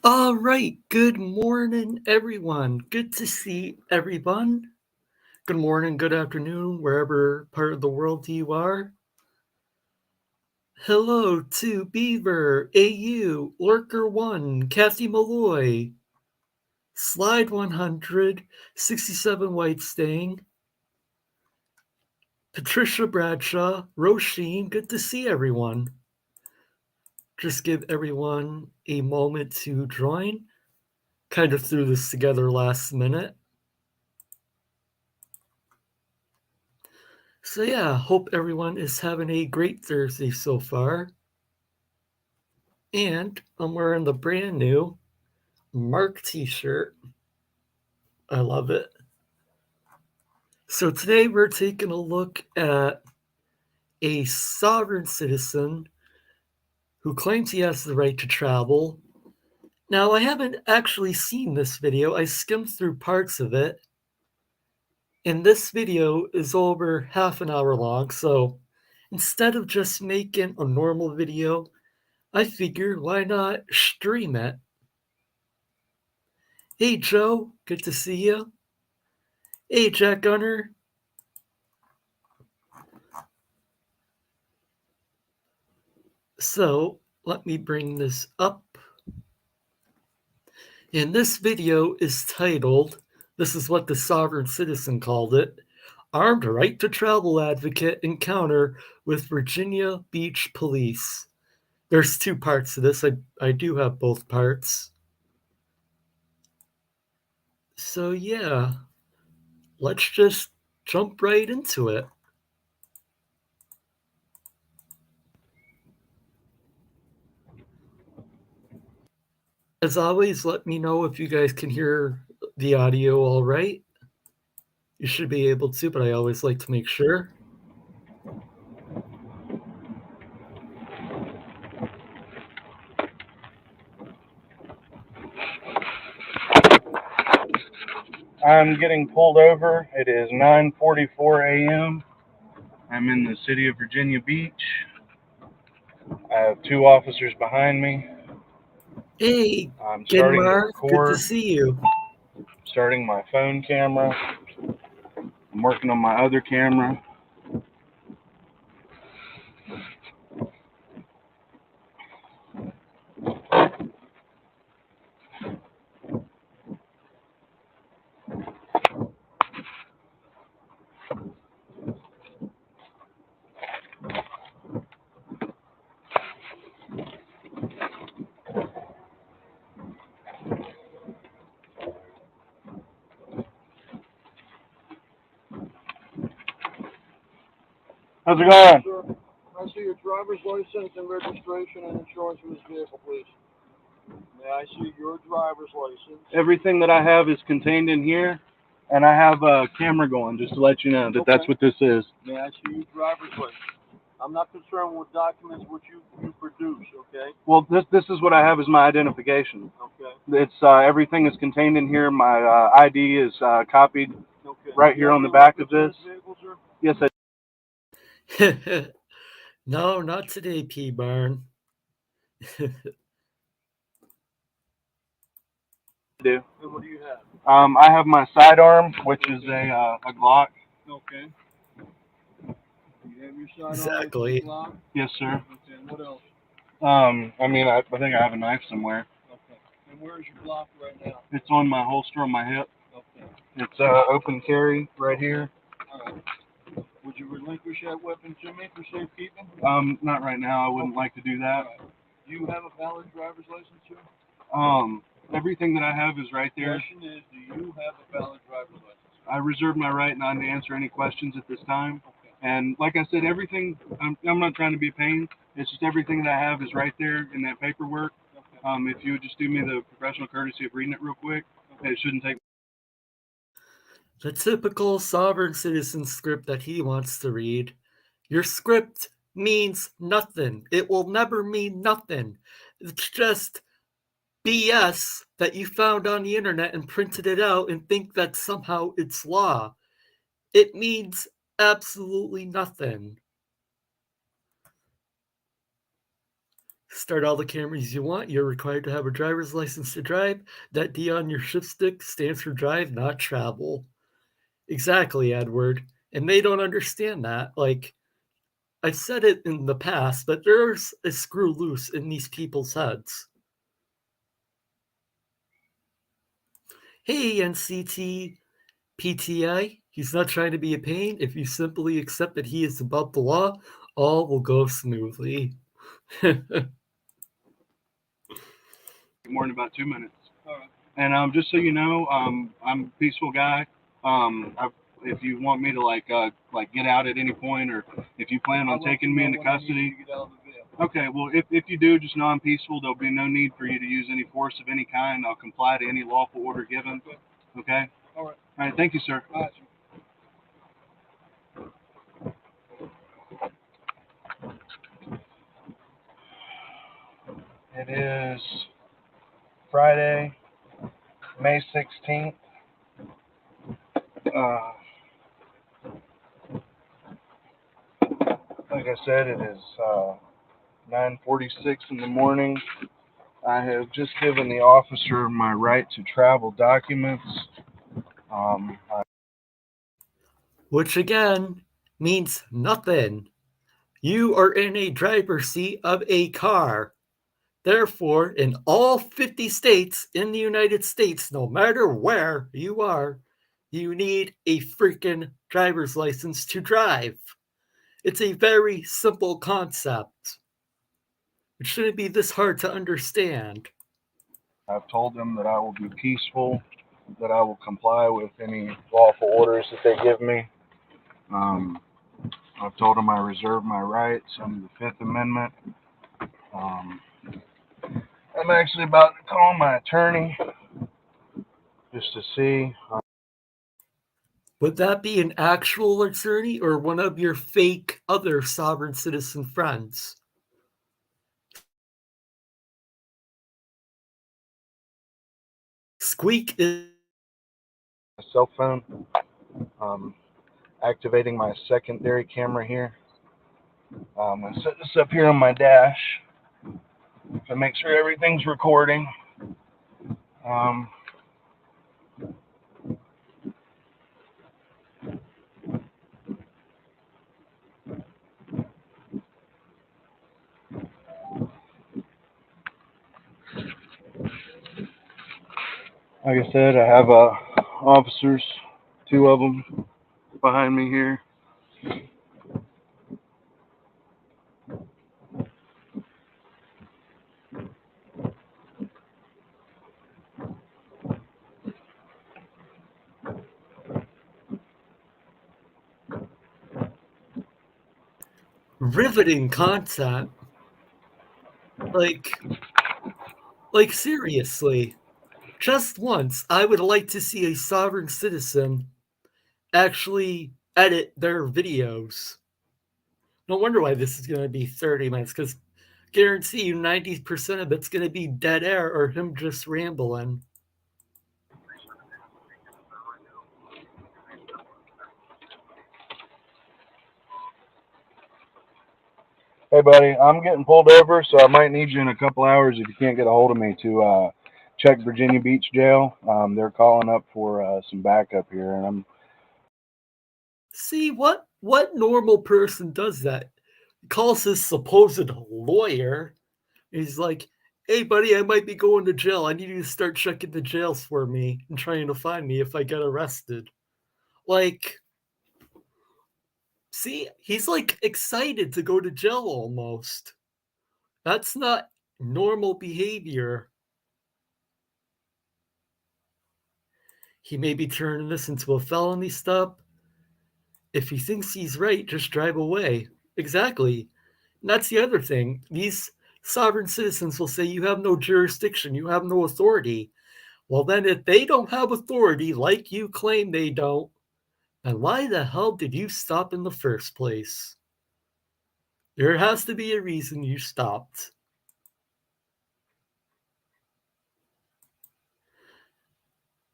All right, good morning, everyone. Good to see everyone. Good morning, good afternoon, wherever part of the world you are. Hello to Beaver, AU, Lurker1, Kathy Molloy, Slide 100, 67 White Stain, Patricia Bradshaw, Roisin. Good to see everyone. Just give everyone a moment to join. Kind of threw this together last minute. So yeah, hope everyone is having a great Thursday so far. And I'm wearing the brand new Mark t-shirt. I love it. So today we're taking a look at a sovereign citizen who claims he has the right to travel. Now, I haven't actually seen this video. I skimmed through parts of it. And this video is over half an hour long, so instead of just making a normal video, I figured why not stream it? Hey Joe, good to see you. Hey Jack Gunner. So let me bring this up. And this video is titled, this is what the sovereign citizen called it, Armed Right to Travel Advocate Encounter with Virginia Beach Police. There's two parts to this. I do have both parts. So yeah, let's just jump right into it. As always, let me know if you guys can hear the audio all right. You should be able to, but I always like to make sure. I'm getting pulled over. It is 9:44 a.m. I'm in the city of Virginia Beach. I have two officers behind me. Hey, I'm good starting to Mark. Good to record, see you. starting my phone camera. I'm working on my other camera. How's it going? Sir, I see your driver's license and registration and insurance for this vehicle, please. May I see your driver's license? Everything that I have is contained in here, and I have a camera going just to let you know that that's what this is. May I see your driver's license? I'm not concerned with documents which you produce, okay? Well, this is what I have as my identification. Okay. It's everything is contained in here. My ID is copied right here on the back of this. Vehicle, sir? Yes, I No, not today, P-Barn. do. And what do you have? I have my sidearm, which is a Glock. Okay. You have your sidearm, Exactly. which is a Glock? Yes, sir. Okay, and what else? I mean, I think I have a knife somewhere. Okay. And where is your Glock right now? It's on my holster on my hip. Okay. It's open carry right here. All right. Would you relinquish that weapon to me for safekeeping? Not right now. I wouldn't like to do that. All right. Do you have a valid driver's license, sir? Everything that I have is right The there. question is, do you have a valid driver's license? I reserve my right not to answer any questions at this time. Okay. And like I said, everything, I'm not trying to be a pain. It's just everything that I have is right there in that paperwork. Okay. If you would just do me the professional courtesy of reading it real quick, it shouldn't take. The typical sovereign citizen script that he wants to read. Your script means nothing. It will never mean nothing. It's just BS that you found on the internet and printed it out and think that somehow it's law. It means absolutely nothing. Start all the cameras you want. You're required to have a driver's license to drive. That D on your shift stick stands for drive, not travel. Exactly, Edward. And they don't understand that. Like, I've said it in the past, but there's a screw loose in these people's heads. Hey, NCT PTA, he's not trying to be a pain. If you simply accept that he is above the law, all will go smoothly. More in about 2 minutes. All right. And just so you know, I'm a peaceful guy. If you want me to like get out at any point, or if you plan on taking me into custody. Okay, well, if you do, just know I'm peaceful. There'll be no need for you to use any force of any kind. I'll comply to any lawful order given. Okay? All right. All right, thank you, sir. All right. It is Friday, May 16th. Like I said, it is 9:46 in the morning. I have just given the officer my right to travel documents. Which again means nothing. You are in a driver's seat of a car. Therefore, in all 50 states in the United States, no matter where you are, you need a freaking driver's license to drive. It's a very simple concept. It shouldn't be this hard to understand. I've told them that I will be peaceful, that I will comply with any lawful orders that they give me. I've told them I reserve my rights under the Fifth Amendment. I'm actually about to call my attorney just to see. Would that be an actual attorney or one of your fake other sovereign citizen friends? Squeak is A cell phone. Activating my secondary camera here. I set this up here on my dash to make sure everything's recording. Like I said, I have officers, 2 of them behind me here. riveting content. Like seriously. Just once, I would like to see a sovereign citizen actually edit their videos. No wonder why this is going to be 30 minutes, because guarantee you 90% of it's going to be dead air or him just rambling. Hey, buddy, I'm getting pulled over, so I might need you in a couple hours if you can't get a hold of me to check Virginia Beach Jail. They're calling up for some backup here, and I'm... See, what normal person does that? He calls his supposed lawyer. He's like, hey, buddy, I might be going to jail. I need you to start checking the jails for me and trying to find me if I get arrested. Like, see, he's like excited to go to jail almost. That's not normal behavior. He may be turning this into a felony stop. If he thinks he's right, just drive away. Exactly. And that's the other thing. These sovereign citizens will say you have no jurisdiction, you have no authority. Well, then if they don't have authority like you claim they don't, then why the hell did you stop in the first place? There has to be a reason you stopped.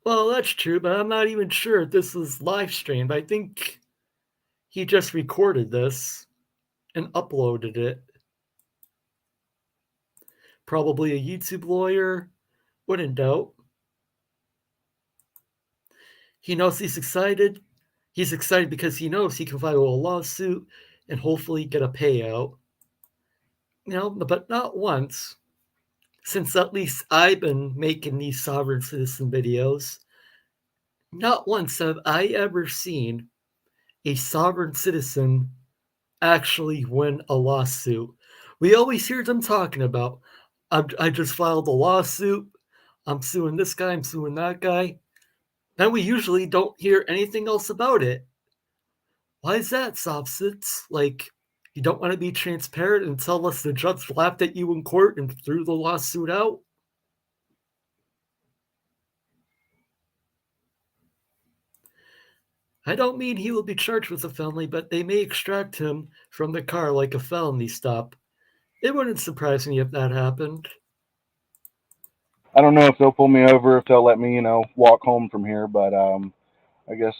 Well, that's true, but I'm not even sure if this was live streamed. I think he just recorded this and uploaded it. probably a YouTube lawyer. Wouldn't doubt. He knows he's excited. He's excited because he knows he can file a lawsuit and hopefully get a payout. But not once, since at least I've been making these sovereign citizen videos, not once have I ever seen a sovereign citizen actually win a lawsuit. We always hear them talking about, I just filed a lawsuit, I'm suing this guy, I'm suing that guy. Then we usually don't hear anything else about it. Why is that, Sobsits? Like, you don't want to be transparent and tell us the judge laughed at you in court and threw the lawsuit out? I don't mean he will be charged with a felony, but they may extract him from the car like a felony stop. It wouldn't surprise me if that happened. I don't know if they'll pull me over, if they'll let me, walk home from here, but I guess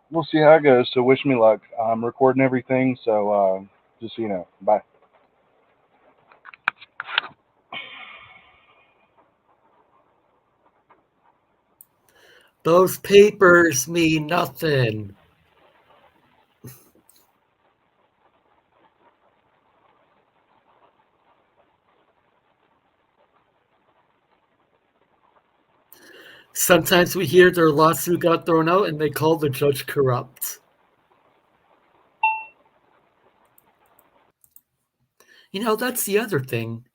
we'll see how it goes. So wish me luck. I'm recording everything, so just so you know. Bye. Those papers mean nothing. Sometimes we hear their lawsuit got thrown out and they call the judge corrupt. That's the other thing.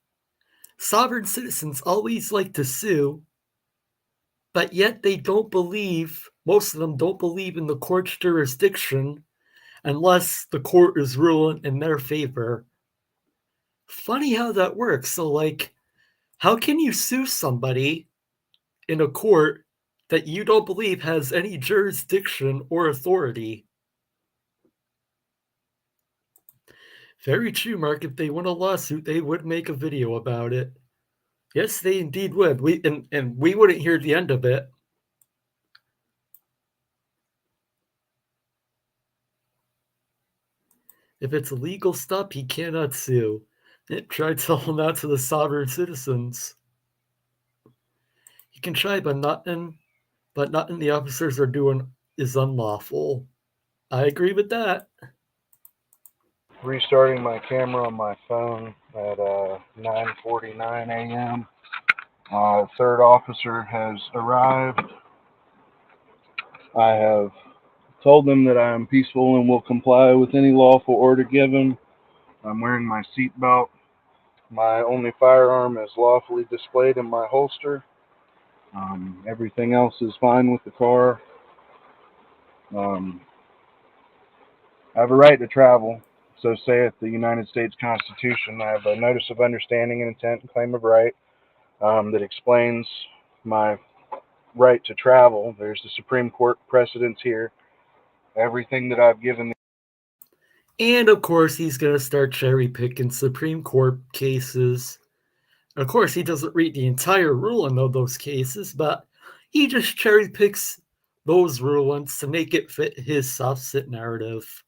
Sovereign citizens always like to sue, but yet they don't believe, most of them don't believe in the court's jurisdiction unless the court is ruling in their favor. Funny how that works. So, like, how can you sue somebody in a court that you don't believe has any jurisdiction or authority? Very true, Mark. If they won a lawsuit, they would make a video about it. Yes, they indeed would. And we wouldn't hear the end of it. If it's a legal stop, he cannot sue. Try telling that to the sovereign citizens. He can try, but nothing the officers are doing is unlawful. I agree with that. Restarting my camera on my phone at 9:49 a.m. Third officer has arrived. I have told them that I am peaceful and will comply with any lawful order given. I'm wearing my seatbelt. My only firearm is lawfully displayed in my holster. Everything else is fine with the car. I have a right to travel. So saith the United States Constitution. I have a notice of understanding and intent and claim of right that explains my right to travel. There's the Supreme Court precedents here. Everything that I've given. And of course, he's going to start cherry picking Supreme Court cases. Of course, he doesn't read the entire ruling of those cases, but he just cherry picks those rulings to make it fit his soft sit narrative.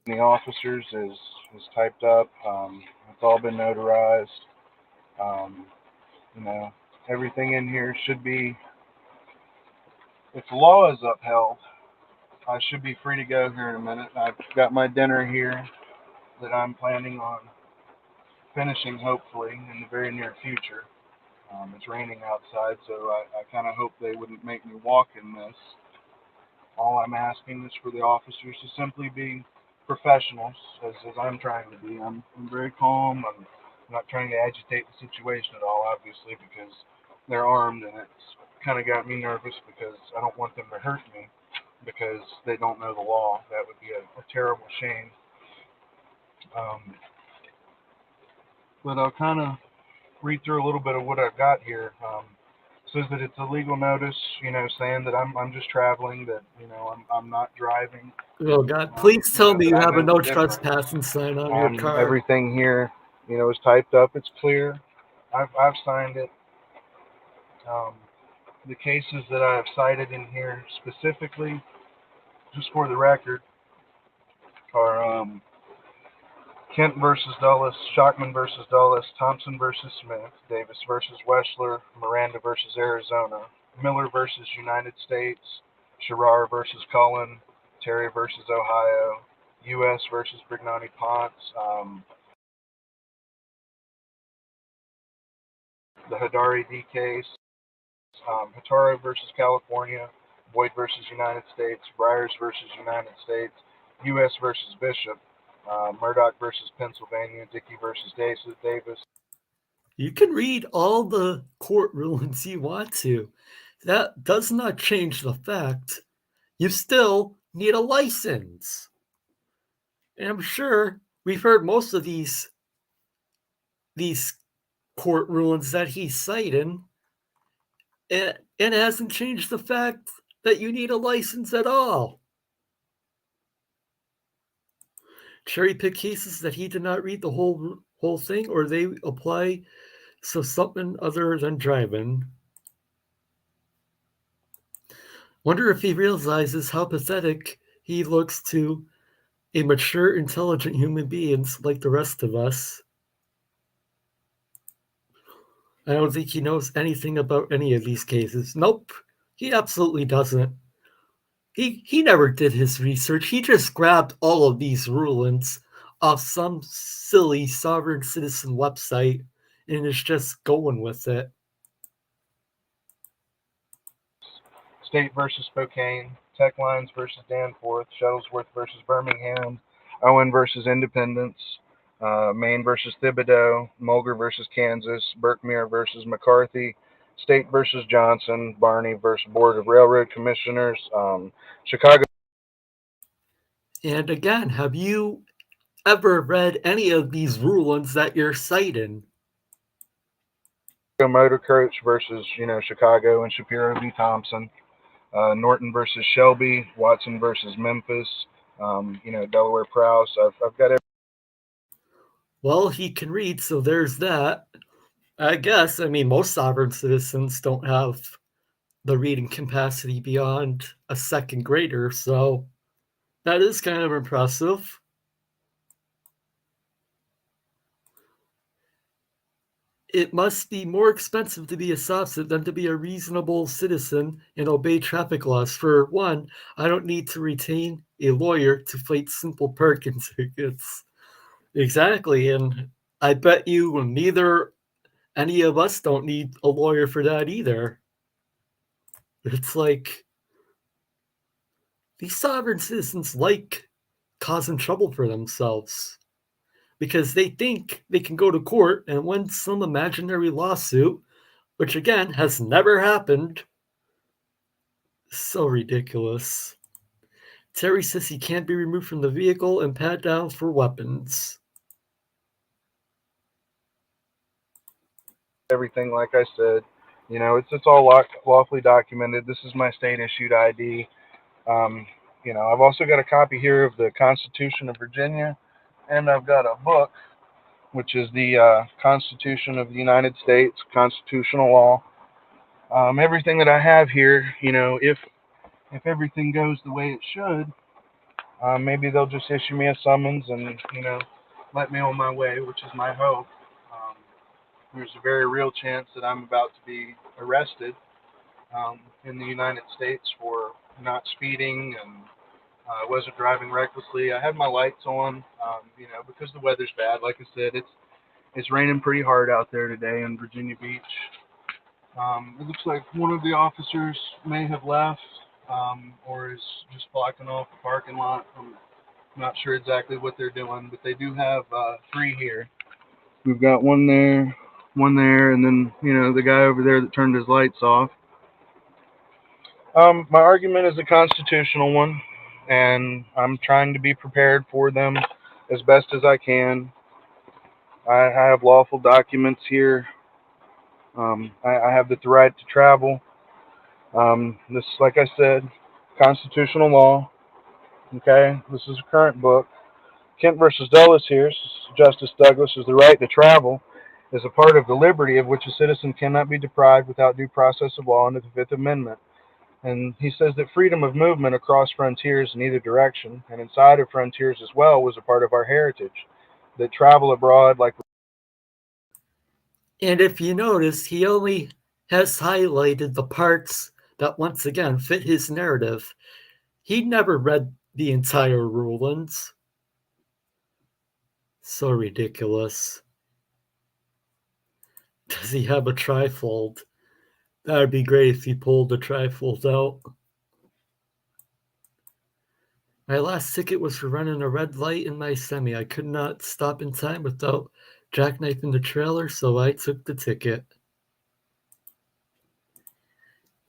The officers is typed up. It's all been notarized. Everything in here should be, if the law is upheld, I should be free to go here in a minute. I've got my dinner here that I'm planning on finishing, hopefully, in the very near future. It's raining outside, so I kind of hope they wouldn't make me walk in this. All I'm asking is for the officers to simply be professionals, as I'm trying to be. I'm very calm. I'm not trying to agitate the situation at all, obviously, because they're armed, and it's kind of got me nervous because I don't want them to hurt me because they don't know the law. That would be a terrible shame. But I'll kind of read through a little bit of what I've got here. Says that it's a legal notice, saying that I'm just traveling, that I'm not driving. Oh God! Please tell me you have a no trespassing sign on your car. Everything here, is typed up. It's clear. I've signed it. The cases that I have cited in here specifically, just for the record, are Kent versus Dulles, Shaughn versus Dulles, Thompson versus Smith, Davis versus Weschler, Miranda versus Arizona, Miller versus United States, Sherrar versus Cullen, Terry versus Ohio, U.S. versus Brignani Ponce, the Howdy D case, Hataro versus California, Boyd versus United States, Briers versus United States, U.S. versus Bishop, Murdoch versus Pennsylvania, Dickey versus Davis. You can read all the court rulings you want to. That does not change the fact you still need a license. And I'm sure we've heard most of these court rulings that he's citing, and it hasn't changed the fact that you need a license at all. Cherry pick cases that he did not read the whole thing, or they apply so something other than driving. Wonder if he realizes how pathetic he looks to a mature, intelligent human beings like the rest of us. I don't think he knows anything about any of these cases. Nope, he absolutely doesn't. He never did his research. He just grabbed all of these rulings off some silly sovereign citizen website and is just going with it. State versus Spokane, Tech Lines versus Danforth, Shuttlesworth versus Birmingham, Owen versus Independence, Maine versus Thibodaux, Mulger versus Kansas, Berkmere versus McCarthy, State versus Johnson, Barney versus Board of Railroad Commissioners, Chicago. And again, have you ever read any of these rulings that you're citing? Motor Coach versus, Chicago and Shapiro v. Thompson, Norton versus Shelby, Watson versus Memphis, Delaware Prowse. I've got everything. Well, he can read, so there's that. I guess, most sovereign citizens don't have the reading capacity beyond a second grader, so that is kind of impressive. It must be more expensive to be a sovereign than to be a reasonable citizen and obey traffic laws. For one, I don't need to retain a lawyer to fight simple parking tickets. Exactly, and I bet you neither any of us don't need a lawyer for that either. It's like these sovereign citizens like causing trouble for themselves because they think they can go to court and win some imaginary lawsuit, which again has never happened. So ridiculous. Terry says he can't be removed from the vehicle and pat down for weapons. Everything, like I said, it's all lawfully documented. This is my state issued ID. I've also got a copy here of the Constitution of Virginia, and I've got a book, which is the Constitution of the United States, constitutional law. Everything that I have here, if everything goes the way it should, maybe they'll just issue me a summons and, let me on my way, which is my hope. There's a very real chance that I'm about to be arrested in the United States for not speeding, and I wasn't driving recklessly. I had my lights on, because the weather's bad. Like I said, it's raining pretty hard out there today in Virginia Beach. It looks like one of the officers may have left, or is just blocking off the parking lot. I'm not sure exactly what they're doing, but they do have 3 here. We've got one there, and then, the guy over there that turned his lights off. My argument is a constitutional one, and I'm trying to be prepared for them as best as I can. I have lawful documents here. I have the right to travel. This, like I said, constitutional law. Okay, this is a current book. Kent versus Dulles here, Justice Douglas, is the right to travel is a part of the liberty of which a citizen cannot be deprived without due process of law under the Fifth Amendment. And he says that freedom of movement across frontiers in either direction and inside of frontiers as well was a part of our heritage. that travel abroad like. And if you notice, he only has highlighted the parts that once again fit his narrative. He never read the entire Roland's. So ridiculous. Does he have a trifold? That would be great if he pulled the trifold out. My last ticket was for running a red light in my semi. I could not stop in time without jackknifing the trailer, so I took the ticket.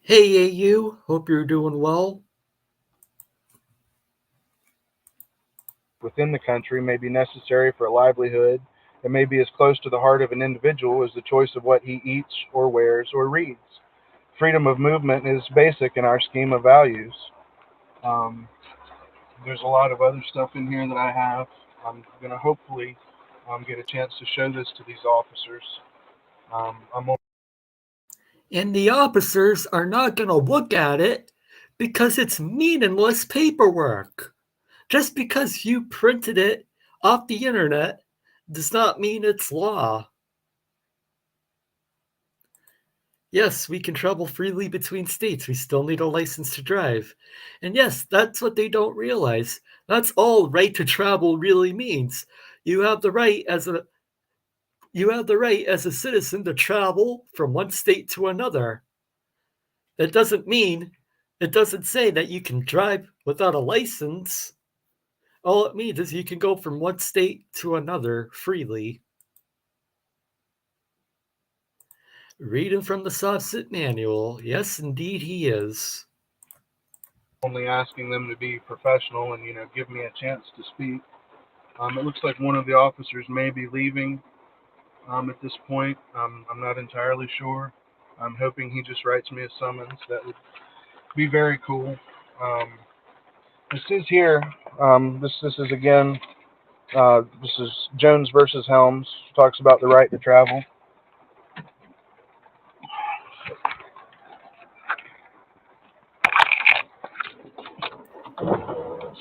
Hey, AU, hope you're doing well. Within the country may be necessary for a livelihood and may be as close to the heart of an individual as the choice of what he eats or wears or reads. Freedom of movement is basic in our scheme of values. There's a lot of other stuff in here that I have. I'm going to hopefully get a chance to show this to these officers. And the officers are not going to look at it because it's meaningless paperwork. Just because you printed it off the internet does not mean it's law. Yes, we can travel freely between states. We still need a license to drive. And yes, that's what they don't realize. That's all right to travel really means. You have the right as a citizen to travel from one state to another. It doesn't say that you can drive without a license. All it means is you can go from one state to another freely. Reading from the soft sit manual. Yes, indeed he is. Only asking them to be professional and, give me a chance to speak. It looks like one of the officers may be leaving at this point. I'm not entirely sure. I'm hoping he just writes me a summons. That would be very cool. This is here. This is again. This is Jones versus Helms. Talks about the right to travel.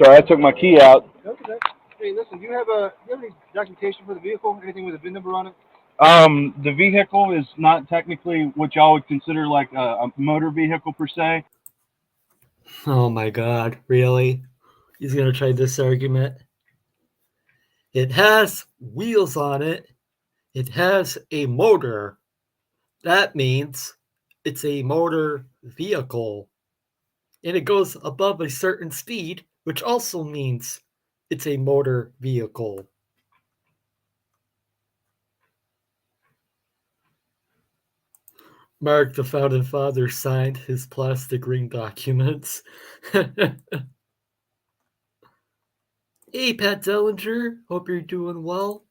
Sorry, I took my key out. Okay. Hey, listen. Do you have any documentation for the vehicle? Anything with a VIN number on it? The vehicle is not technically what y'all would consider like a motor vehicle per se. Oh my God, really? He's going to try this argument. It has wheels on it. It has a motor. That means it's a motor vehicle. And it goes above a certain speed, which also means it's a motor vehicle. Mark, the founding father, signed his plastic ring documents. Hey, Pat Dellinger, hope you're doing well.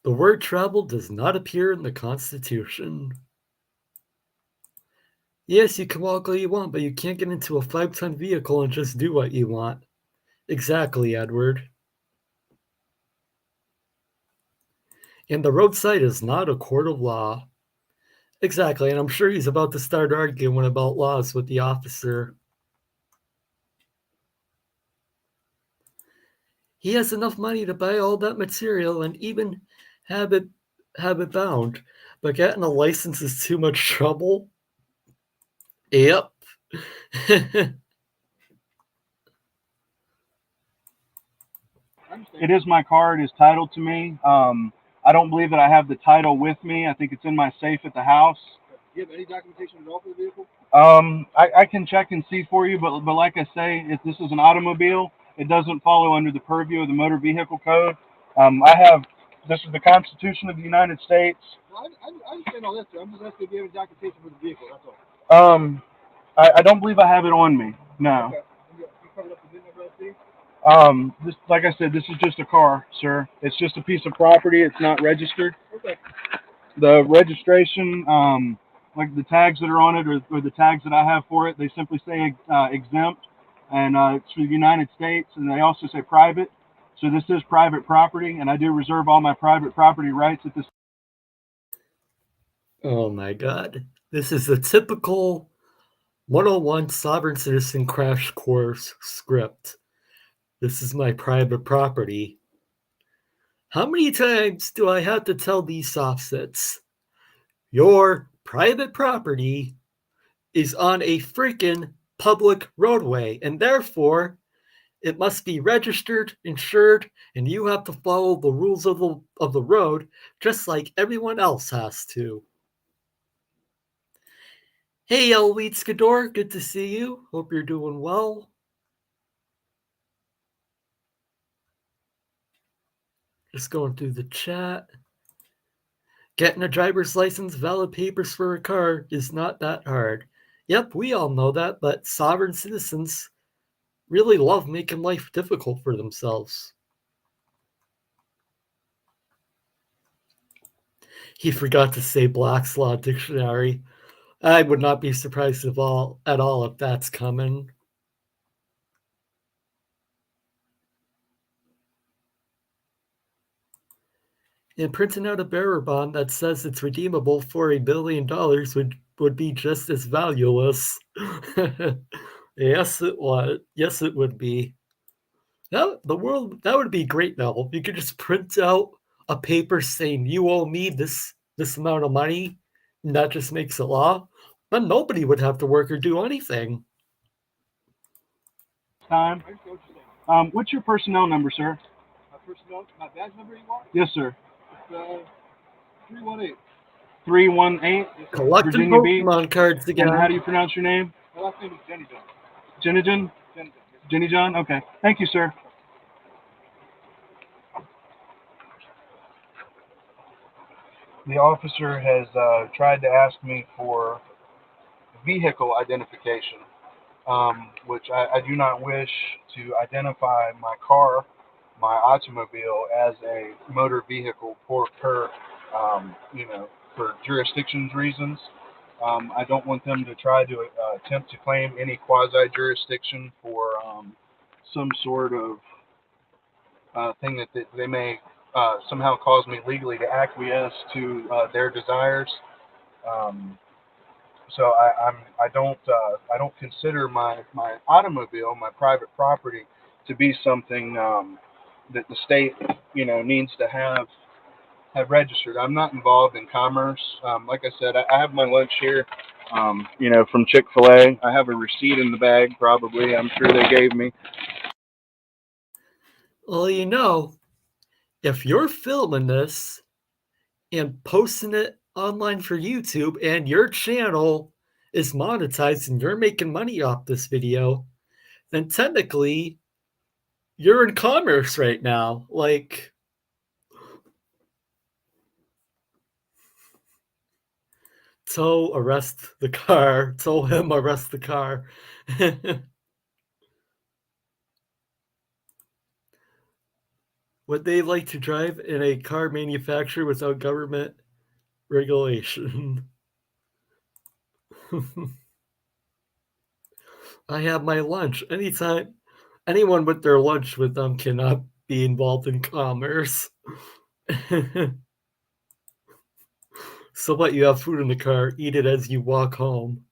The word travel does not appear in the Constitution. Yes, you can walk all you want, but you can't get into a 5-ton vehicle and just do what you want. Exactly, Edward. And the roadside is not a court of law. Exactly, and I'm sure he's about to start arguing about laws with the officer. He has enough money to buy all that material and even have it bound, but getting a license is too much trouble. Yep. It is my car. It is titled to me. I don't believe that I have the title with me. I think it's in my safe at the house. Do you have any documentation at all for the vehicle? I can check and see for you, but like I say, if this is an automobile, it doesn't follow under the purview of the Motor Vehicle Code. This is the Constitution of the United States. Well, I understand all that, sir. I'm just asking if you have any documentation for the vehicle, that's all. I don't believe I have it on me, no. Okay. You covered up the VIN number, I see? Like I said, this is just a car, sir. It's just a piece of property. It's not registered. Okay. The registration, like the tags that are on it or the tags that I have for it, they simply say exempt, and it's for the United States, and they also say private. So this is private property, and I do reserve all my private property rights at this. Oh my God. This is a typical 101 Sovereign Citizen Crash Course script. This is my private property. How many times do I have to tell these soffsets? Your private property is on a freaking public roadway, and therefore it must be registered, insured, and you have to follow the rules of the road just like everyone else has to. Hey, Elwheat Skador, good to see you. Hope you're doing well. Just going through the chat. Getting a driver's license, valid papers for a car is not that hard. Yep, we all know that, but sovereign citizens really love making life difficult for themselves. He forgot to say Black's Law Dictionary. I would not be surprised at all if that's coming. And printing out a bearer bond that says it's redeemable for $1 billion would be just as valueless. Yes, it would. Yes, it would be. That would be great now. If you could just print out a paper saying you owe me this amount of money, and that just makes it law. Then nobody would have to work or do anything. Time. What's your personnel number, sir? My personnel, my badge number you want? Yes, sir. It's 318. 318. Collecting Virginia Beach. Pokemon cards again. And how do you pronounce your name? My last name is Jenny John. Jenny John? Jenny John? Okay. Thank you, sir. The officer has tried to ask me for vehicle identification, which I do not wish to identify my car, my automobile, as a motor vehicle for jurisdictions reasons. I don't want them to try to attempt to claim any quasi-jurisdiction for some sort of thing that they may somehow cause me legally to acquiesce to their desires. So I don't consider my automobile, my private property, to be something that the state needs to have registered. I'm not involved in commerce. Like I said, I have my lunch here, from Chick-fil-A. I have a receipt in the bag, probably. I'm sure they gave me. Well, if you're filming this and posting it online for YouTube and your channel is monetized and you're making money off this video, then technically you're in commerce right now. Like, tow, arrest the car. Tow him, arrest the car. Would they like to drive in a car manufacturer without government regulation? I have my lunch. Anyone with their lunch with them cannot be involved in commerce. So what, you have food in the car, eat it as you walk home.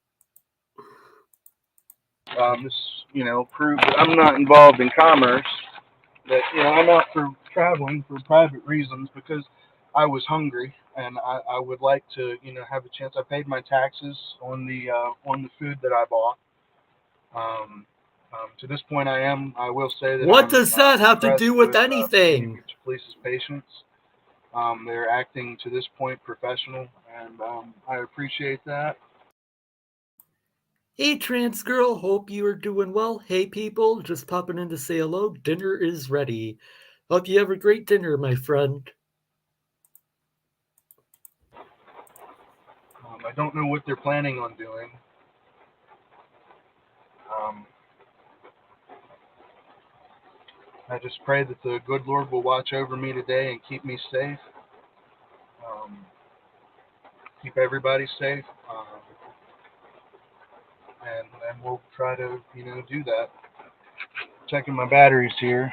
Prove that I'm not involved in commerce, that I'm out for traveling for private reasons because I was hungry and I would like to have a chance. I paid my taxes on the food that I bought. To this point, I will say that. What does that have to do with anything? Police's patience. They're acting to this point professional, and I appreciate that. Hey, trans girl, hope you are doing well. Hey, people, just popping in to say hello. Dinner is ready. Hope you have a great dinner, my friend. I don't know what they're planning on doing. I just pray that the good Lord will watch over me today and keep me safe. Keep everybody safe. And we'll try to, do that. Checking my batteries here.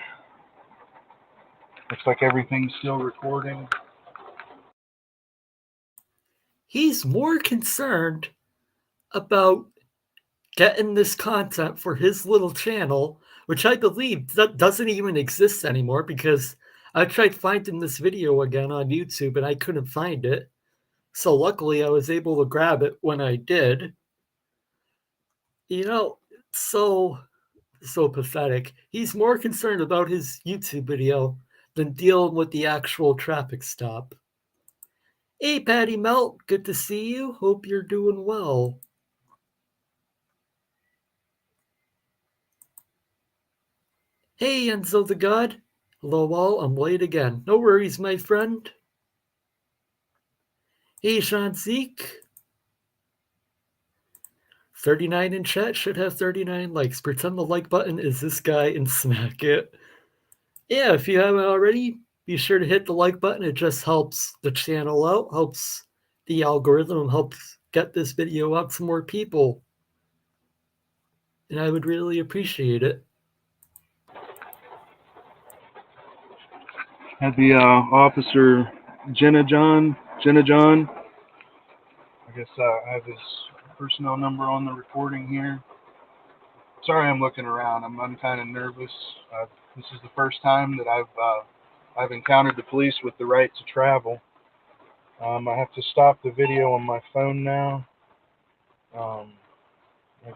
Looks like everything's still recording. He's more concerned about getting this content for his little channel, which I believe doesn't even exist anymore because I tried finding this video again on YouTube and I couldn't find it. So luckily I was able to grab it when I did. You know, so pathetic. He's more concerned about his YouTube video than dealing with the actual traffic stop. Hey, Patty Melt, good to see you. Hope you're doing well. Hey, Enzo the God. Hello, all. I'm late again. No worries, my friend. Hey, Sean Ziech. 39 in chat should have 39 likes. Pretend the like button is this guy and smack it. Yeah, if you haven't already, be sure to hit the like button. It just helps the channel out, helps the algorithm, helps get this video out to more people. And I would really appreciate it. Had the officer Jenna John. I guess I have his personnel number on the recording here. Sorry, I'm looking around. I'm kind of nervous. This is the first time that I've encountered the police with the right to travel. I have to stop the video on my phone now. I'm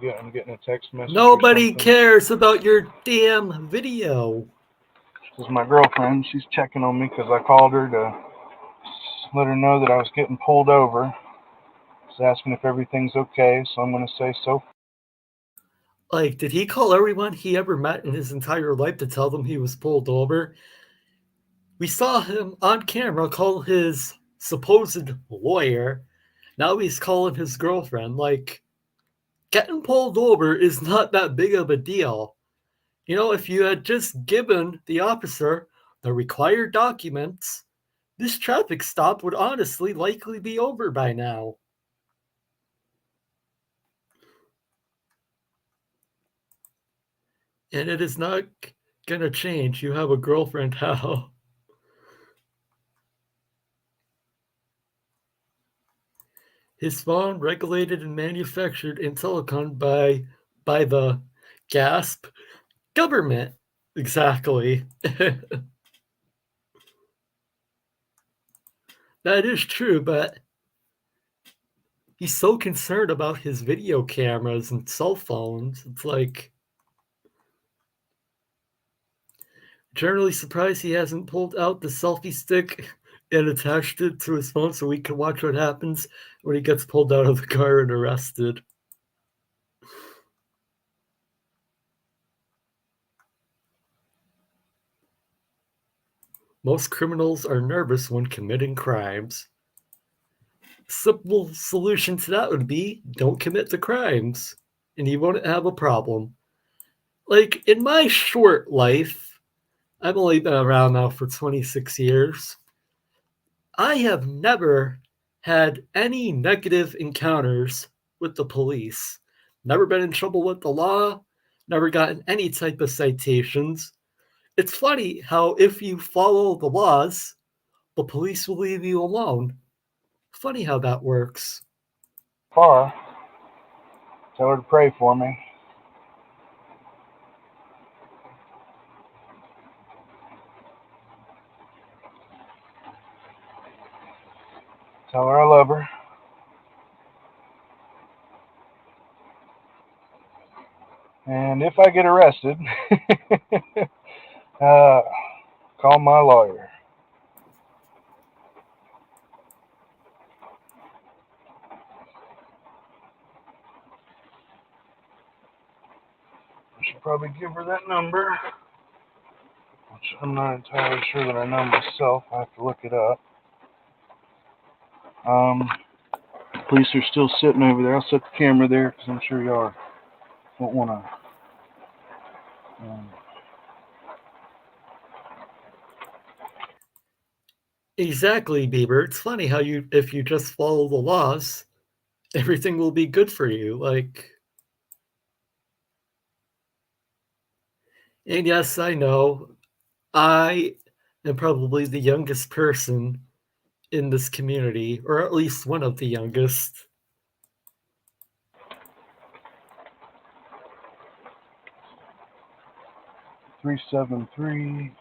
getting a text message. Nobody cares about your damn video. This is my girlfriend. She's checking on me because I called her to let her know that I was getting pulled over. She's asking if everything's okay, so I'm going to say so. Like, did he call everyone he ever met in his entire life to tell them he was pulled over? We saw him on camera call his supposed lawyer. Now he's calling his girlfriend. Like, getting pulled over is not that big of a deal. You know, if you had just given the officer the required documents, this traffic stop would honestly likely be over by now. And it is not going to change. You have a girlfriend now. His phone regulated and manufactured in Silicon by the gasp government. Exactly. That is true, but he's so concerned about his video cameras and cell phones. It's like, generally surprised he hasn't pulled out the selfie stick and attached it to his phone so we can watch what happens when he gets pulled out of the car and arrested. Most criminals are nervous when committing crimes. Simple solution to that would be don't commit the crimes and you won't have a problem. Like, in my short life, I've only been around now for 26 years. I have never had any negative encounters with the police. Never been in trouble with the law, never gotten any type of citations. It's funny how if you follow the laws, the police will leave you alone. Funny how that works. Tell her to pray for me. Tell her I love her. And if I get arrested, call my lawyer. I should probably give her that number, which I'm not entirely sure that I know myself. I have to look it up. Police are still sitting over there. I'll set the camera there because I'm sure y'all won't want to. Exactly, Bieber. It's funny how if you just follow the laws, everything will be good for you. Like, and yes, I know, I am probably the youngest person in this community, or at least one of the youngest. 373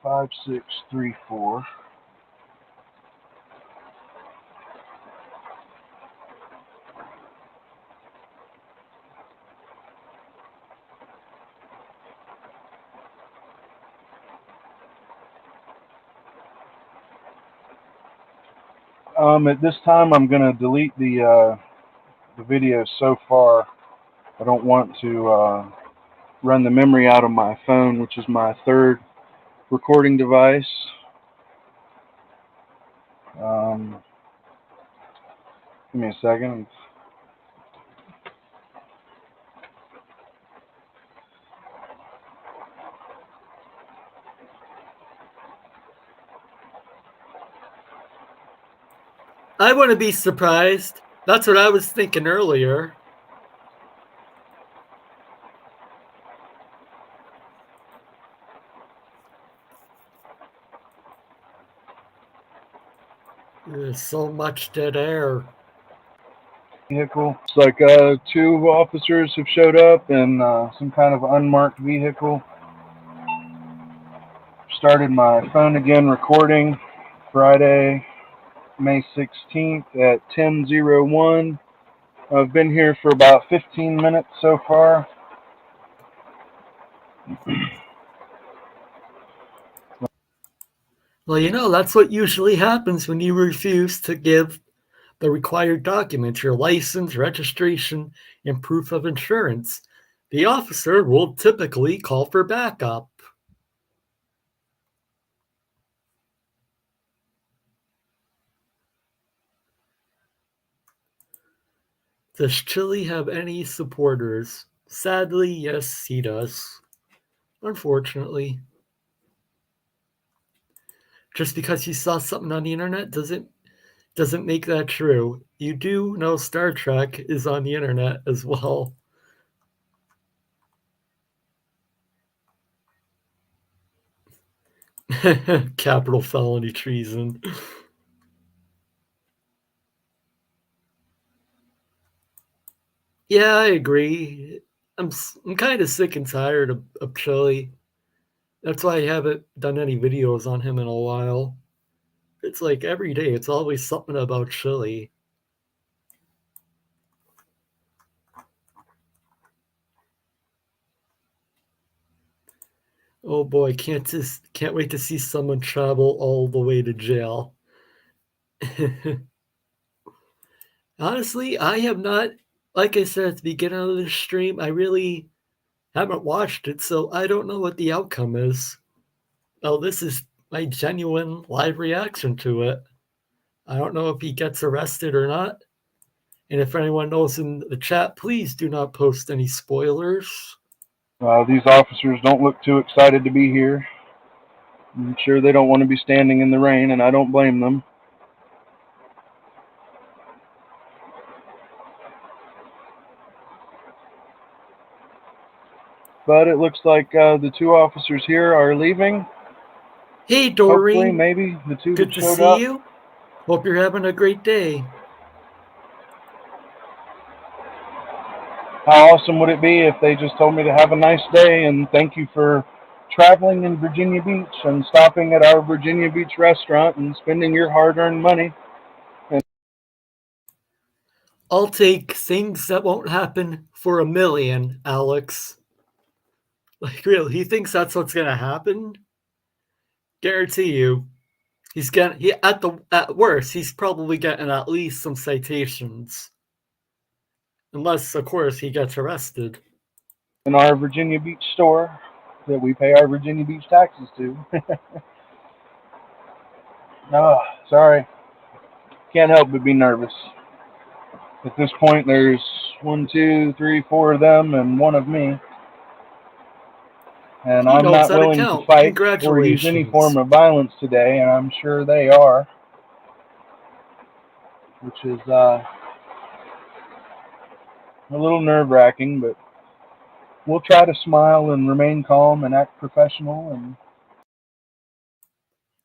5634. At this time, I'm going to delete the video so far. I don't want to run the memory out of my phone, which is my third recording device. Give me a second. I wouldn't be surprised. That's what I was thinking earlier. There's so much dead air. Vehicle. It's like 2 officers have showed up in some kind of unmarked vehicle. Started my phone again recording Friday, May 16th at 10:01. I've been here for about 15 minutes so far. Well, you know, that's what usually happens when you refuse to give the required documents, your license, registration, and proof of insurance. The officer will typically call for backup. Does Chili have any supporters? Sadly, yes, he does. Unfortunately. Just because you saw something on the internet doesn't make that true. You do know Star Trek is on the internet as well. Capital felony treason. Yeah, I agree. I'm kind of sick and tired of Chili. That's why I haven't done any videos on him in a while. It's like every day, it's always something about Chili. Oh boy, can't wait to see someone travel all the way to jail. Honestly, I have not, like I said at the beginning of the stream, I really haven't watched it, so I don't know what the outcome is. Oh, this is my genuine live reaction to it. I don't know if he gets arrested or not. And if anyone knows in the chat, please do not post any spoilers. These officers don't look too excited to be here. I'm sure they don't want to be standing in the rain, and I don't blame them. But it looks like the 2 officers here are leaving. Hey, Doreen. Hopefully, maybe the 2 Good that to showed see up. you. Hope you're having a great day. How awesome would it be if they just told me to have a nice day and thank you for traveling in Virginia Beach and stopping at our Virginia Beach restaurant and spending your hard-earned money. I'll take things that won't happen for $1 million, Alex. Like, really, he thinks that's what's gonna happen? Guarantee you, at worst, he's probably getting at least some citations. Unless, of course, he gets arrested. In our Virginia Beach store that we pay our Virginia Beach taxes to. Oh, sorry. Can't help but be nervous. At this point, there's 1, 2, 3, 4 of them and 1 of me. And He I'm knows not how to willing to count. fight or use any Congratulations. form of violence today, and I'm sure they are. Which is a little nerve-wracking, but we'll try to smile and remain calm and act professional. And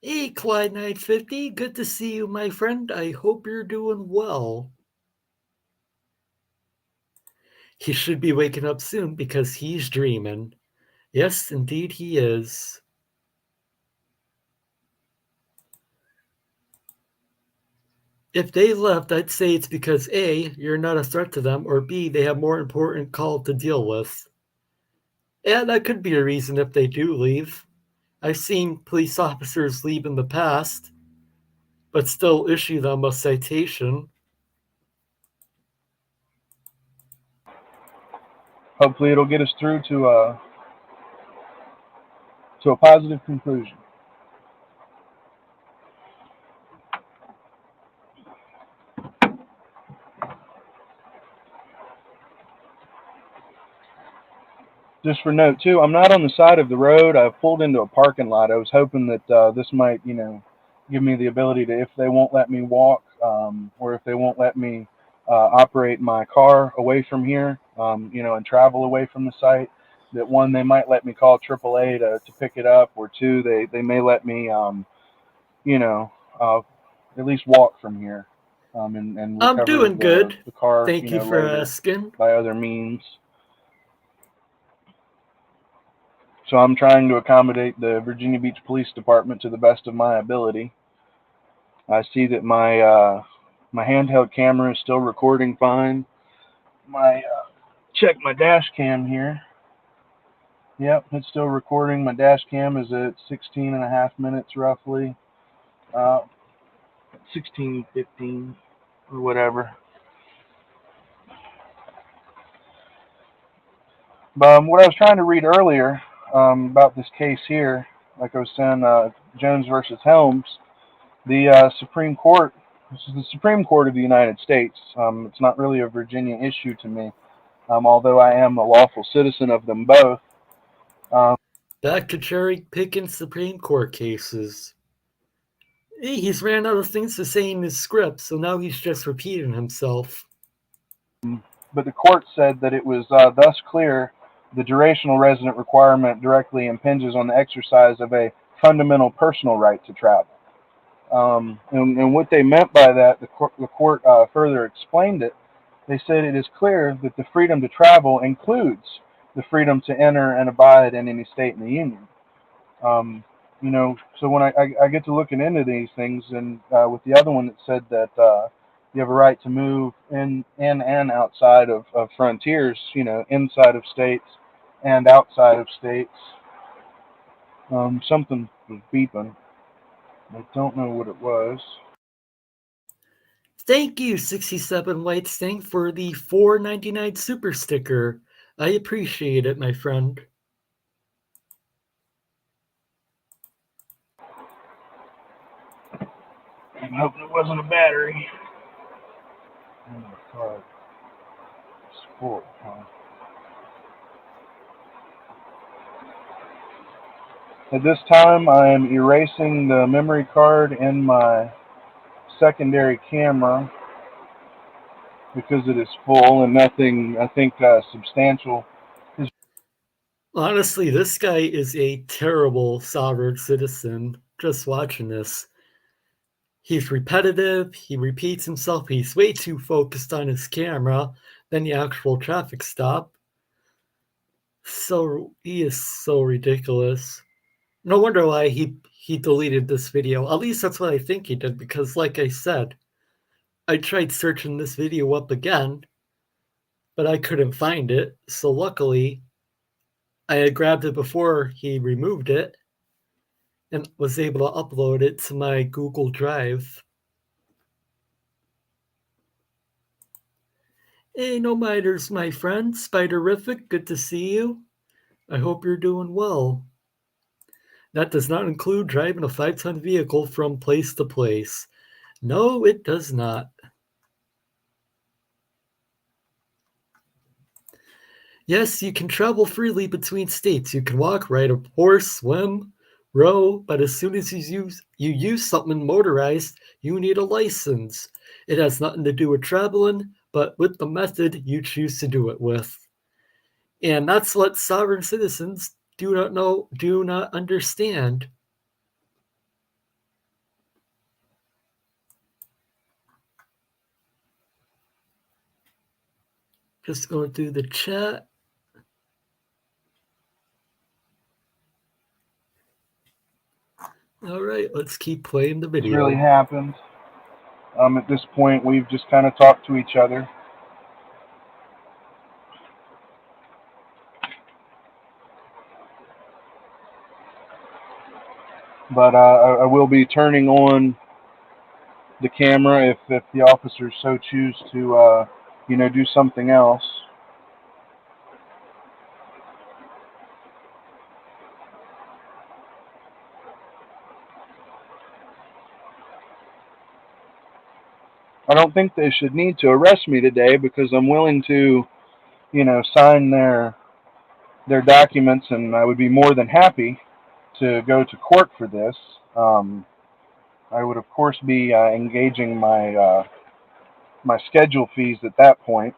Hey, Clyde 950, good to see you, my friend. I hope you're doing well. He should be waking up soon because he's dreaming. Yes, indeed he is. If they left, I'd say it's because A, you're not a threat to them, or B, they have more important call to deal with. And that could be a reason if they do leave. I've seen police officers leave in the past, but still issue them a citation. Hopefully it'll get us through to a positive conclusion. Just for note too, I'm not on the side of the road. I've pulled into a parking lot. I was hoping that this might, give me the ability to, if they won't let me walk, or if they won't let me operate my car away from here, and travel away from the site, that one, they might let me call AAA to pick it up, or two, they may let me, at least walk from here, and I'm recover doing good. the car, Thank you for later asking. by other means. So I'm trying to accommodate the Virginia Beach Police Department to the best of my ability. I see that my handheld camera is still recording fine. Check my dash cam here. Yep, it's still recording. My dash cam is at 16 and a half minutes roughly. 16:15 or whatever. But what I was trying to read earlier about this case here, like I was saying, Jones versus Helms, the Supreme Court. This is the Supreme Court of the United States. It's not really a Virginia issue to me, although I am a lawful citizen of them both. Back to cherry picking Supreme Court cases. He's ran out of things to say in his script, so now he's just repeating himself. But the court said that it was thus clear the durational resident requirement directly impinges on the exercise of a fundamental personal right to travel. And what they meant by that, the court further explained it. They said it is clear that the freedom to travel includes the freedom to enter and abide in any state in the Union. So when I get to looking into these things, and with the other one, it said that you have a right to move in and outside of frontiers, inside of states and outside of states. Something was beeping. I don't know what it was. Thank you, 67 White Sting, for the $4.99 super sticker. I appreciate it, my friend. I'm hoping it wasn't a battery. Oh my God. Sport, huh? At this time, I am erasing the memory card in my secondary camera because it is full and nothing, I think, substantial. Honestly, this guy is a terrible sovereign citizen. Just watching this. He's repetitive, he repeats himself, he's way too focused on his camera than the actual traffic stop. So he is so ridiculous. No wonder why he deleted this video. At least that's what I think he did, because like I said, I tried searching this video up again, but I couldn't find it. So luckily, I had grabbed it before he removed it and was able to upload it to my Google Drive. Hey, no miters, my friend. Spiderific, good to see you. I hope you're doing well. That does not include driving a 5-ton vehicle from place to place. No, it does not. Yes, you can travel freely between states. You can walk, ride a horse, swim, row, but as soon as you use something motorized, you need a license. It has nothing to do with traveling, but with the method you choose to do it with. And that's what sovereign citizens do not understand. Just going through the chat. All right, let's keep playing the video. Really happened. At this point, we've just kind of talked to each other. But I will be turning on the camera if the officers so choose to, do something else. I don't think they should need to arrest me today because I'm willing to, sign their documents, and I would be more than happy to go to court for this. I would, of course, be engaging my my schedule fees at that point.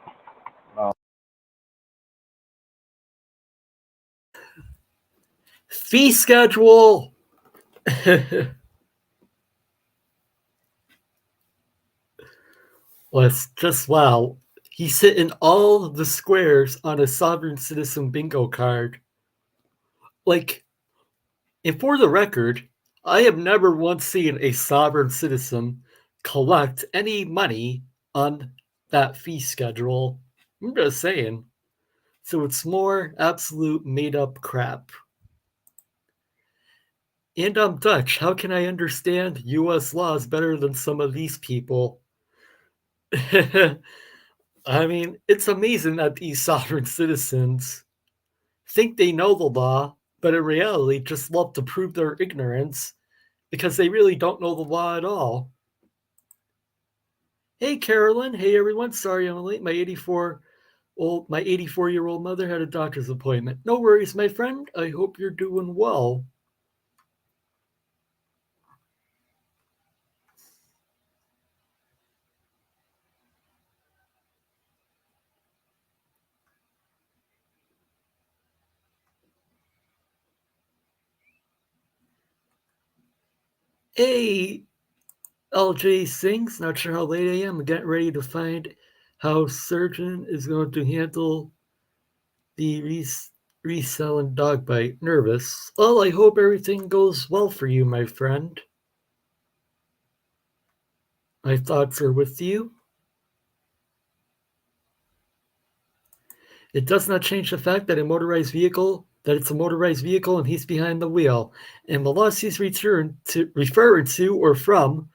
Fee schedule. Well, it's just wow. He's hitting all the squares on a sovereign citizen bingo card. Like, and for the record, I have never once seen a sovereign citizen collect any money on that fee schedule. I'm just saying. So it's more absolute made up crap. And I'm Dutch. How can I understand US laws better than some of these people? I mean, it's amazing that these sovereign citizens think they know the law, but in reality just love to prove their ignorance because they really don't know the law at all. Hey, Carolyn. Hey, everyone. Sorry I'm late. My 84-year-old mother had a doctor's appointment. No worries, my friend. I hope you're doing well. Hey, LJ Sings. Not sure how late I am. I'm getting ready to find how surgeon is going to handle the reselling dog bite. Nervous. Well, I hope everything goes well for you, my friend. My thoughts are with you. It does not change the fact that it's a motorized vehicle and he's behind the wheel. And the loss he's referring to or from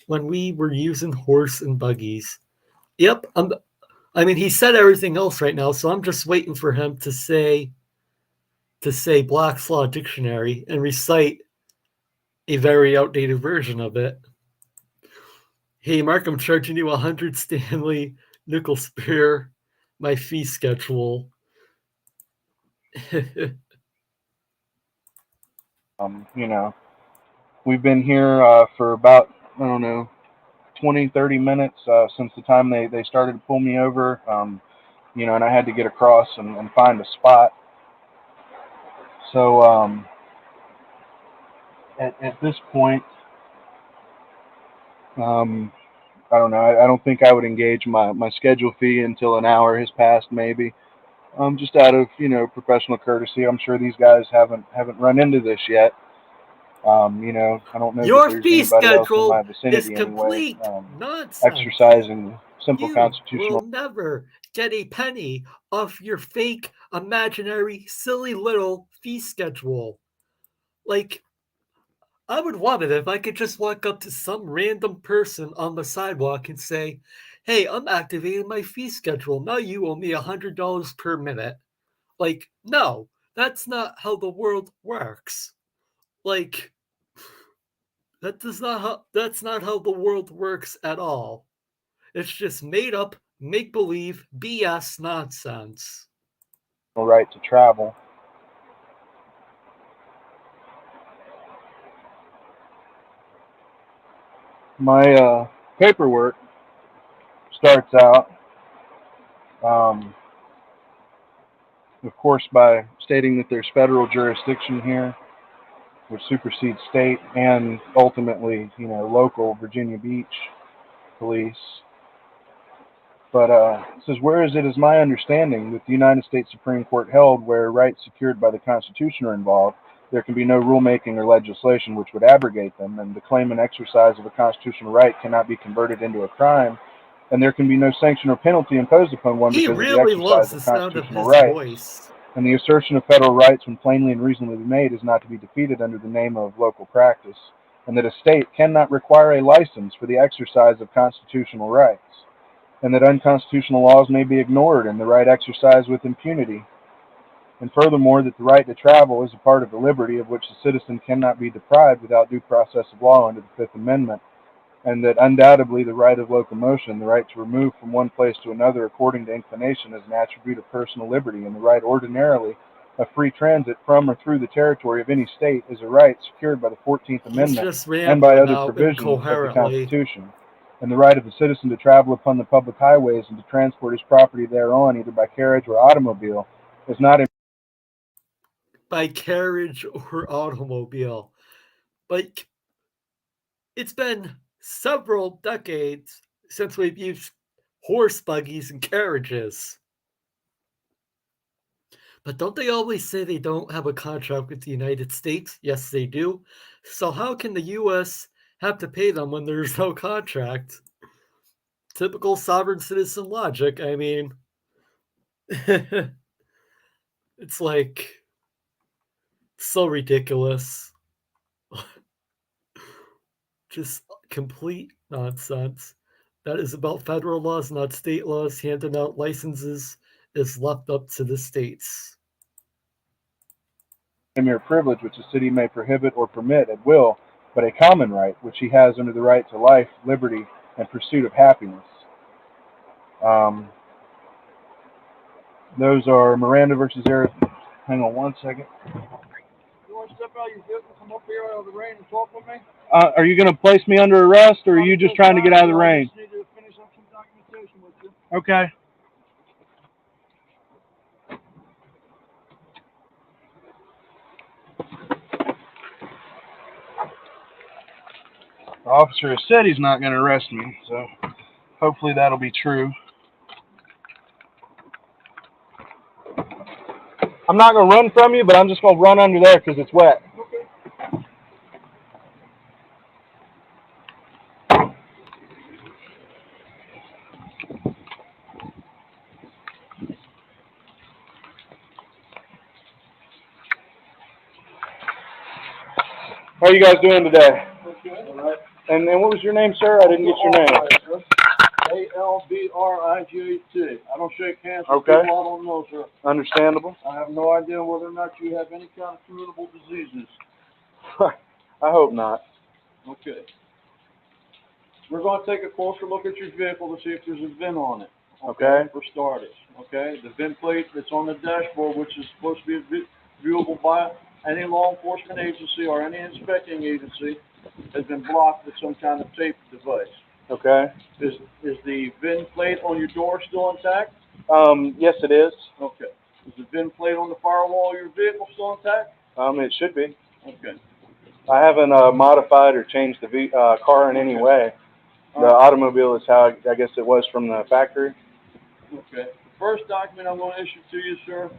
when we were using horse and buggies. Yep. He said everything else right now, so I'm just waiting for him to say Black's Law Dictionary and recite a very outdated version of it. Hey, Mark, I'm charging you 100 Stanley nickel spare my fee schedule. We've been here for about, 20, 30 minutes since the time they started to pull me over, and I had to get across and find a spot. So at this point, I don't know. I don't think I would engage my schedule fee until an hour has passed, maybe. Just out of professional courtesy. I'm sure these guys haven't run into this yet. I don't know Your that there's fee anybody else in my schedule vicinity is complete nonsense. exercising simple You constitutional. will never get a penny off your fake, imaginary, silly little fee schedule. Like, I would want it if I could just walk up to some random person on the sidewalk and say, hey, I'm activating my fee schedule. Now you owe me $100 per minute. Like, no, that's not how the world works. Like, that's not how the world works at all. It's just made up, make believe, BS nonsense. Right to travel. My paperwork starts out, of course, by stating that there's federal jurisdiction here, which supersedes state and ultimately, local Virginia Beach police. But it says, whereas it is my understanding that the United States Supreme Court held where rights secured by the Constitution are involved, there can be no rulemaking or legislation which would abrogate them, and the claim and exercise of a constitutional right cannot be converted into a crime, and there can be no sanction or penalty imposed upon one He because of the really loves exercise the of sound of constitutional his rights. voice. And the assertion of federal rights, when plainly and reasonably made, is not to be defeated under the name of local practice, and that a state cannot require a license for the exercise of constitutional rights, and that unconstitutional laws may be ignored and the right exercised with impunity. And furthermore, that the right to travel is a part of the liberty of which the citizen cannot be deprived without due process of law under the Fifth Amendment, and that undoubtedly the right of locomotion, the right to remove from one place to another according to inclination, is an attribute of personal liberty, and the right ordinarily of free transit from or through the territory of any state is a right secured by the 14th He's Amendment just and by rambling other out provisions of the incoherently. Constitution. And the right of the citizen to travel upon the public highways and to transport his property thereon, either by carriage or automobile, is not By carriage or automobile. But it's been several decades since we've used horse buggies and carriages. But don't they always say they don't have a contract with the United States? Yes, they do. So how can the U.S. have to pay them when there's no contract? Typical sovereign citizen logic. I mean, it's like so ridiculous. Just complete nonsense. That is about federal laws, not state laws. Handing out licenses is left up to the states. a mere privilege which the city may prohibit or permit at will, but a common right which he has under the right to life, liberty, and pursuit of happiness. Those are Miranda versus Arizona. Hang on one second. You want to step out of your vehicle, come up here out of the rain and talk with me? Are you going to place me under arrest, or are you just trying to get out of the rain? I just need to finish up some documentation with you. Okay. The officer has said he's not going to arrest me, so hopefully that'll be true. I'm not going to run from you, but I'm just going to run under there because it's wet. Okay. How are you guys doing today? Okay. All right. And what was your name, sir? I didn't get your name. ALBRIGHT. I don't shake hands with Okay. people I don't know, sir. Understandable. I have no idea whether or not you have any kind of communicable diseases. I hope not. Okay. We're going to take a closer look at your vehicle to see if there's a VIN on it. Okay. For starters. Okay. The VIN plate that's on the dashboard, which is supposed to be viewable by any law enforcement agency or any inspecting agency, has been blocked with some kind of tape device. Okay. Is the VIN plate on your door still intact? Yes, it is. Okay. Is the VIN plate on the firewall of your vehicle still intact? It should be. Okay. I haven't modified or changed the car in any way. The automobile is how I guess it was from the factory. Okay. The first document I'm going to issue to you, sir,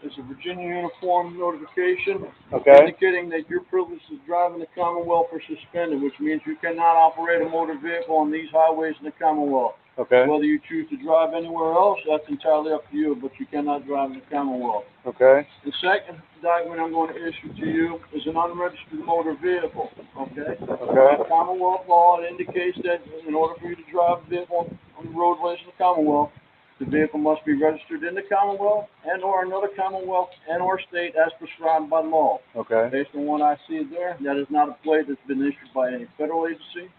is a Virginia Uniform Notification indicating that your privilege to drive in the Commonwealth are suspended, which means you cannot operate a motor vehicle on these highways in the Commonwealth. Okay. Whether you choose to drive anywhere else, that's entirely up to you, but you cannot drive in the Commonwealth. Okay. The second document I'm going to issue to you is an unregistered motor vehicle, okay? Okay. Commonwealth law indicates that in order for you to drive a vehicle on the roadways in the Commonwealth, the vehicle must be registered in the Commonwealth and or another Commonwealth and or state as prescribed by law. Okay. Based on what I see there, that is not a plate that's been issued by any federal agency,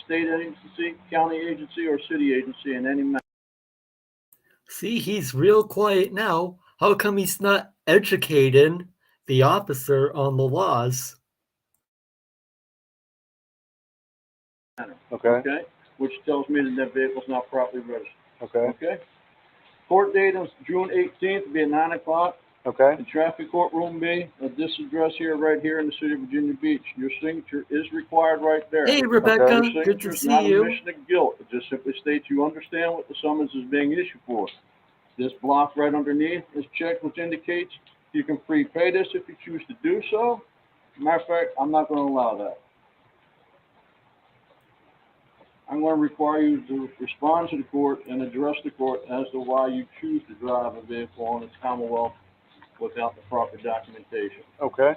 state agency, county agency, or city agency in any manner. See, he's real quiet now. How come he's not educating the officer on the laws? Okay. Okay? Which tells me that that vehicle's not properly registered. Okay. Okay? Court date is June 18th, it'll be at 9 o'clock. Okay. in traffic court room B at this address here, right here in the city of Virginia Beach. Your signature is required right there. Hey, Rebecca, Your good signature to is not see a you. admission of guilt. It just simply states you understand what the summons is being issued for. This block right underneath is checked, which indicates you can prepay this if you choose to do so. Matter of fact, I'm not going to allow that. I'm going to require you to respond to the court and address the court as to why you choose to drive a vehicle on its Commonwealth without the proper documentation. Okay.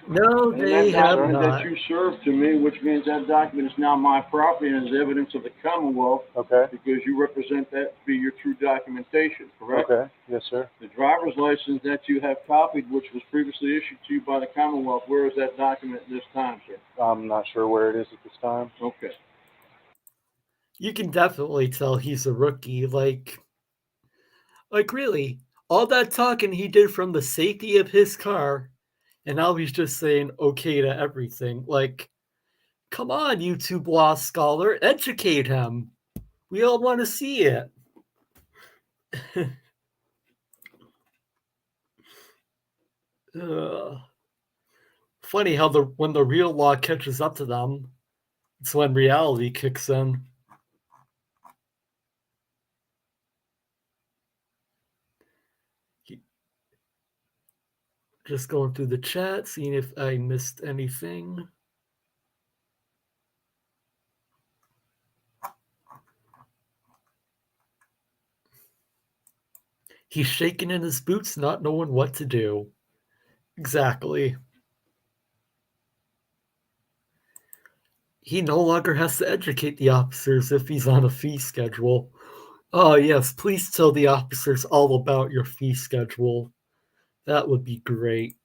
No, And they that have document not. that you served to me, which means that document is now my property and is evidence of the Commonwealth. Okay. Because you represent that to be your true documentation, correct? Okay. Yes, sir. The driver's license that you have copied, which was previously issued to you by the Commonwealth, where is that document this time, sir? I'm not sure where it is at this time. Okay. You can definitely tell he's a rookie. Like really, all that talking he did from the safety of his car, and now he's just saying okay to everything. Like, come on, YouTube law scholar, educate him. We all want to see it. Funny how when the real law catches up to them, it's when reality kicks in. Just going through the chat, seeing if I missed anything. He's shaking in his boots, not knowing what to do. Exactly. He no longer has to educate the officers if he's on a fee schedule. Oh, yes, please tell the officers all about your fee schedule. That would be great.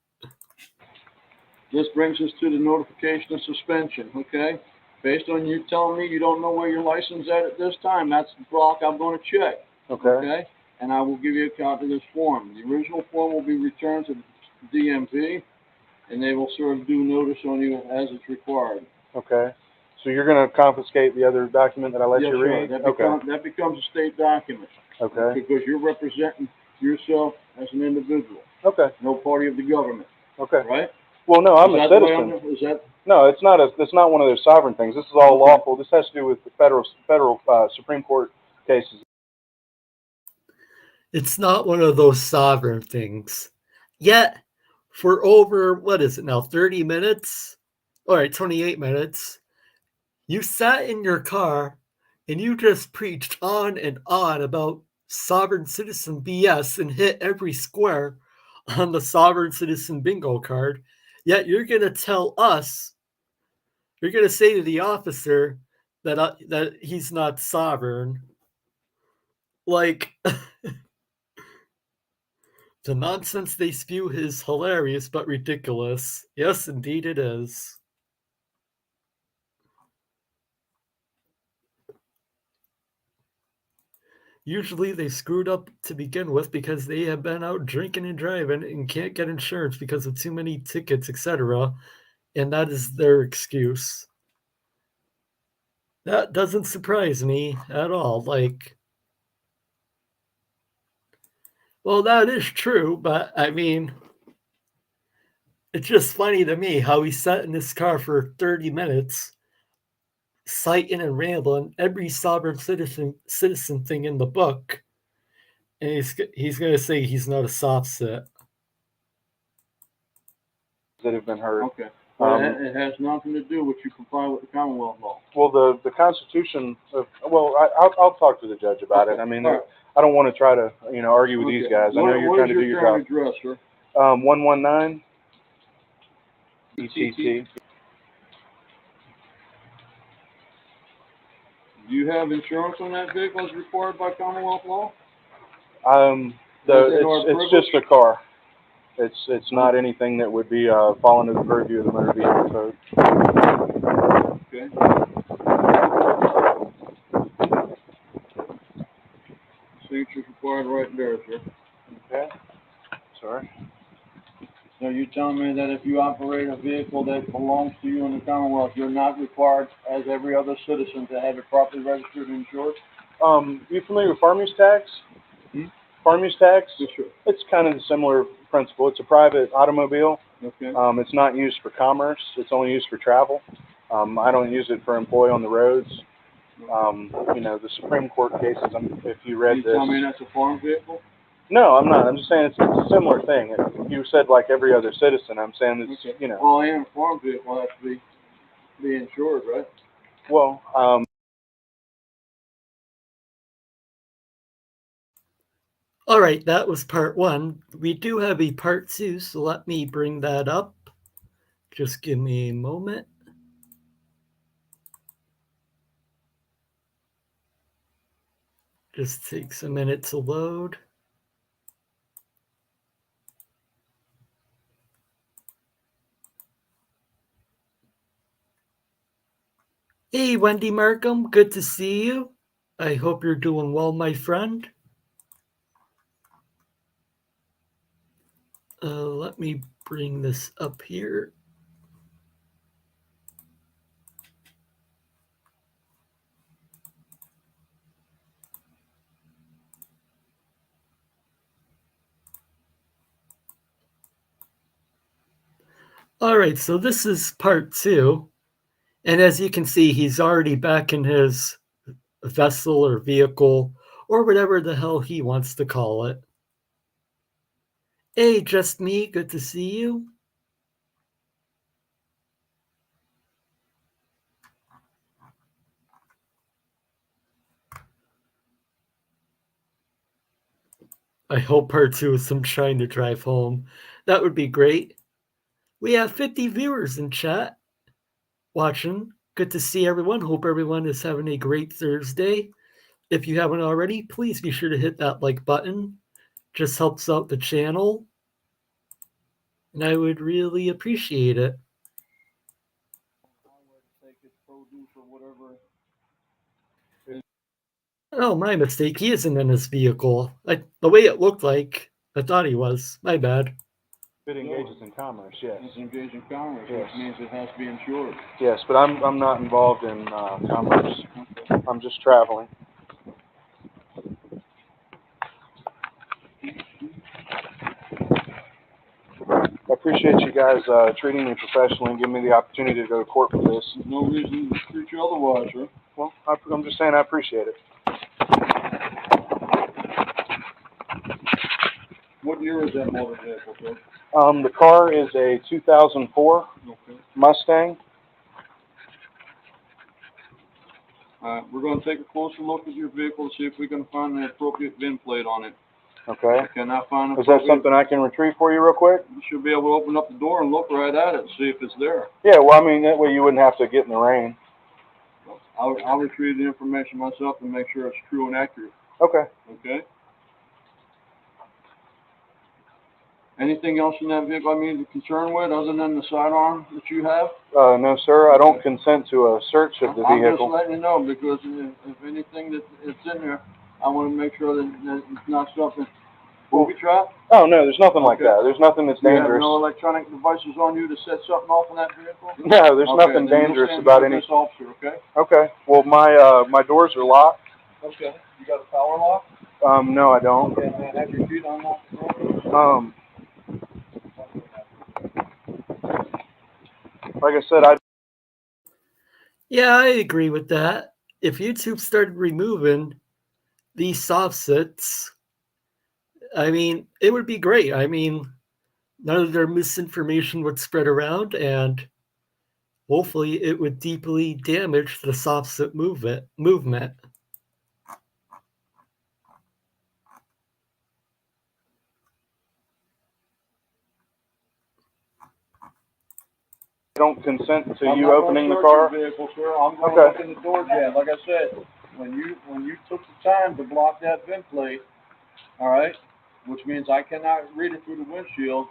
This brings us to the notification of suspension, okay? Based on you telling me you don't know where your license is at this time, that's the block I'm going to check. Okay? And I will give you a copy of this form. The original form will be returned to the DMV, and they will serve due notice on you as it's required. Okay. So you're going to confiscate the other document that I let you read? Yes, sir. That becomes a state document. Okay. Because you're representing yourself as an individual. Okay. No party of the government. Okay. Right? Well, no, I'm a citizen. No, it's not one of those sovereign things. This is all lawful. This has to do with the federal Supreme Court cases. It's not one of those sovereign things. Yet, for over, what is it now, 30 minutes? All right, 28 minutes. You sat in your car and you just preached on and on about sovereign citizen BS and hit every square on the sovereign citizen bingo card. Yet you're going to tell us, you're going to say to the officer that that he's not sovereign. Like, the nonsense they spew is hilarious but ridiculous. Yes, indeed it is. Usually they screwed up to begin with because they have been out drinking and driving and can't get insurance because of too many tickets, etc. And that is their excuse. That doesn't surprise me at all. Like, well, that is true, but I mean, it's just funny to me how he sat in his car for 30 minutes, citing and rambling every sovereign citizen thing in the book, and he's going to say he's not a soft set. That have been heard. Okay. But it has nothing to do with you complying with the Commonwealth law. Well, the Constitution. I'll talk to the judge about it. I mean, I don't want to try to argue with these guys. I know you're trying to do your job. What is your current address, sir? 119 ETT. Do you have insurance on that vehicle as required by Commonwealth law? It's just a car. It's not anything that would be fall under the purview of the motor vehicle code. Okay. Signature's required right there, sir. Okay. Sorry. So you're telling me that if you operate a vehicle that belongs to you in the Commonwealth, you're not required, as every other citizen, to have it properly registered and insured? You familiar with farm use tax? Farm use tax? Yeah, sure. It's kind of a similar principle. It's a private automobile. Okay. It's not used for commerce. It's only used for travel. I don't use it for employee on the roads. You know, the Supreme Court cases, if you read this. You tell me that's a farm vehicle? No, I'm not. I'm just saying it's a similar thing. You said like every other citizen. I'm saying it's, Okay. you know. Well, a farm vehicle has to be insured, right? Well, All right, that was part 1. We do have a part 2, so let me bring that up. Just give me a moment. Just takes a minute to load. Hey, Wendy Markham, good to see you. I hope you're doing well, my friend. Let me bring this up here. All right, so this is part 2. And as you can see, he's already back in his vessel or vehicle or whatever the hell he wants to call it. Hey, just me, good to see you. I hope part 2 is him trying to drive home. That would be great. We have 50 viewers in chat watching. Good to see everyone. Hope everyone is having a great Thursday. If you haven't already, please be sure to hit that like button. Just helps out the channel. And I would really appreciate it. Oh, my mistake. He isn't in his vehicle. The way it looked like, I thought he was. My bad. it engages in commerce, yes. It's engaged in commerce, Yes. which means it has to be insured. Yes, but I'm not involved in commerce. I'm just traveling. I appreciate you guys treating me professionally and giving me the opportunity to go to court for this. There's no reason to treat you otherwise, sir. Well, I'm just saying I appreciate it. What year is that motor vehicle, sir? The car is a 2004 Okay. Mustang. We're going to take a closer look at your vehicle to see if we can find the appropriate VIN plate on it. Okay. I cannot find Is that something I can retrieve for you real quick? You should be able to open up the door and look right at it and see if it's there. Yeah, well, I mean, that way you wouldn't have to get in the rain. I'll retrieve the information myself and make sure it's true and accurate. Okay. Okay? Anything else in that vehicle I need to be concerned with other than the sidearm that you have? No, sir. I don't consent to a search of the I'm just vehicle. letting you know because if anything that's in there, I want to make sure that it's not something booby trap. Oh, no, there's nothing like Okay. that. There's nothing that's Do you have dangerous. no electronic devices on you to set something off in that vehicle? No, there's Okay, nothing then dangerous you'll stand about with any. this officer, okay? Okay. Well, my doors are locked. Okay. You got a power lock? No, I don't. Okay, and have your feet unlocked? Like I said, Yeah, I agree with that. If YouTube started removing these soft sits, I mean, it would be great. I mean, none of their misinformation would spread around, and hopefully it would deeply damage the soft sit movement. don't consent to you opening the car. Vehicle, sir. I'm going to look in the door jam. Like I said, when you took the time to block that VIN plate, all right, which means I cannot read it through the windshield,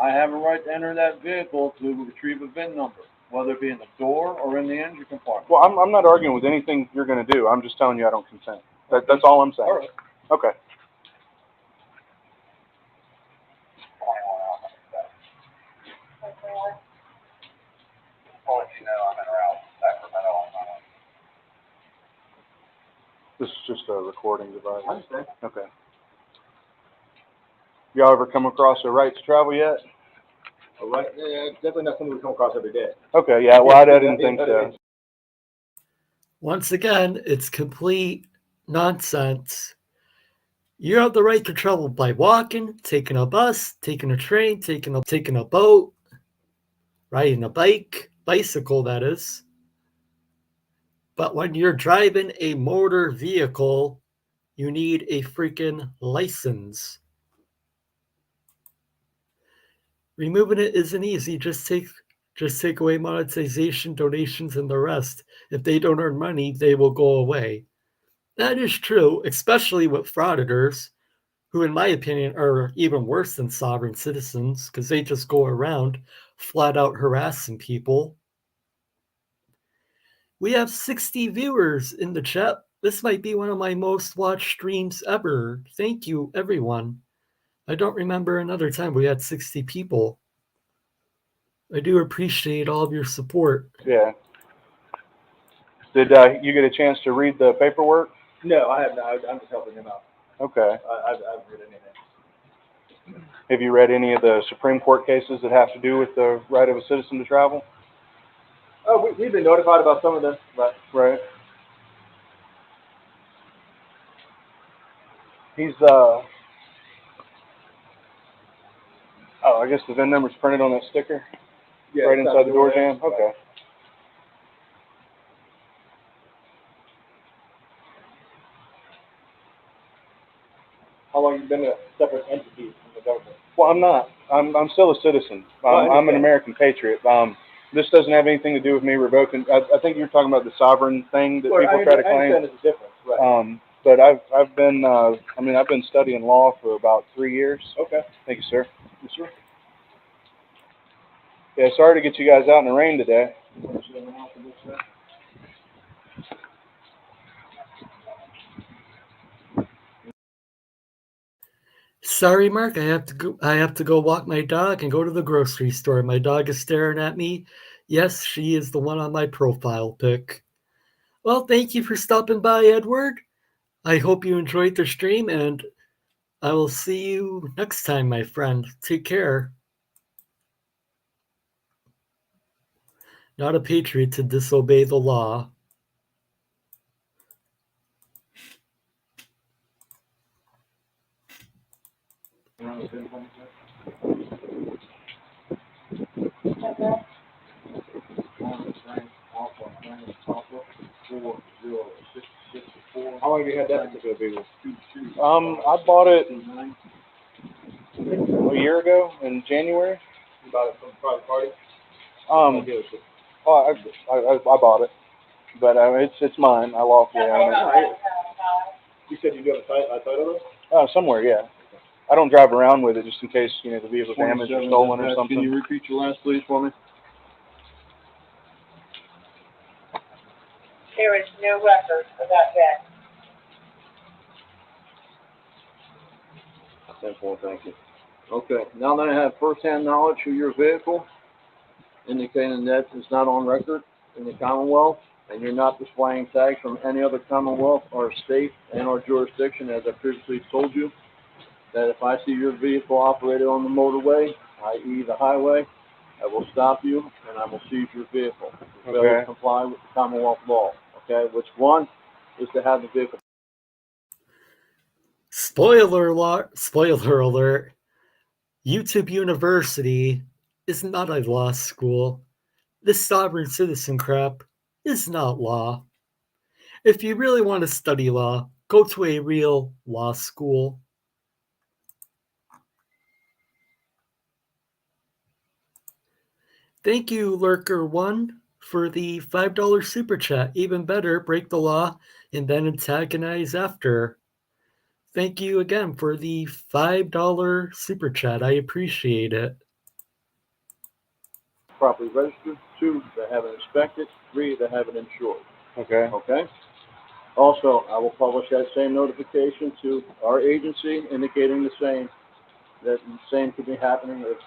I have a right to enter that vehicle to retrieve a VIN number, whether it be in the door or in the engine compartment. Well, I'm not arguing with anything you're going to do. I'm just telling you I don't consent. That's all I'm saying. All right. Okay. This is just a recording device. I understand. Okay. Y'all ever come across a right to travel yet? All right. Yeah, definitely not something we come across every day. Okay, yeah, well, I didn't think so. Once again, it's complete nonsense. You have the right to travel by walking, taking a bus, taking a train, taking a boat, riding a bicycle, that is. But when you're driving a motor vehicle, you need a freaking license. Removing it isn't easy. Just take away monetization, donations, and the rest. If they don't earn money, they will go away. That is true, especially with frauditors, who in my opinion are even worse than sovereign citizens, because they just go around flat out harassing people. We have 60 viewers in the chat. This might be one of my most watched streams ever. Thank you, everyone. I don't remember another time we had 60 people. I do appreciate all of your support. Yeah. Did you get a chance to read the paperwork? No, I have not. I'm just helping him out. Okay. I haven't read anything. Have you read any of the Supreme Court cases that have to do with the right of a citizen to travel? Oh, we've been notified about some of this, but Right. He's, oh, I guess the VIN number's printed on that sticker? yeah, Right it's inside the door jam. jam? Okay. How long have you been a separate entity from the government? Well, I'm not. I'm still a citizen. I'm an American patriot. This doesn't have anything to do with me revoking. I think you're talking about the sovereign thing that people try to claim. I understand it's a difference, right? But I've been studying law for about 3 years. Okay. Thank you, sir. You sure? Yeah, sorry to get you guys out in the rain today. Sorry, Mark. I have to go walk my dog and go to the grocery store. My dog is staring at me. Yes, she is the one on my profile pic. Well, thank you for stopping by, Edward. I hope you enjoyed the stream, and I will see you next time, my friend. Take care. Not a patriot to disobey the law. How long have you had that particular vehicle? I bought it a year ago in January. You bought it from a private party? I bought it, but it's mine. I lawfully own it. You said you do have a title though? Somewhere, yeah. I don't drive around with it just in case the vehicle's damaged or stolen or something. Can you repeat your last, please, for me? There is no record of that debt. Simple, thank you. Okay, now that I have first-hand knowledge of your vehicle, indicating that it's not on record in the Commonwealth, and you're not displaying tags from any other Commonwealth or state and or jurisdiction, as I previously told you, that if I see your vehicle operated on the motorway, i.e. the highway, I will stop you and I will seize your vehicle. To fail to comply with the Commonwealth law. Okay, which one is to have the vehicle. Spoiler alert. YouTube University is not a law school. This sovereign citizen crap is not law. If you really want to study law, go to a real law school. Thank you, Lurker1, for the $5 super chat. Even better, break the law and then antagonize after. Thank you again for the $5 super chat. I appreciate it. Properly registered. 2, they have it inspected. 3, they have it insured. Okay. Okay? Also, I will publish that same notification to our agency indicating the same, that the same could be happening if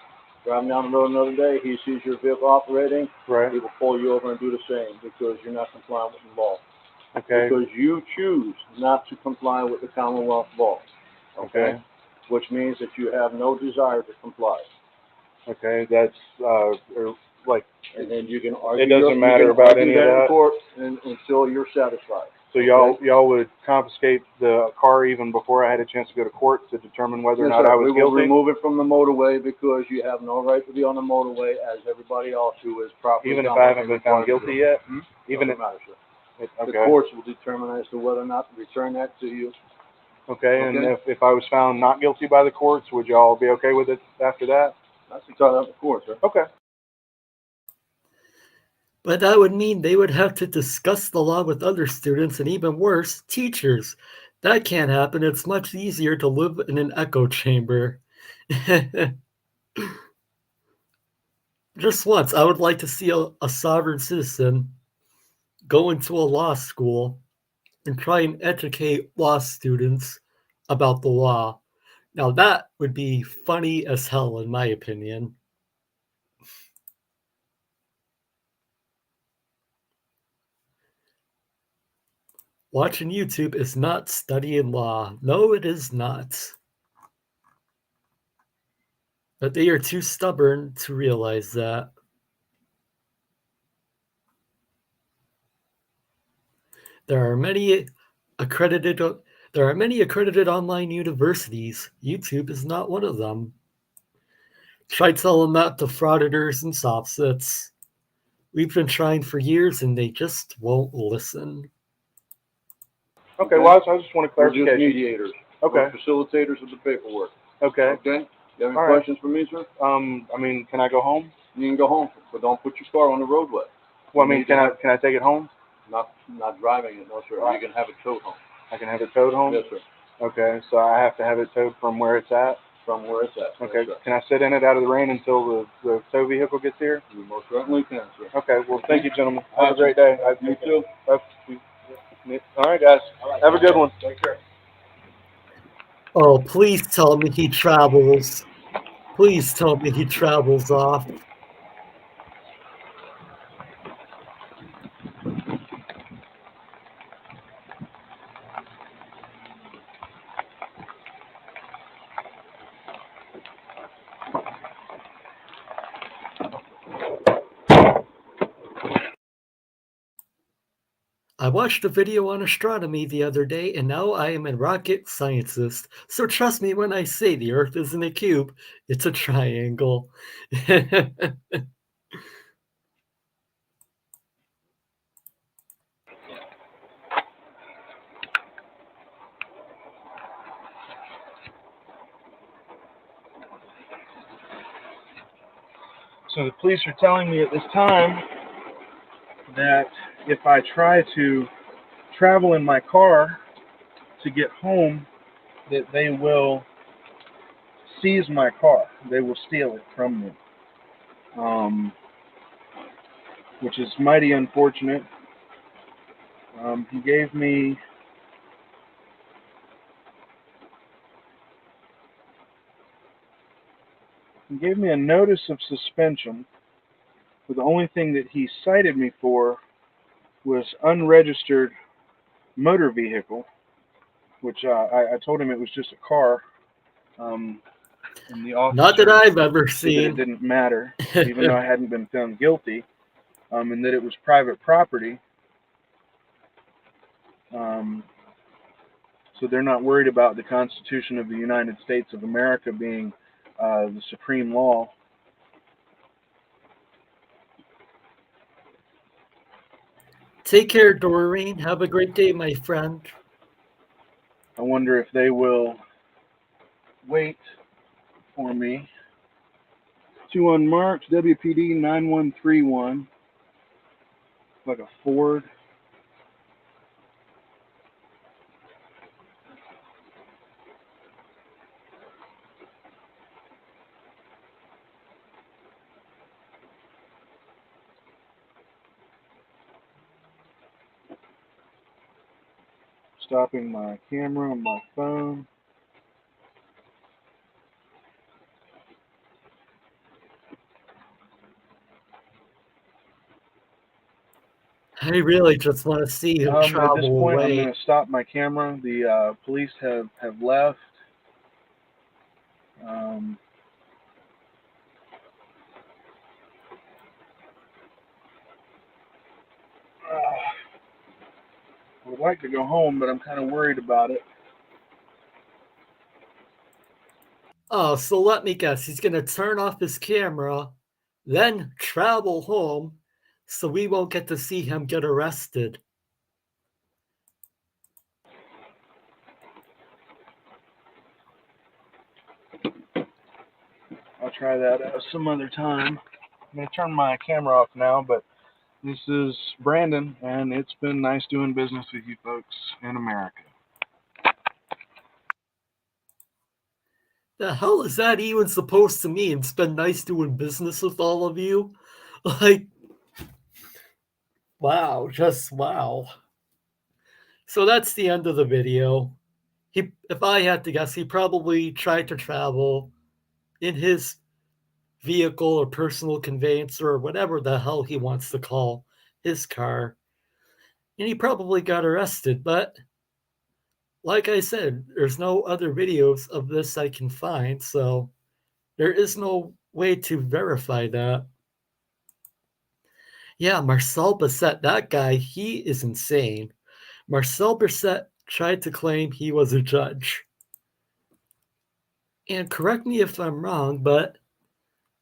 driving down the road another day, he sees your vehicle operating, Right. he will pull you over and do the same because you're not complying with the law. Okay. Because you choose not to comply with the Commonwealth law. Okay. Which means that you have no desire to comply. Okay. That's like. And then you can argue. It doesn't matter about any of that in court until you're satisfied. So y'all would confiscate the car even before I had a chance to go to court to determine whether or not I was guilty? We will remove it from the motorway because you have no right to be on the motorway as everybody else who is properly. Even if I haven't been found guilty yet? Even if matter, sir. The courts will determine as to whether or not to return that to you. Okay, and if I was found not guilty by the courts, would y'all be okay with it after that? That's entirely up to the court, sir. Okay. But that would mean they would have to discuss the law with other students and even worse, teachers. That can't happen. It's much easier to live in an echo chamber. Just once, I would like to see a sovereign citizen go into a law school and try and educate law students about the law. Now that would be funny as hell, in my opinion. Watching YouTube is not studying law. No, it is not. But they are too stubborn to realize that. There are many accredited online universities. YouTube is not one of them. Try telling that to frauditors and sophsets. We've been trying for years and they just won't listen. Okay, well, I just want to clarify. We're just mediators. Okay. We're facilitators of the paperwork. Okay. Okay? You have any questions for me, sir? I mean, can I go home? You can go home, but don't put your car on the roadway. Well, I mean, can I take it home? Not driving it, no, sir. You can have it towed home. I can have it towed home? Yes, sir. Okay, so I have to have it towed from where it's at? From where it's at. Okay, Yes, can I sit in it out of the rain until the tow vehicle gets here? You most certainly can, sir. Okay, well, thank you, gentlemen. Have a great day. You too. All right, guys. Have a good one. Take care. Oh, please tell me he travels. Please tell me he travels off. I watched a video on astronomy the other day, and now I am a rocket scientist. So trust me when I say the Earth isn't a cube, it's a triangle. So the police are telling me at this time that if I try to travel in my car to get home, that they will seize my car. They will steal it from me, which is mighty unfortunate. He gave me a notice of suspension, but the only thing that he cited me for was unregistered motor vehicle, which I told him it was just a car. And the officer Not that I've ever said that seen. it didn't matter, even though I hadn't been found guilty, and that it was private property. So they're not worried about the Constitution of the United States of America being the supreme law. Take care, Doreen. Have a great day, my friend. I wonder if they will wait for me. 2 unmarked, WPD 9131. Like a Ford. Stopping my camera on my phone. I really just want to see him At this travel point, I'm away. going to stop my camera. The police have left. I would like to go home, but I'm kind of worried about it. Oh, so let me guess. He's going to turn off his camera, then travel home, so we won't get to see him get arrested. I'll try that some other time. I'm going to turn my camera off now, but this is Brandon, and it's been nice doing business with you folks in America. The hell is that even supposed to mean? It's been nice doing business with all of you? Like, wow, just wow. So that's the end of the video. If I had to guess, he probably tried to travel in his vehicle or personal conveyance or whatever the hell he wants to call his car. And he probably got arrested, but like I said, there's no other videos of this I can find, so there is no way to verify that. Yeah, Marcel Bisset, that guy, he is insane. Marcel Bisset tried to claim he was a judge. And correct me if I'm wrong, but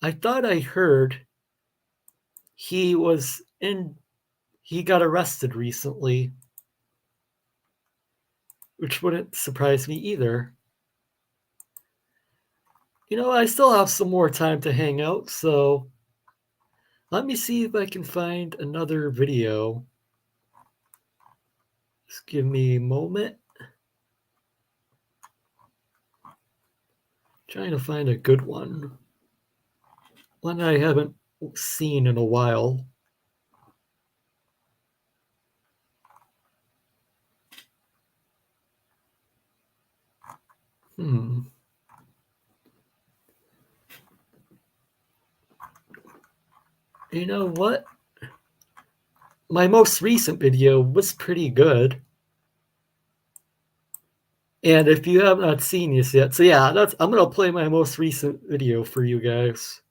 I thought I heard he got arrested recently, which wouldn't surprise me either. You know, I still have some more time to hang out, so let me see if I can find another video. Just give me a moment. Trying to find a good one. One I haven't seen in a while. You know what? My most recent video was pretty good. And if you have not seen this yet, so yeah, I'm gonna play my most recent video for you guys.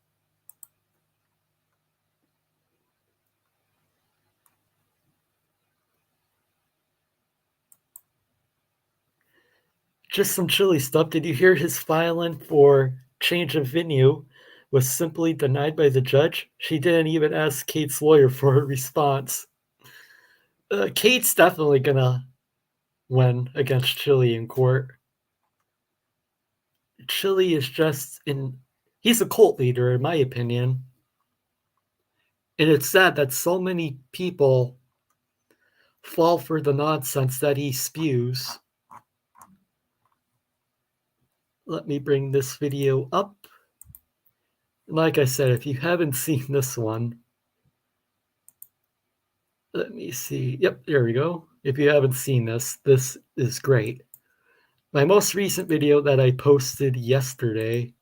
Just some chilly stuff. Did you hear his filing for change of venue was simply denied by the judge? She didn't even ask Kate's lawyer for a response. Kate's definitely gonna win against Chili in court. Chili is just he's a cult leader, in my opinion. And it's sad that so many people fall for the nonsense that he spews. Let me bring this video up. Like I said, if you haven't seen this one, let me see. Yep, there we go. If you haven't seen this is great. My most recent video that I posted yesterday.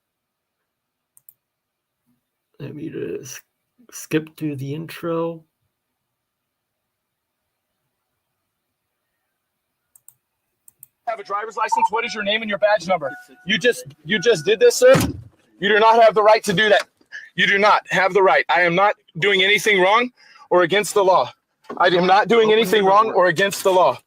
Let me just skip through the intro. Have a driver's license? What is your name and your badge number? You just did this, sir? You do not have the right to do that. You do not have the right. I am not doing anything wrong or against the law. I am not doing anything wrong or against the law.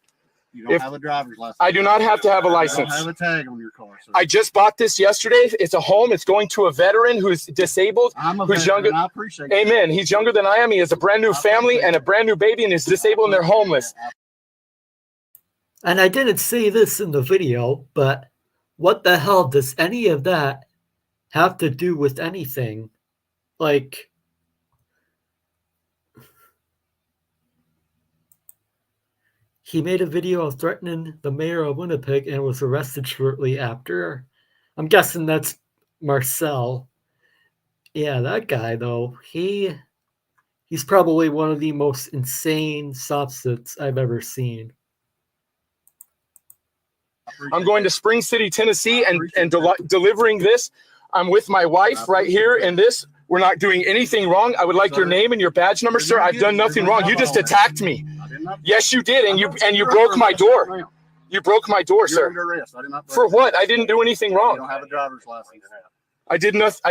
You don't have a driver's license. I do not have to have a license. You don't have a tag on your car, sir. I just bought this yesterday. It's a home. It's going to a veteran who's disabled. I'm a who's veteran. younger. I appreciate it. Amen. He's younger than I am. He has a brand new family and a brand new baby and is disabled and they're homeless. And I didn't say this in the video, but what the hell does any of that have to do with anything? Like, he made a video of threatening the mayor of Winnipeg and was arrested shortly after. I'm guessing that's Marcel. Yeah, that guy, though, he's probably one of the most insane substance I've ever seen. I'm going to Spring City, Tennessee, and delivering this. I'm with my wife right here in this We're not doing anything wrong. I would like your name and your badge number, sir. I've done nothing wrong. You just attacked me. Yes, you did, and you broke my door. You broke my door, sir. You're under arrest. I did not. For what? I didn't do anything You wrong. don't have a driver's license. I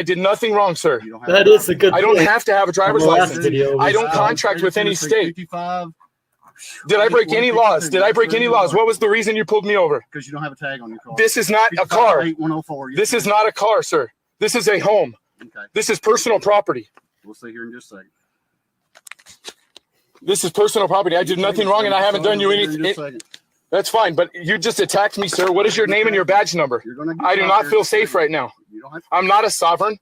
did nothing wrong, sir. You don't have That is a good I don't point. have to have a driver's From the last license. video, I don't contract with any state. Did I break any laws? Did I break any laws? What was the reason you pulled me over? Because you don't have a tag on your car. This is not a car. 8104. This is not a car, sir. This is a home. Okay. This is personal property. We'll see here in just a second. This is personal property. I did nothing wrong, and I haven't done you anything. That's fine, but you just attacked me, sir. What is your name and your badge number? I do not feel safe right now. I'm not a sovereign.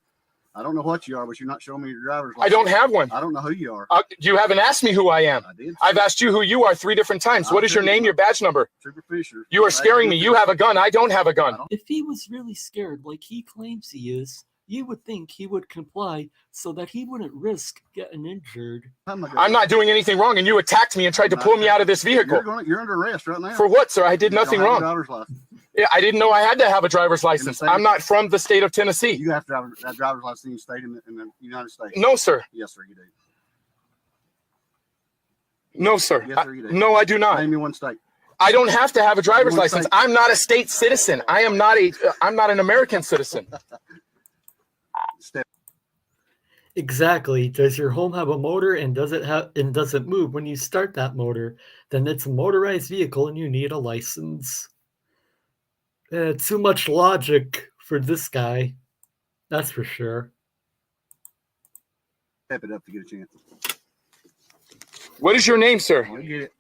I don't know what you are, but you're not showing me your driver's I license. don't have one. I don't know who you are. You haven't asked me who I am. I did. I've asked you who you are 3 different times. What is your name, your badge number? Trooper Fisher. You are scaring me. You have a gun. I don't have a gun. If he was really scared like he claims he is, you would think he would comply so that he wouldn't risk getting injured. I'm not doing anything wrong, and you attacked me and tried to pull me out of this vehicle. You're under arrest right now. For what, sir? I did nothing You don't have a wrong. driver's license. Yeah, I didn't know I had to have a driver's license. I'm not from the state of Tennessee. You have to have a driver's license in the state in the United States. No, sir. Yes, sir, you do. No, sir. Yes, sir, you do. No, I do not. Name me one state. I don't have to have a driver's license. I'm not a state citizen. I'm not an American citizen. Exactly. Does your home have a motor and does it move when you start that motor? Then it's a motorized vehicle and you need a license. Too much logic for this guy. That's for sure. Step it up to get a chance. What is your name, sir? You get it.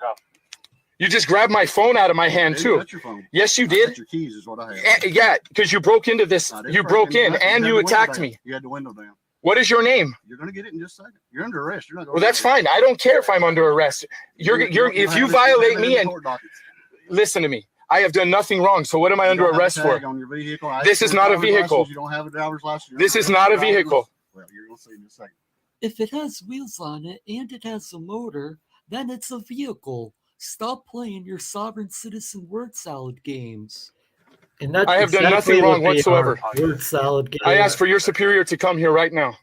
You just grabbed my phone out of my hand, too. That's your phone. Yes, you did. That's your keys is what I have. Yeah, because you broke into this. You broke in and you attacked me. You had the window down. What is your name? You're going to get it in just a second. You're under arrest. You're not going. Well, that's fine. I don't care if I'm under arrest. If you violate me and listen to me, I have done nothing wrong. So what am I under arrest for? On your vehicle. This is not a vehicle. You don't have a driver's license. This is not a vehicle. Well, you're going to see in just a second. If it has wheels on it and it has a motor, then it's a vehicle. Stop playing your sovereign citizen word salad games. And that's I have done nothing wrong whatsoever. Word salad games. I ask for your superior to come here right now.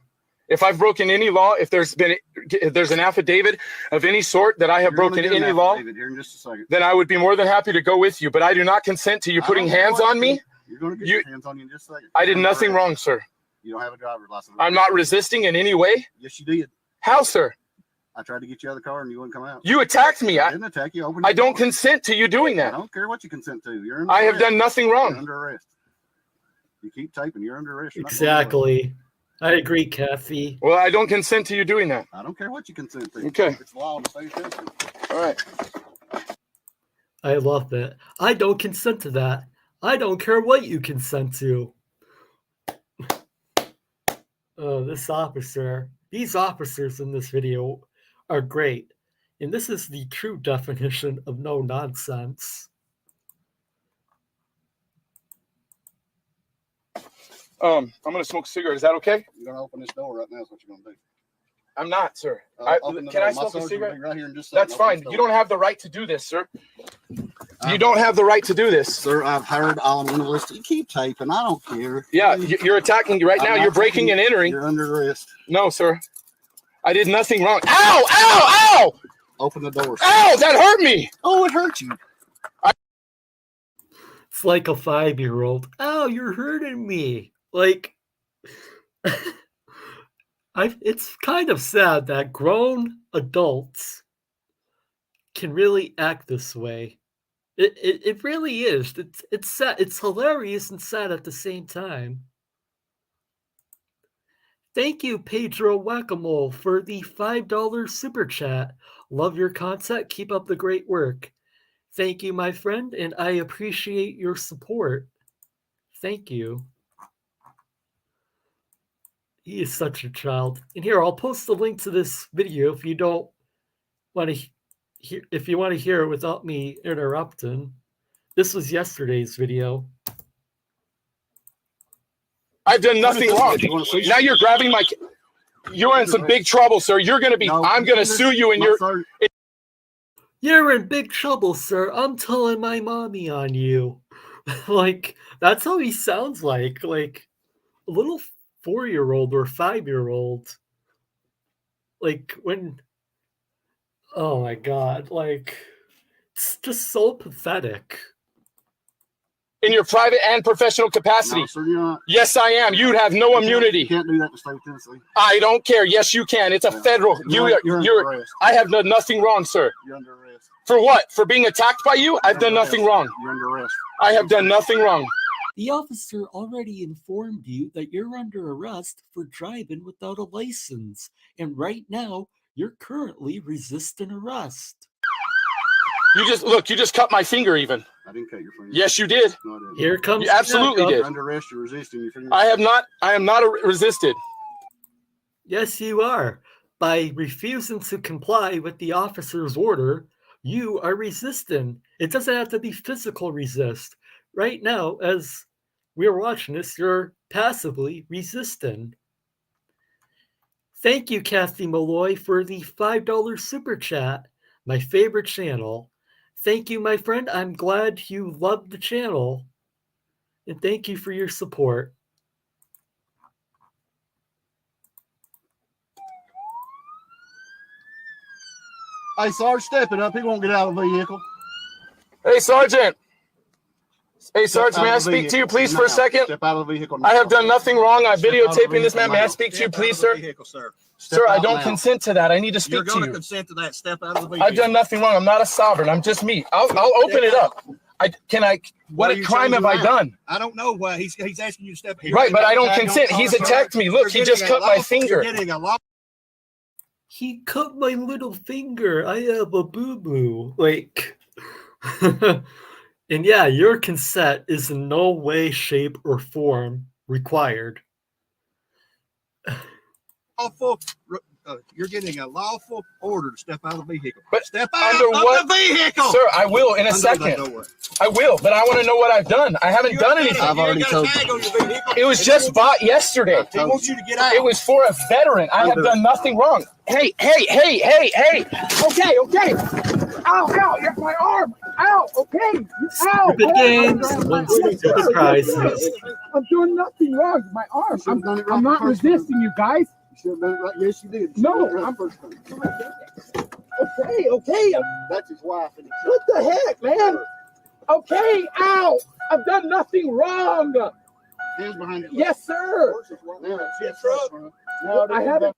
If I've broken any law, if there's an affidavit of any sort that I have broken any law, here in just a second. then I would be more than happy to go with you. But I do not consent to you putting hands on me. You're going to get your hands on you in just a second. I did nothing wrong, sir. You don't have a driver's license. I'm not resisting in any way. Yes, you did. How, sir? I tried to get you out of the car and you wouldn't come out. You attacked me. I didn't attack you. I don't consent to you doing I that. don't care what you consent to. You're under I have arrest. done nothing You're wrong. under arrest. You keep taping. You're under arrest. You're not going anywhere. Exactly. I agree, Kathy. Well, I don't consent to you doing that. I don't care what you consent to. Okay. It's law in the state of Tennessee. All right. I love that. I don't consent to that. I don't care what you consent to. These officers in this video are great. And this is the true definition of no nonsense. I'm gonna smoke a cigarette. Is that okay? You're going to open this door right now is what you're going to do. I'm not, sir. Open the Can door. I My smoke a sergeant will cigarette? be right here in just a second. That's Open fine. this door. You don't have the right to do this, sir. You don't have the right to do this. Sir, I've heard all I'm going to listen. You keep taping. I don't care. Yeah, you're attacking me right now. You're breaking and entering. You're under arrest. No, sir. I did nothing wrong. Ow! Ow! Ow! Open the door. Sir. Ow! That hurt me. Oh, it hurt you. It's like a 5-year-old. Oh, you're hurting me. Like, it's kind of sad that grown adults can really act this way. It really is. It's sad. It's hilarious and sad at the same time. Thank you, Pedro Whack-A-Mole, for the $5 super chat. Love your content. Keep up the great work. Thank you, my friend, and I appreciate your support. Thank you. He is such a child. And here, I'll post the link to this video if you don't want to hear. If you want to hear it without me interrupting. This was yesterday's video. I've done nothing wrong. Now you're grabbing my. You're in some big trouble, sir. You're going to be. I'm going to sue you, and You're in big trouble, sir. I'm telling my mommy on you. Like, that's how he sounds like. Like, a little 4-year-old or 5-year-old. Like when, oh my God, like it's just so pathetic. In your private and professional capacity. No, sir, you're not. Yes, I am. You'd have no immunity. You can't do that in the state of Tennessee. I don't care. Yes, you can. It's a federal. You're under arrest. I have done nothing wrong, sir. You're under arrest. For what? For being attacked by you? I've done nothing wrong. You're under arrest. I have done nothing wrong. The officer already informed you that you're under arrest for driving without a license, and right now you're currently resisting arrest. You just cut my finger even. I didn't cut your finger. Yes, you did. No, I didn't. Here comes You absolutely did. You're under arrest. You're resisting your finger. I am not resisted. Yes, you are. By refusing to comply with the officer's order, you are resisting. It doesn't have to be physical resist. Right now, as we're watching this, you're passively resisting. Thank you, Kathy Molloy, for the $5 super chat. My favorite channel. Thank you, my friend. I'm glad you loved the channel. And thank you for your support. Hey, Sarge, step it up. He won't get out of the vehicle. Hey, Sergeant. Hey, Sergeant, may I speak to you, please, for a second? Step out of the vehicle. I have done nothing wrong. I'm videotaping this, man. May I speak to you, please, sir? Sir, I don't consent to that. I need to speak to you. You're going to consent to that. Step out of the vehicle. I've done nothing wrong. I'm not a sovereign. I'm just me. I'll open it up. What crime have I done? I don't know why he's asking you to step here. Right, but I don't consent. He's attacked me. Look, he just cut my finger. He cut my little finger. I have a boo-boo. Like, and yeah, your consent is in no way, shape, or form required. You're getting a lawful order to step out of the vehicle. But step out of the vehicle! Sir, I will in a second. I will, but I want to know what I've done. I haven't done anything. I've already told you. It was just bought yesterday. He wants you to get out. It was for a veteran. I have done nothing wrong. Hey. Okay. Ow, my arm. Ow, okay. Ow. Stupid games, stupid prizes. I'm doing nothing wrong. My arm. I'm not resisting you guys. You should have done it right. Yes, you did. No, I'm first time. Okay. That's his wife. What the heck, man? Okay, ow. I've done nothing wrong. Hands behind you. Yes, sir. No, I haven't.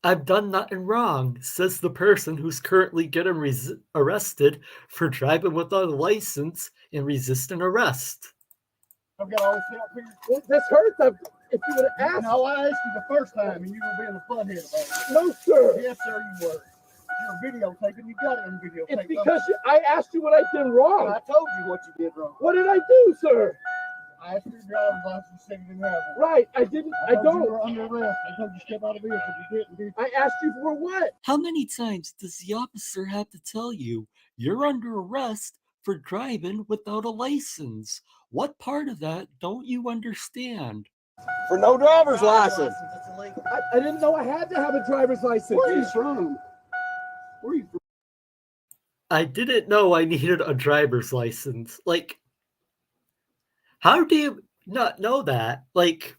I've done nothing wrong, says the person who's currently getting arrested for driving without a license and resisting arrest. I've got all this help here. This hurts. If you would have asked. No, I asked you the first time, and you were being a funhead about it. No, sir. Yes, sir, you were. You were videotaping. You got it on video. It's because I asked you what I did wrong. I told you what you did wrong. What did I do, sir? I asked for your driver's license. You said you didn't have one. Right, I didn't. I don't. You were under arrest. I told you to step out of the vehicle. You didn't, did you? I asked you for what? How many times does the officer have to tell you you're under arrest for driving without a license? What part of that don't you understand? For no driver's license. It's illegal. I didn't know I had to have a driver's license. Where are you from? Where are you from? I didn't know I needed a driver's license. Like, how do you not know that? Like,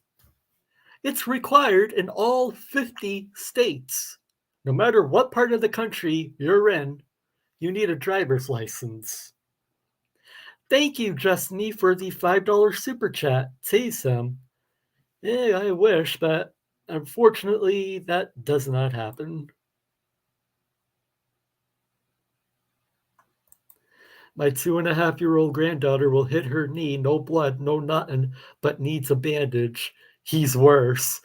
it's required in all 50 states. No matter what part of the country you're in, you need a driver's license. Thank you, Justiny, for the $5 super chat. Tease him. Yeah, I wish, but unfortunately, that does not happen. My 2.5-year-old granddaughter will hit her knee, no blood, no nothing, but needs a bandage. He's worse.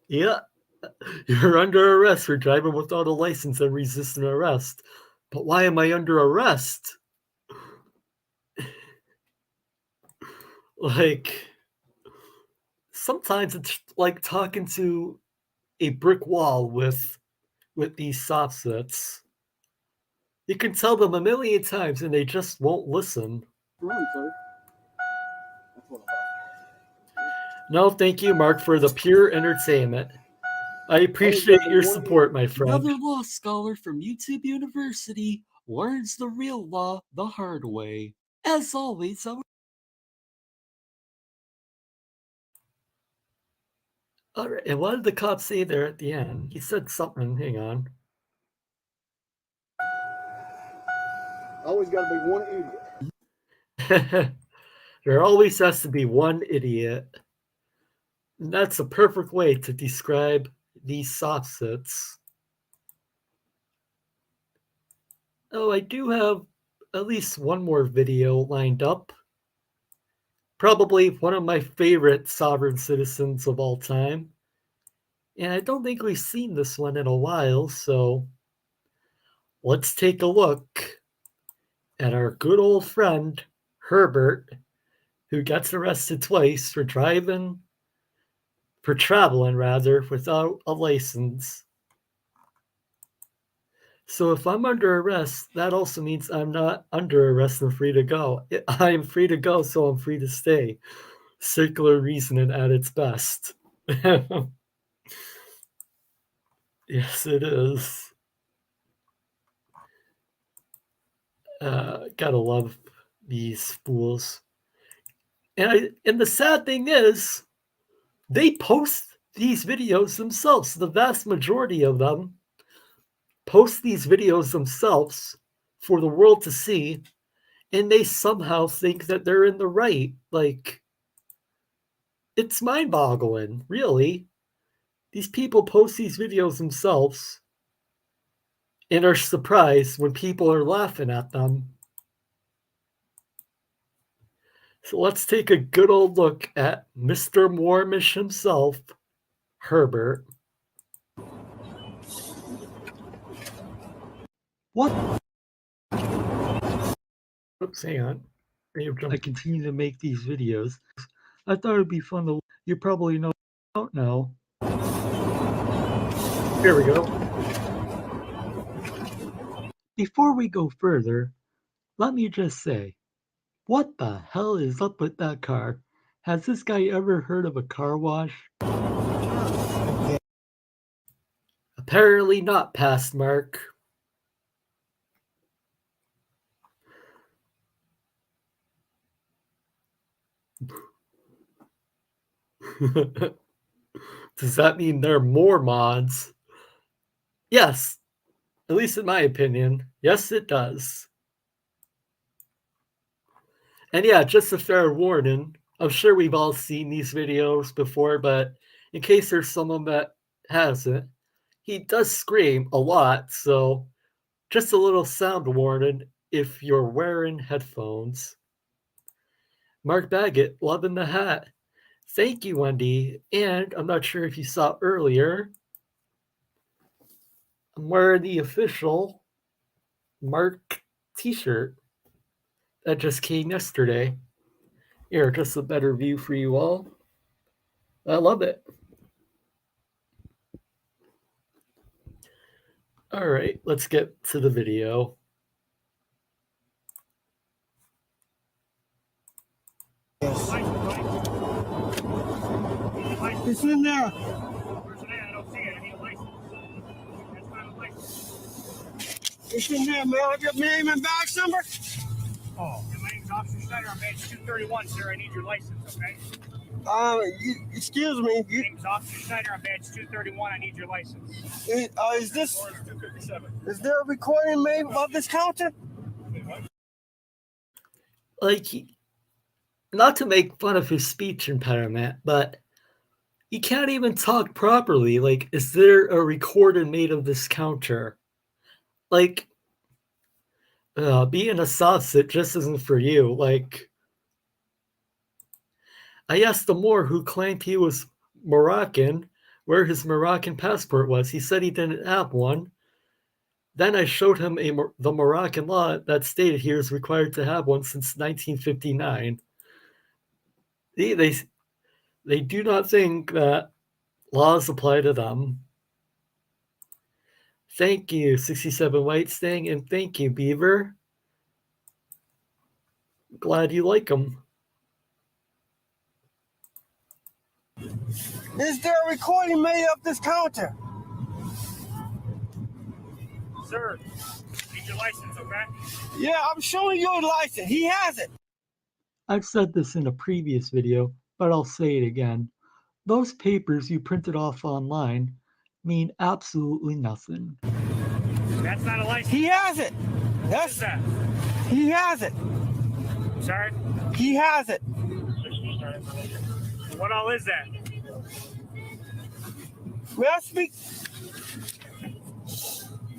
Yeah, you're under arrest for driving without a license and resisting arrest. But why am I under arrest? Like, sometimes it's like talking to a brick wall with these soft sets. You can tell them a million times and they just won't listen. Wrong, sir. That's what I thought. No, thank you, Mark, for the pure entertainment. I appreciate your support, my friend. Another law scholar from YouTube University learns the real law the hard way. As always, all right, and what did the cop say there at the end? He said something. Hang on. Always got to be one idiot. There always has to be one idiot. And that's a perfect way to describe these soft sits. Oh, I do have at least one more video lined up. Probably one of my favorite sovereign citizens of all time. And I don't think we've seen this one in a while, so let's take a look at our good old friend, Herbert, who gets arrested twice for traveling without a license. So if I'm under arrest, that also means I'm not under arrest and free to go. I am free to go, so I'm free to stay. Circular reasoning at its best. Yes, it is. Gotta love these fools. And the sad thing is, they post these videos themselves. The vast majority of them post these videos themselves for the world to see, and they somehow think that they're in the right. Like, it's mind-boggling, really. These people post these videos themselves and are surprised when people are laughing at them. So let's take a good old look at Mr. Mormish himself, Herbert. What? Oops, hang on. I continue to make these videos. I thought it'd be fun to. You probably don't know. Here we go. Before we go further, let me just say, what the hell is up with that car? Has this guy ever heard of a car wash? Apparently not, past Mark. Does that mean there are more mods? Yes, at least in my opinion. Yes, it does. And yeah, just a fair warning. I'm sure we've all seen these videos before, but in case there's someone that hasn't, he does scream a lot, so just a little sound warning if you're wearing headphones. Mark Baggett, loving the hat. Thank you, Wendy. And I'm not sure if you saw earlier, I'm wearing the official Mark t-shirt that just came yesterday. Here, just a better view for you all. I love it. All right, let's get to the video. It's in there. It's in there, man. I got your name and badge number. Oh. My name's Officer Schneider. I'm badge 231, sir. I need your license, okay? Excuse me. My name's Officer Schneider. I'm badge 231. I need your license. Is there a recording made of this counter? Like, not to make fun of his speech impairment, but he can't even talk properly. Like, is there a recording made of this counter? Like, being a sausage just isn't for you. Like, I asked the Moor, who claimed he was Moroccan, where his Moroccan passport was. He said he didn't have one. Then I showed him the Moroccan law that stated he was required to have one since 1959. They do not think that laws apply to them. Thank you, 67 White Stang, and thank you, Beaver. Glad you like them. Is there a recording made of this counter? Sir, I need your license, okay? Yeah, I'm showing you a license. He has it. I've said this in a previous video, but I'll say it again. Those papers you printed off online mean absolutely nothing. That's not a license. He has it. That's that. He has it. Sorry? He has it. What all is that? May I speak?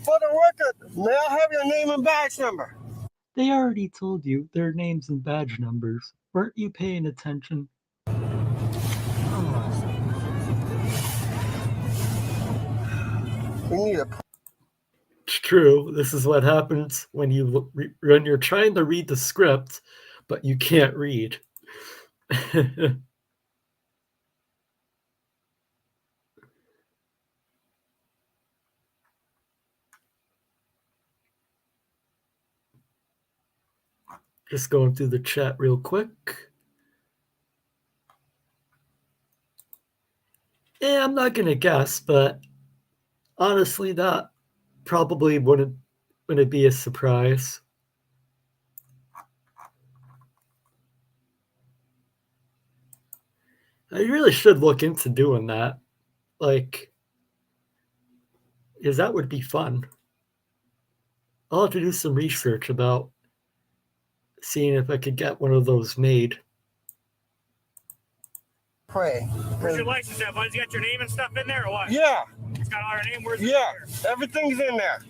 For the record, may I have your name and badge number? They already told you their names and badge numbers. Weren't you paying attention? We need a... It's true. This is what happens when you're trying to read the script, but you can't read. Just going through the chat real quick. Yeah, I'm not gonna guess, but honestly, that probably wouldn't be a surprise. I really should look into doing that. Like, because that would be fun. I'll have to do some research about seeing if I could get one of those made. Pray. Where's your license at, bud? You got your name and stuff in there or what? Yeah. It's got our name. Where's it? Yeah. Everything's in there.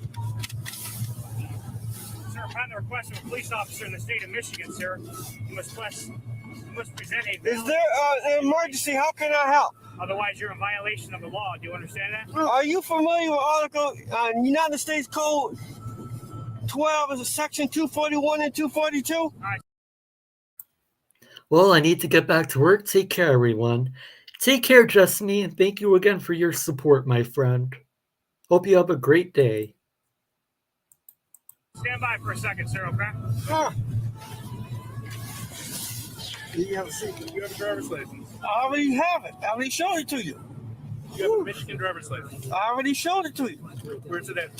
Sir, upon the request of a police officer in the state of Michigan, sir, you must present a... Is there an emergency? How can I help? Otherwise, you're in violation of the law. Do you understand that? Are you familiar with Article United States Code 12 is Section 241 and 242? Well, I need to get back to work. Take care, everyone. Take care, Justine, and thank you again for your support, my friend. Hope you have a great day. Stand by for a second, sir, okay? You have a seat. You have a driver's license. I already have it. I already showed it to you. You have a Michigan driver's license. I already showed it to you. Where's it at?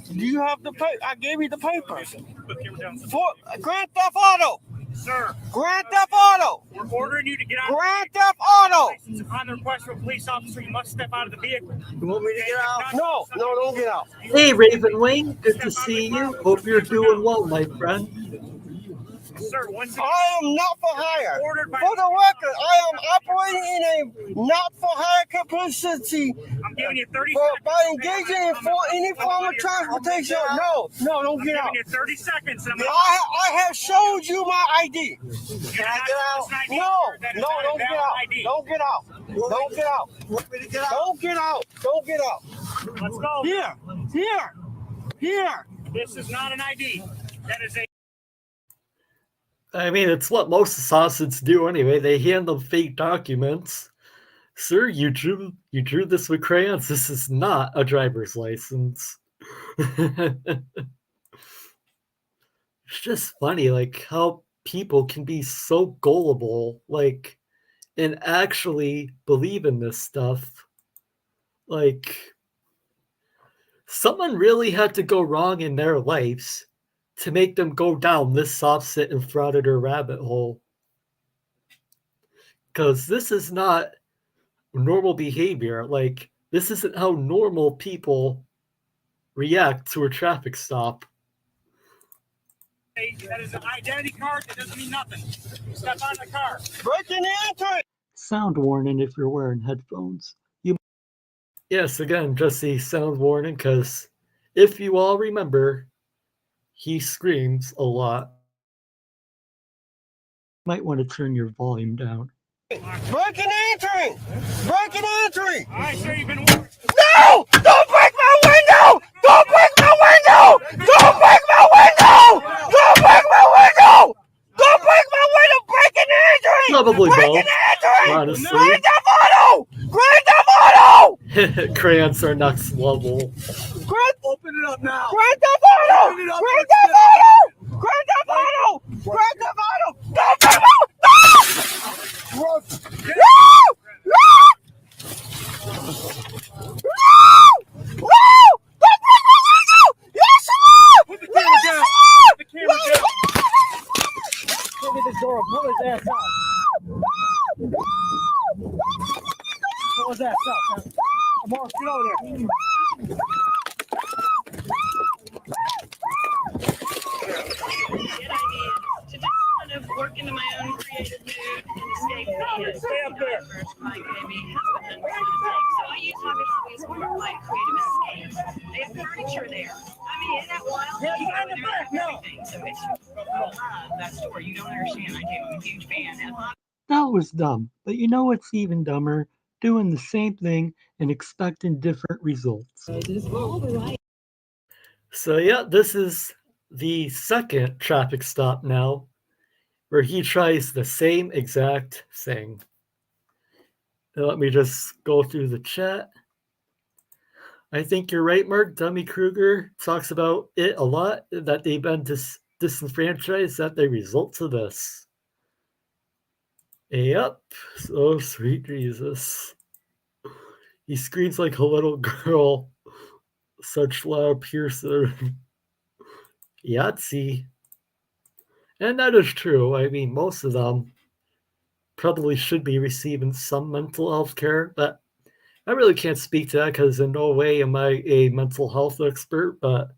Do you have the paper? I gave you the papers. Put the camera down. For Grand Theft Auto. Sir. Grand Theft Auto. We're ordering you to get out. Grand Theft Auto. Upon the request of a police officer, you must step out of the vehicle. You want me to get out? No, don't get out. Hey, Ravenwingg, good to see you. Hope you're doing well, my friend. Sir, once again, I am not for hire. For the record, I am operating in a not for hire capacity. I'm giving you 30 seconds. By engaging in any That's form of transportation. No, don't get out. I'm giving you 30 seconds. I have showed you my ID. Can I get out? No, don't get out. Don't get out. Don't get out. Don't get out. Don't get out. Let's go. Here. This is not an ID. That is a... I mean, it's what most assassins do anyway. They hand them fake documents. Sir, you drew this with crayons. This is not a driver's license. It's just funny, like, how people can be so gullible, like, and actually believe in this stuff. Like, someone really had to go wrong in their lives to make them go down this soft-sit and frauditor rabbit hole. Because this is not normal behavior. Like, this isn't how normal people react to a traffic stop. That is an identity card. That doesn't mean nothing. Step on the car. Breaking and entering. Sound warning if you're wearing headphones. Yes, again, just a sound warning, because if you all remember, he screams a lot. Might want to turn your volume down. Breaking and entering. All right, sir, you've been warned. No! Don't break my window! Don't break my window! Don't break my window! Don't break my window! Don't break my window! Breaking and entering! Probably breaking both, and entering! honestly. Grand Theft Auto! Grand Theft Auto! Crayons are next level. Open it up now! Grand Theft Auto! Grand Theft Auto! Grand Theft Auto! Grand Theft Auto! Don't break my window! No! Don't break my window! Yes, sir! go get this door. Pull his ass out. Pull his ass out. Come on, get over there. To just kind of work into my own creative mood and escape the Stay up there. my baby husband. So I use hobbies as one of my creative escapes. They have furniture there. I mean, isn't that wild? Yeah, you're in the back now. So it's I love that store. You don't understand. I do. I'm a huge fan. And That was dumb. But you know what's even dumber? Doing the same thing and expecting different results. So yeah, this is the second traffic stop now, where he tries the same exact thing. Now let me just go through the chat. I think you're right, Mark. Dummy Kruger talks about it a lot, that they've been disenfranchised at the results of this. Yep. Oh, sweet Jesus. He screams like a little girl. Such loud piercer. Yahtzee. And that is true. I mean, most of them probably should be receiving some mental health care, but I really can't speak to that because in no way am I a mental health expert, but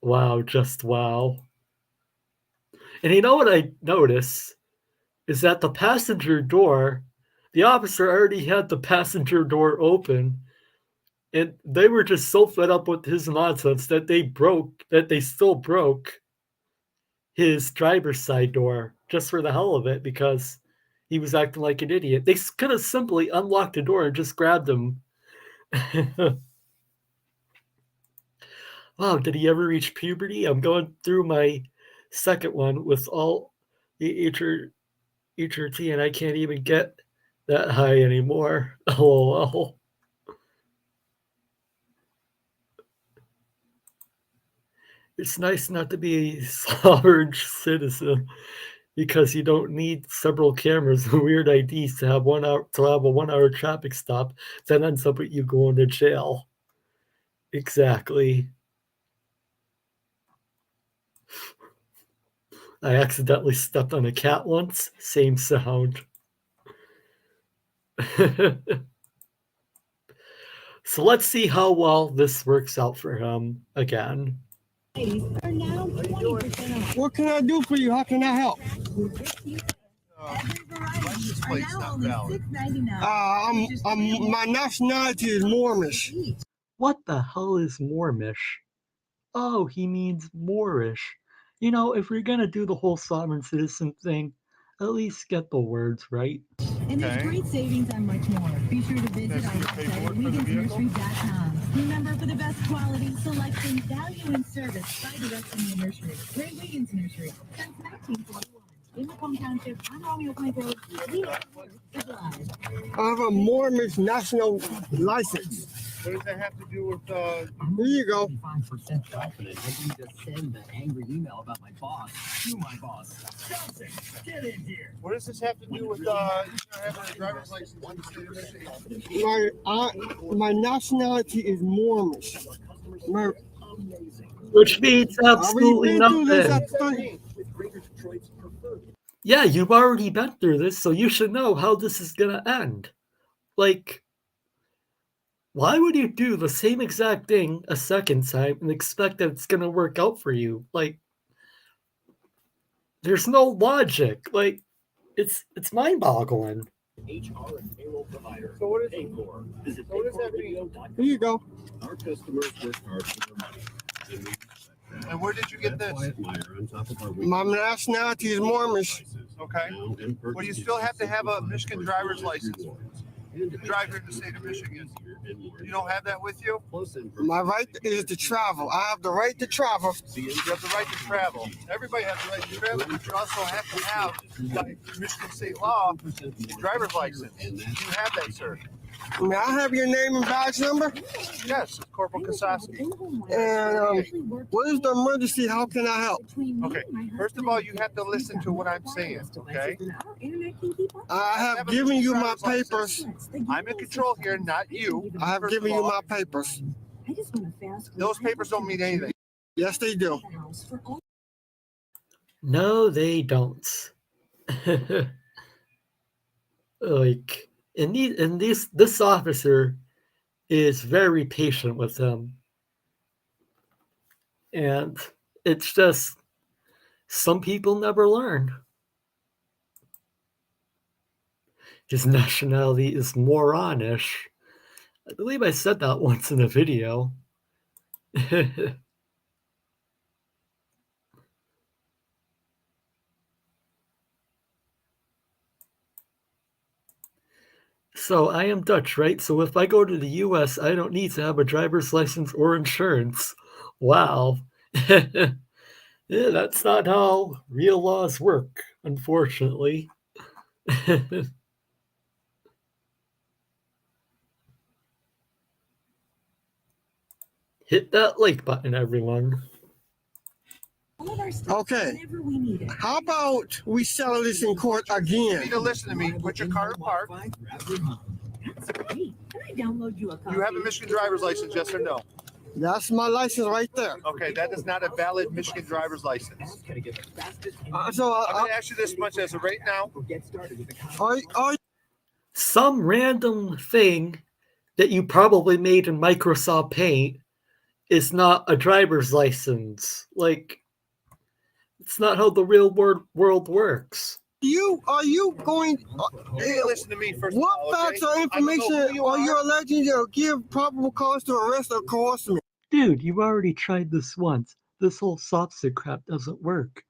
wow, just wow. And you know what I noticed is that the passenger door, the officer already had the passenger door open, and they were just so fed up with his nonsense that they still broke his driver's side door just for the hell of it because he was acting like an idiot. They could have simply unlocked the door and just grabbed him. Wow, did he ever reach puberty? I'm going through my second one with all the HRT, and I can't even get that high anymore. LOL. It's nice not to be a sovereign citizen because you don't need several cameras and weird IDs to have a 1 hour traffic stop that ends up with you going to jail. Exactly. I accidentally stepped on a cat once. Same sound. So let's see how well this works out for him again. What can I do for you? How can I help? My nationality is Moorish. What the hell is Moorish? Oh, he means Moorish. You know, if we're gonna do the whole sovereign citizen thing, at least get the words right. And there's great savings on much more. Be sure to visit our website at WigginsNursery.com. Remember, for the best quality, selection, value, and service, buy direct from the nursery. Great Wiggins Nursery, since 1941. In Macomb Township, on Romeo Point Road, we are civilized. I have a Mormon national license. What does that have to do with, Here you go. 5% confident. I need to send an angry email about my boss to my boss. Johnson, get in here. what does this have to do with, having a driver's license in the state of Michigan? My nationality is Mormon. Which means absolutely nothing. Yeah, you've already been through this, so you should know how this is gonna end. Like, why would you do the same exact thing a second time and expect that it's gonna work out for you? Like, there's no logic. Like, it's mind-boggling. HR and payroll provider. So what is Paycor. Visit so what does that mean? paycorradio.com. Here you go. Our customers work hard for their money. And we And where did you get That's this? why I admire on top of our My nationality is Mormon. Okay. Well, you still have to have a Michigan driver's license to drive here in the state of Michigan. You don't have that with you? My right is to travel. I have the right to travel. You have the right to travel. Everybody has the right to travel, but you also have to have, by Michigan state law, a driver's license. Do you have that, sir? May I have your name and badge number? Yes, Corporal Kacey. And what is the emergency? How can I help? Okay, first of all, you have to listen to what I'm saying, okay? I have given you my papers. I'm in control here, not you. I have given you my papers. Those papers don't mean anything. Yes, they do. No, they don't. Like, this officer is very patient with him. And it's just, some people never learn. His nationality is moronish. I believe I said that once in a video. So I am Dutch, right? So if I go to the US, I don't need to have a driver's license or insurance. Wow. Yeah, that's not how real laws work, unfortunately. Hit that like button, everyone. Okay. How about we settle this in court again? You need to listen to me. Put your car in park. You have a Michigan driver's license, yes or no? That's my license right there. Okay, that is not a valid Michigan driver's license. I'm So going to ask you this much as of right now. Some random thing that you probably made in Microsoft Paint is not a driver's license. Like, it's not how the real world works. Are you going? You listen to me first. What of all, facts okay? or information are you alleging to give probable cause to arrest or coerce me? Dude, you already tried this once. This whole soft stick crap doesn't work.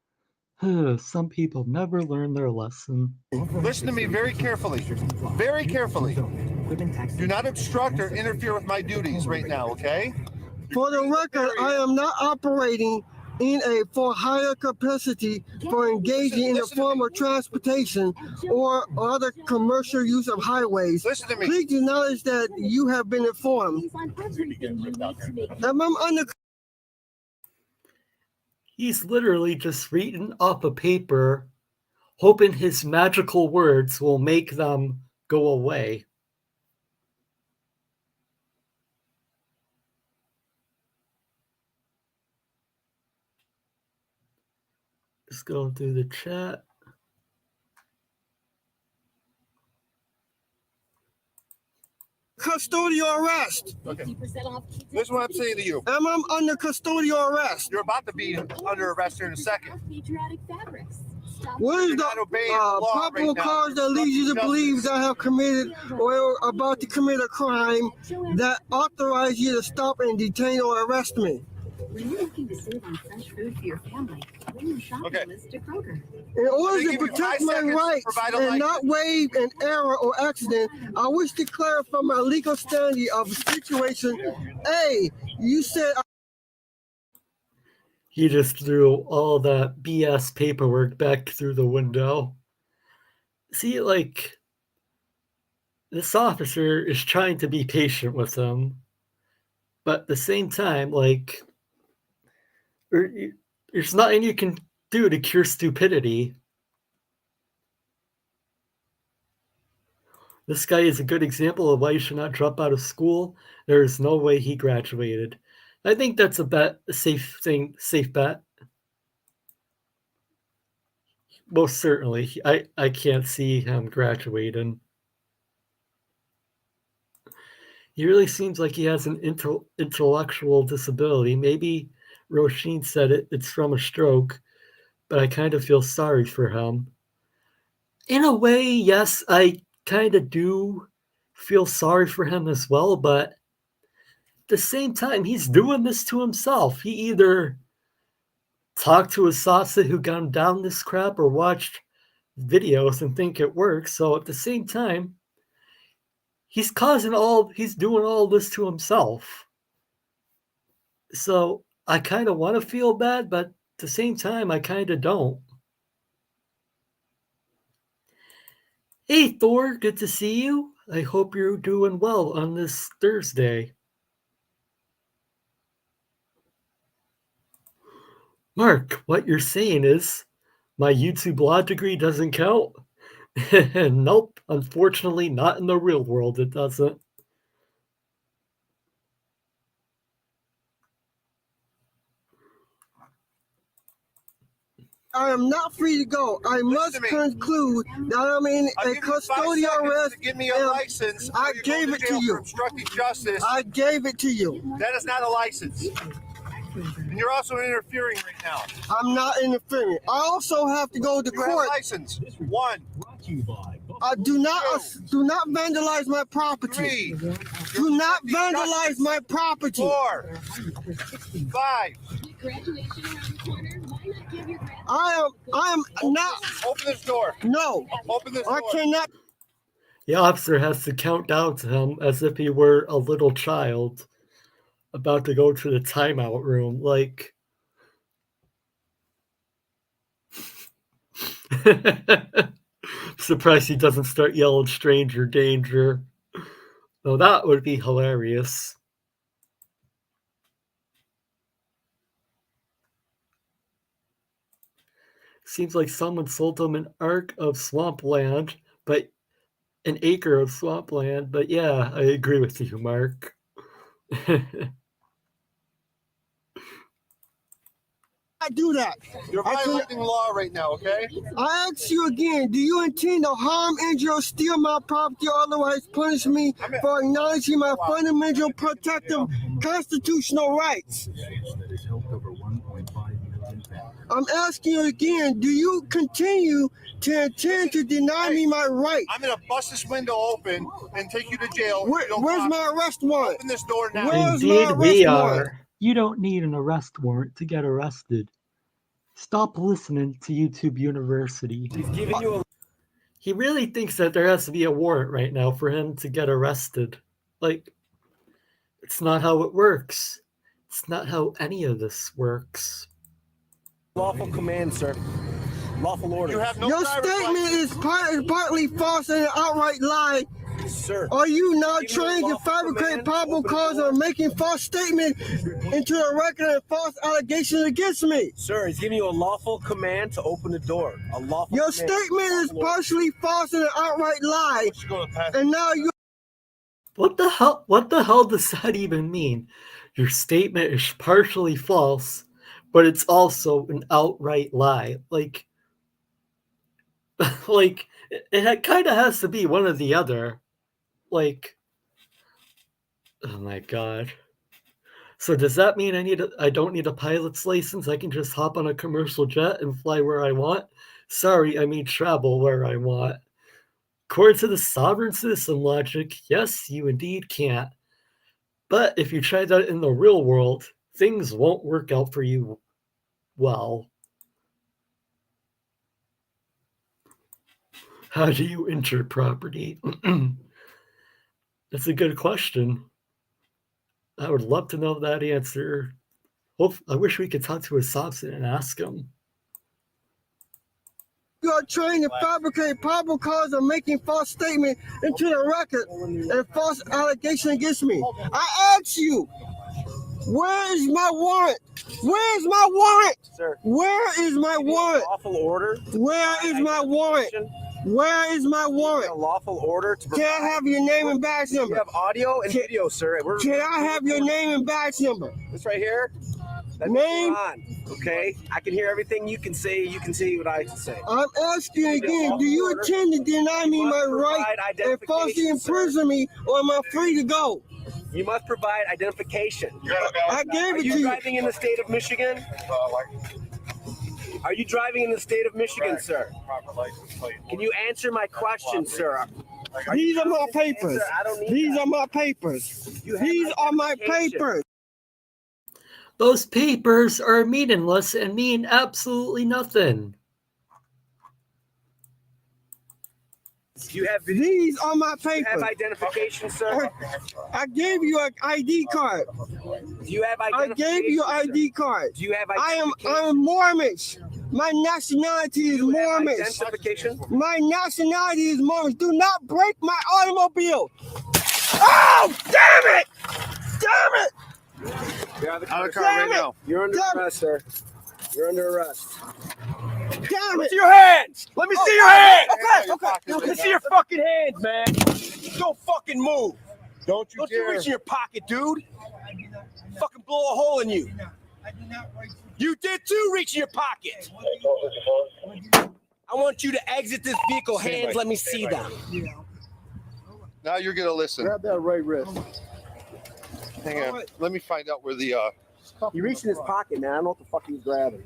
Some people never learn their lesson. Listen to me very carefully. Very carefully. Do not obstruct or interfere with my duties right now, okay? For the record, I am not operating in a for hire capacity for engaging in a form of transportation or other commercial use of highways. Listen to me. Please acknowledge that you have been informed. He's literally just reading off a paper, hoping his magical words will make them go away. Just going through the chat. Custodial arrest. Okay. This is what I'm saying to you. I'm under custodial arrest. You're about to be under arrest here in a second. What is the probable cause that leads you to believe that I have committed or about to commit a crime that authorizes you to stop and detain or arrest me? When you're looking to save on fresh food for your family, bring your shopping list to Kroger. In order to protect my rights and not waive an error or accident, I wish to clarify my legal standing of the situation. A, you said... He just threw all that BS paperwork back through the window. See, like, this officer is trying to be patient with him, but at the same time, like, there's nothing you can do to cure stupidity. This guy is a good example of why you should not drop out of school. There is no way he graduated. I think that's a safe bet. Most certainly. I can't see him graduating. He really seems like he has an intellectual disability. Maybe Roisin said it's from a stroke, but I kind of feel sorry for him. In a way, yes, I kind of do feel sorry for him as well, but at the same time, he's doing this to himself. He either talked to a salsa who got him down this crap or watched videos and think it works. So at the same time, he's doing all this to himself. So I kind of want to feel bad, but at the same time, I kind of don't. Hey, Thor, good to see you. I hope you're doing well on this Thursday. Mark, what you're saying is my YouTube law degree doesn't count? Nope, unfortunately, not in the real world, it doesn't. I am not free to go. I must conclude that I'm in a custodial arrest. Give me your license. I gave it to you. Obstructing justice. I gave it to you. That is not a license. And you're also interfering right now. I'm not interfering. I also have to go to court. License. 1. Do not vandalize my property. 3. Do not vandalize my property. 4. 5. I am not. Open this door. No. Open this door. I cannot. The officer has to count down to him as if he were a little child about to go to the timeout room. Like, surprised he doesn't start yelling stranger danger. Oh, that would be hilarious. Seems like someone sold him an acre of swampland, but yeah, I agree with you, Mark. I do that. You're violating law right now, okay? I ask you again, do you intend to harm, injure, or steal my property or otherwise punish me for acknowledging my fundamental protective constitutional rights? I'm asking you again, do you continue to intend to deny me my right? I'm going to bust this window open and take you to jail. Where's my arrest warrant? Open this door now. Indeed, we are. You don't need an arrest warrant to get arrested. Stop listening to YouTube University. He's giving you a... He really thinks that there has to be a warrant right now for him to get arrested. Like, it's not how it works. It's not how any of this works. Lawful command, sir. Lawful order. You have no Your statement is partly false and an outright lie. Sir. Are you now trying to fabricate probable cause or making false statements into a record and false allegations against me? Sir, he's giving you a lawful command to open the door. A lawful Your command. statement is partially false and an outright lie. And now you... What the hell does that even mean? Your statement is partially false, but it's also an outright lie. Like it kind of has to be one or the other. Like, oh my god. So does that mean I don't need a pilot's license? I can just hop on a commercial jet and fly where I want? Sorry, I mean travel where I want. According to the sovereign citizen logic, yes, you indeed can't. But if you try that in the real world, things won't work out for you well. How do you enter property? That's a good question. I would love to know that answer. I wish we could talk to his Sobson and ask him. You are trying to fabricate probable cause or making false statements into the record and false allegations against me. I ask you, where is my warrant? Where is my warrant? Sir. Where is my warrant? Lawful order. Where is my warrant? Where is my warrant? A lawful order to Can I have your name and badge number? You have audio and video, sir. Can I have your name and badge number? This right here? That's name? on, okay? I can hear everything you can say. You can say what I can say. I'm asking again, do you intend to deny me my right and falsely imprison me, or am I free to go? You must provide identification. I gave it to you. Are you driving in the state of Michigan? Are you driving in the state of Michigan, sir? Can you answer my question, sir? These are my papers. These are my papers. These are my papers. Those papers are meaningless and mean absolutely nothing. You have these are my papers. You have identification, sir. I gave you an ID card. Do you have identification? I gave you an ID card. Do you have I identification? am Mormon. My nationality is Mormon. Identification? My nationality is Mormon. Do not break my automobile. Oh, damn it! Damn it! You're out of the car right now. You're under arrest, sir. You're under arrest. Damn Let me it! see your hands! Let me see your hands! Okay. Let me see your fucking hands, man! Don't fucking move! Don't you dare. Reach in your pocket, dude! Fucking blow a hole in you! You did too, reach in your pocket! I want you to exit this vehicle. Hands, let me see them. Now you're gonna listen. Grab that right wrist. Hang on. Let me find out where the He reached in his pocket, man. I don't know what the fuck he was grabbing.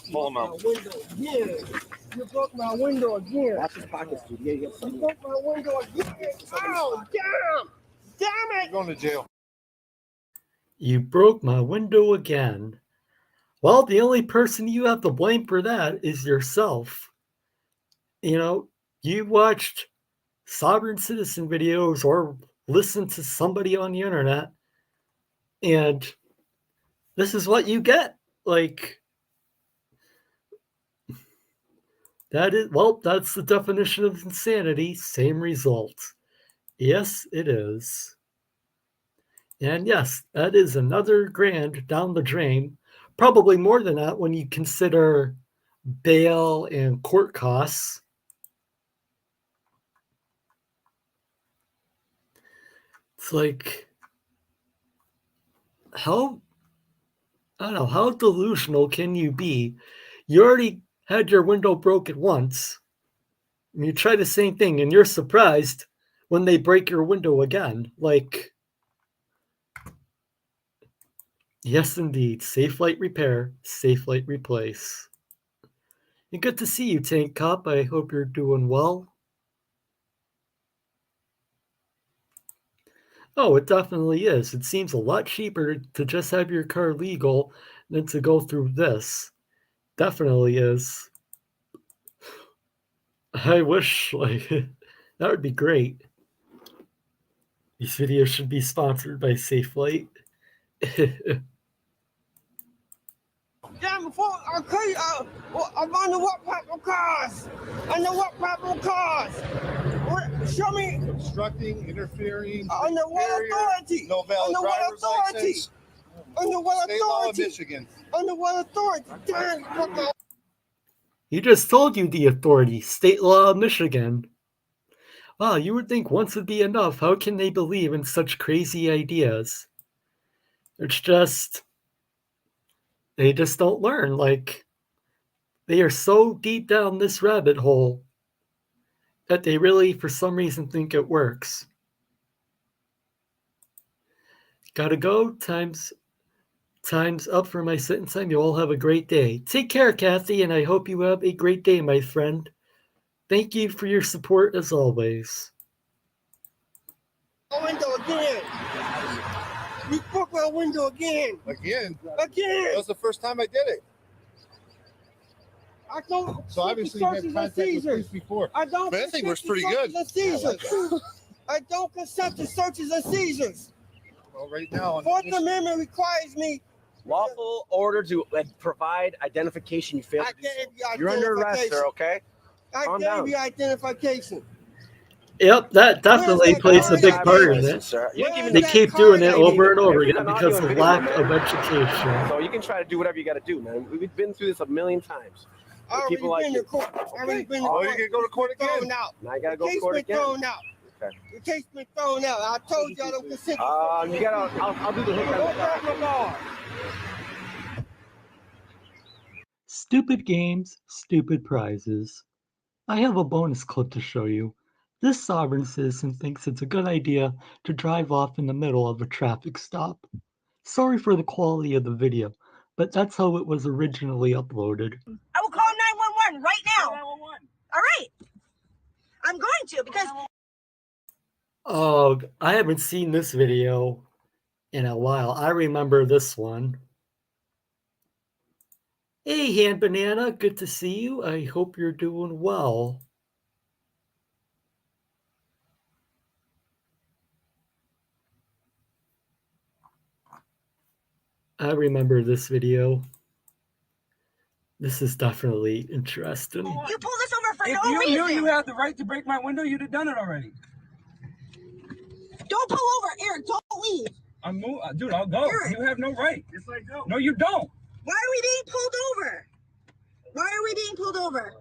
Pull him out. Yeah. You broke my window again. Watch his pockets, dude. You broke my window again. Oh, damn! Damn it! You're going to jail. You broke my window again. Well, the only person you have to blame for that is yourself. You know, you watched sovereign citizen videos or listened to somebody on the internet, and this is what you get. Like, that's the definition of insanity. Same result. Yes, it is. And yes, that is another grand down the drain. Probably more than that when you consider bail and court costs. It's like, how delusional can you be? You already had your window broken once, and you try the same thing, and you're surprised when they break your window again. Like, yes, indeed. Safe light repair, safe light replace. And good to see you, Tank Cop. I hope you're doing well. Oh, it definitely is. It seems a lot cheaper to just have your car legal than to go through this. Definitely is. I wish, like, that would be great. These videos should be sponsored by SafeLight. Damn, before okay, I'm on the what type of cars? On the what type of cars? Show me. Obstructing, interfering. Under what authority? No valid driver's license. Under what State law of authority? Michigan. Under what authority? Damn, He just told you the authority. State law of Michigan. Wow, you would think once would be enough. How can they believe in such crazy ideas? It's just, they just don't learn. Like, they are so deep down this rabbit hole that they really, for some reason, think it works. Gotta go. Time's up for my sitting time. You all have a great day. Take care, Kathy, and I hope you have a great day, my friend. Thank you for your support as always. My window again. You broke my window again. Again? Again. That was the first time I did it. I don't. So obviously you had contact with police before. I don't. But that thing works pretty good. I don't consent to searches and seizures. Well, right now. Fourth Amendment requires me. Lawful order to provide identification. You failed to do so. You're under arrest, sir, okay? I gave you identification. Yep, that definitely plays a big part in it. They keep doing it over and over again because of lack of education. So you can try to do whatever you got to do, man. We've been through this a million times. People like you. Oh, you can go to court again. Now I gotta go to court again. Okay. The case been thrown out. I told you I don't consent. You gotta. I'll do the hook. Stupid games, stupid prizes. I have a bonus clip to show you. This sovereign citizen thinks it's a good idea to drive off in the middle of a traffic stop. Sorry for the quality of the video, but that's how it was originally uploaded. I will call 911 right now. 911. All right. I'm going to because... Oh, I haven't seen this video in a while. I remember this one. Hey, Hand Banana, good to see you. I hope you're doing well. I remember this video. This is definitely interesting. You pulled us over for If no you reason. knew you had the right to break my window, you'd have done it already. Don't pull over, Eric. Don't leave. Dude, I'll go. Eric. You have no right. Yes, I do. No, you don't. Why are we being pulled over? Why are we being pulled over?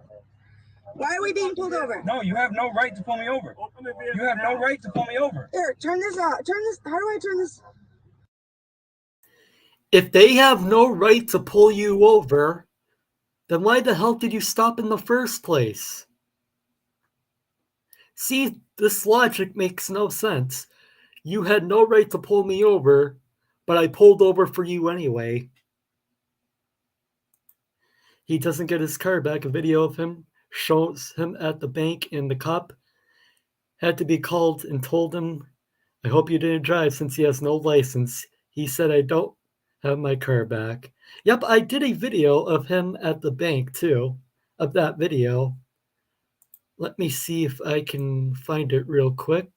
Why are we being pulled over? No, you have no right to pull me over. Open the vehicle. You have no right to pull me over. Eric, turn this out. Turn this. How do I turn this? If they have no right to pull you over, then why the hell did you stop in the first place? See, this logic makes no sense. You had no right to pull me over, but I pulled over for you anyway. He doesn't get his car back. A video of him shows him at the bank, and the cop had to be called and told him, I hope you didn't drive since he has no license. He said, I don't have my car back. Yep, I did a video of him at the bank too, of that video. Let me see if I can find it real quick.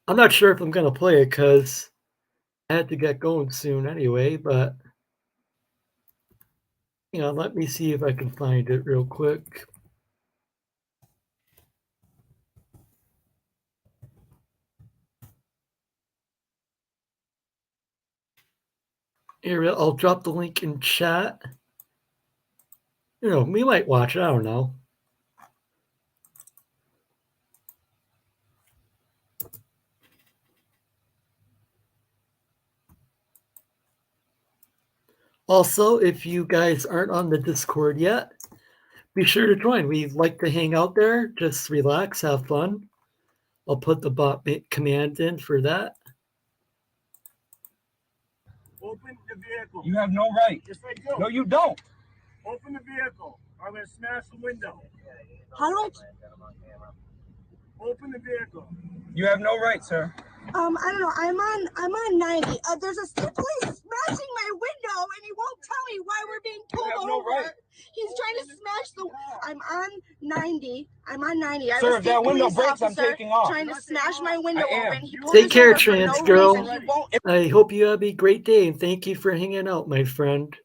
I'm not sure if I'm going to play it because I had to get going soon anyway, but let me see if I can find it real quick. Here, I'll drop the link in chat. We might watch it, I don't know. Also, if you guys aren't on the Discord yet, be sure to join. We like to hang out there, just relax, have fun. I'll put the bot command in for that. Open the vehicle. You have no right. Yes, I do. No, you don't. Open the vehicle. I'm going to smash the window. How do I? Open the vehicle. You have no right, sir. I don't know. I'm on 90. There's a police smashing my window, and he won't tell me why we're being pulled over. No right. He's trying to smash the. I'm on 90. I'm on 90. Sir, if that window breaks, I'm taking off. Trying to smash my window open. Take care, trans girl. I hope you have a great day, and thank you for hanging out, my friend.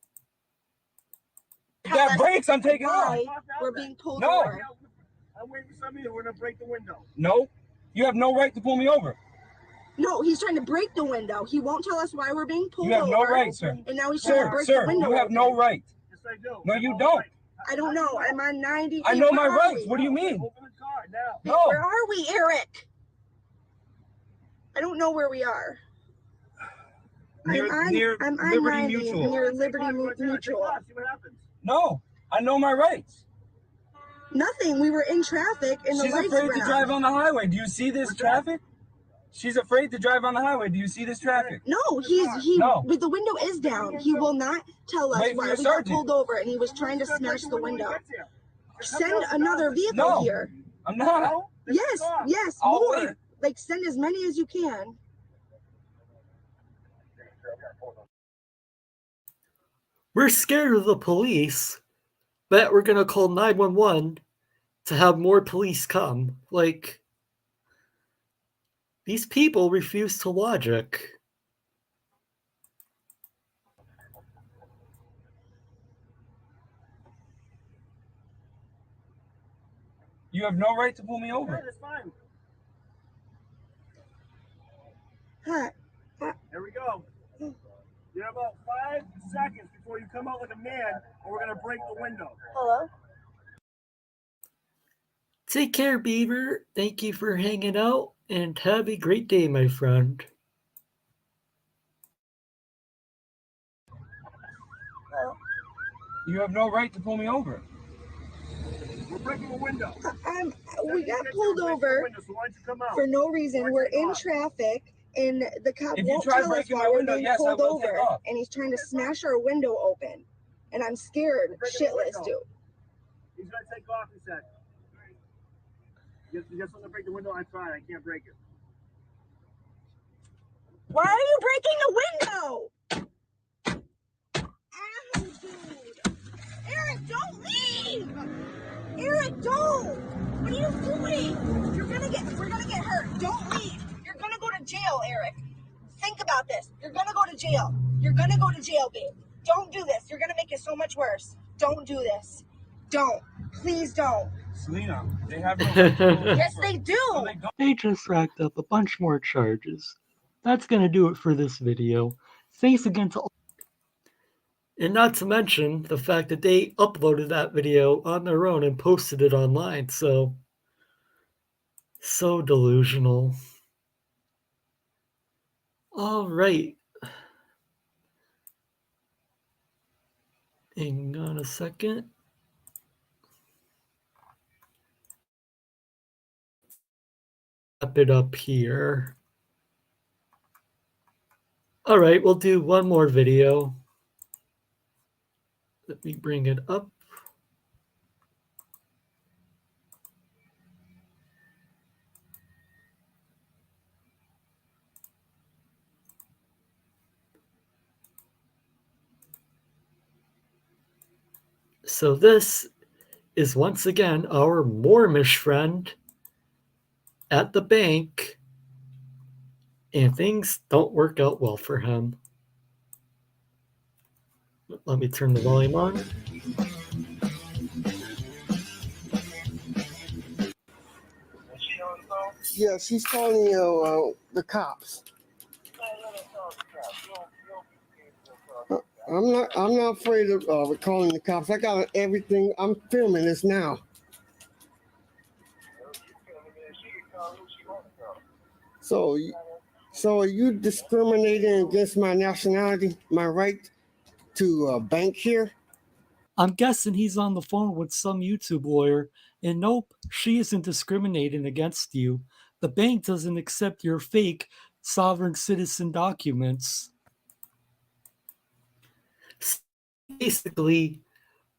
If that breaks, I'm taking off. We're being pulled over. I'm waiting for somebody who's going to break the window. No, you have no right to pull me over. No, he's trying to break the window. He won't tell us why we're being pulled over. You have no right, sir. And now he's trying to break the window. You have no right. Yes, I do. No, you don't. I don't know. I'm on 90. I know my rights. What do you mean? Open the car now. No. Where are we, Eric? I don't know where we are. I'm on Liberty 90 Mutual. near Liberty Mutual. See what happens. No, I know my rights. Nothing. We were in traffic and the She's lights afraid went to drive on the highway. Do you see this traffic? She's afraid to drive on the highway. Do you see this traffic? No, but the window is down. He will not tell us why we got pulled over, and he was trying to smash the window. Send another vehicle here. I'm not. Yes, I'll more. wait. Like, send as many as you can. We're scared of the police, but we're going to call 911 to have more police come. Like, these people refuse to logic. You have no right to pull me over. That's fine. Huh. Here we go. You have about 5 seconds before you come out like a man, or we're going to break the window. Hello? Take care, Beaver. Thank you for hanging out, and have a great day, my friend. You have no right to pull me over. We're breaking the window. We got pulled over for no reason. We're in traffic, and the cop won't tell us why we're being pulled over. And he's trying to smash our window open. And I'm scared shitless, dude. He's going to take off, he said. You just want to break the window? I'm fine. I can't break it. Why are you breaking the window? Ow, dude. Eric, don't leave. Eric, don't. What are you doing? We're gonna get hurt. Don't leave. You're gonna go to jail, Eric. Think about this. You're gonna go to jail. You're gonna go to jail, babe. Don't do this. You're gonna make it so much worse. Don't do this. Don't. Please don't. Selena, they have no right to Yes, they do. They just racked up a bunch more charges. That's going to do it for this video. Thanks again to all. And not to mention the fact that they uploaded that video on their own and posted it online. So delusional. All right. Hang on a second. Wrap it up here. All right, we'll do one more video. Let me bring it up. So this is once again our Mormish friend at the bank, and things don't work out well for him. Let me turn the volume on. Yeah, she's calling the cops. I'm not afraid of calling the cops. I got everything. I'm filming this now. So are you discriminating against my nationality, my right to bank here? I'm guessing he's on the phone with some YouTube lawyer, and nope, she isn't discriminating against you. The bank doesn't accept your fake sovereign citizen documents. Basically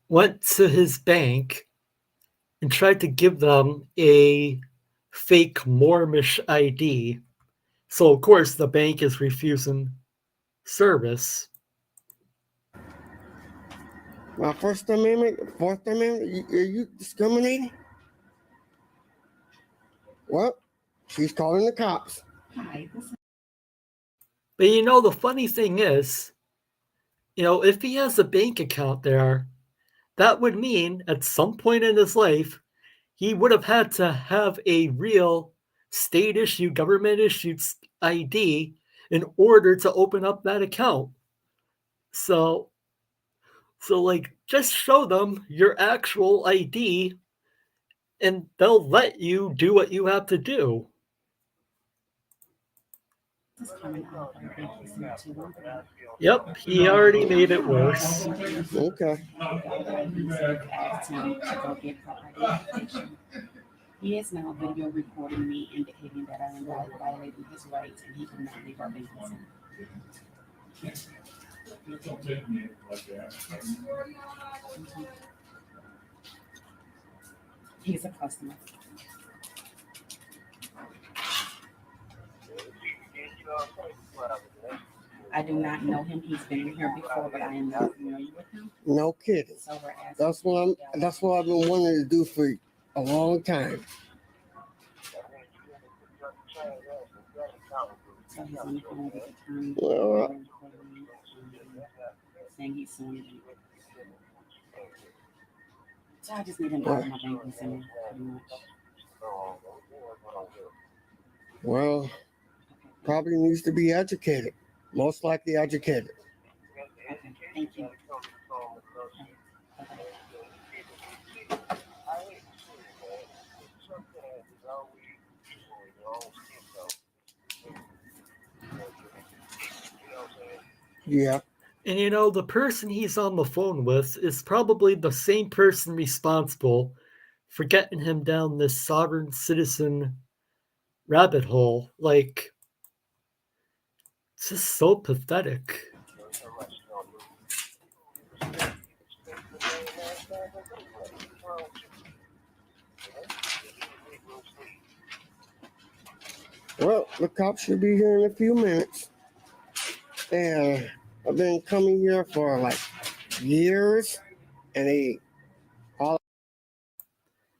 went to his bank and tried to give them a fake Mormish ID. So of course the bank is refusing service. My First Amendment, Fourth Amendment, are you discriminating? Well, she's calling the cops. But you know, the funny thing is, if he has a bank account there, that would mean at some point in his life, he would have had to have a real state-issued, government-issued ID in order to open up that account. So like, just show them your actual ID, and they'll let you do what you have to do. Yep, he already made it worse. Okay. He is now video recording me indicating that I am violating his rights and he cannot leave our bank center. He's a customer. I do not know him. He's been here before, but I am not familiar with him. No kidding. So we're asking. That's what I've been wanting to do for a long time. So he's on the phone with the attorney. Well, saying he's suing me. So I just need him out of my banking center, pretty much. Well, probably needs to be educated. Most likely educated. Okay, thank you. Yeah. And the person he's on the phone with is probably the same person responsible for getting him down this sovereign citizen rabbit hole. Like, it's just so pathetic. Well, the cops should be here in a few minutes. And I've been coming here for like years, and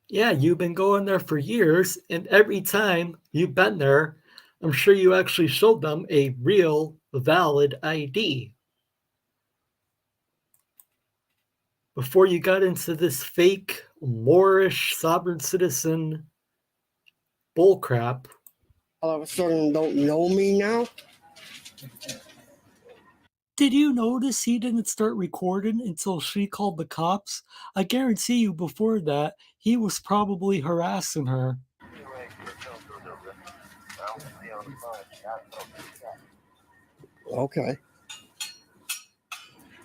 Yeah, you've been going there for years, and every time you've been there, I'm sure you actually showed them a real, valid ID. before you got into this fake Moorish sovereign citizen bullcrap. All of a sudden don't know me now? Did you notice he didn't start recording until she called the cops? I guarantee you before that, he was probably harassing her. Okay.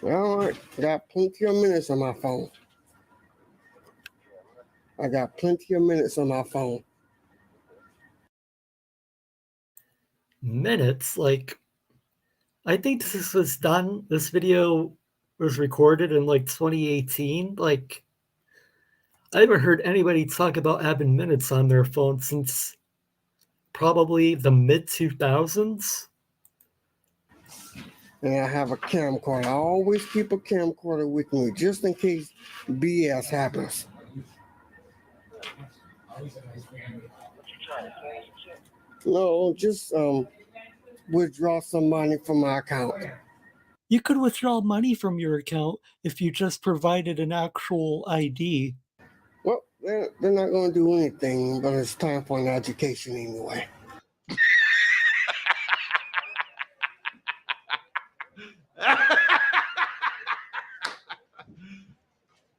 Well, I got plenty of minutes on my phone. I got plenty of minutes on my phone. Minutes? Like, I think this was done, this video was recorded in like 2018. Like, I haven't heard anybody talk about having minutes on their phone since probably the mid-2000s. And I have a camcorder. I always keep a camcorder with me just in case BS happens. No, just withdraw some money from my account. You could withdraw money from your account if you just provided an actual ID. Well, they're not going to do anything, but it's time for an education anyway.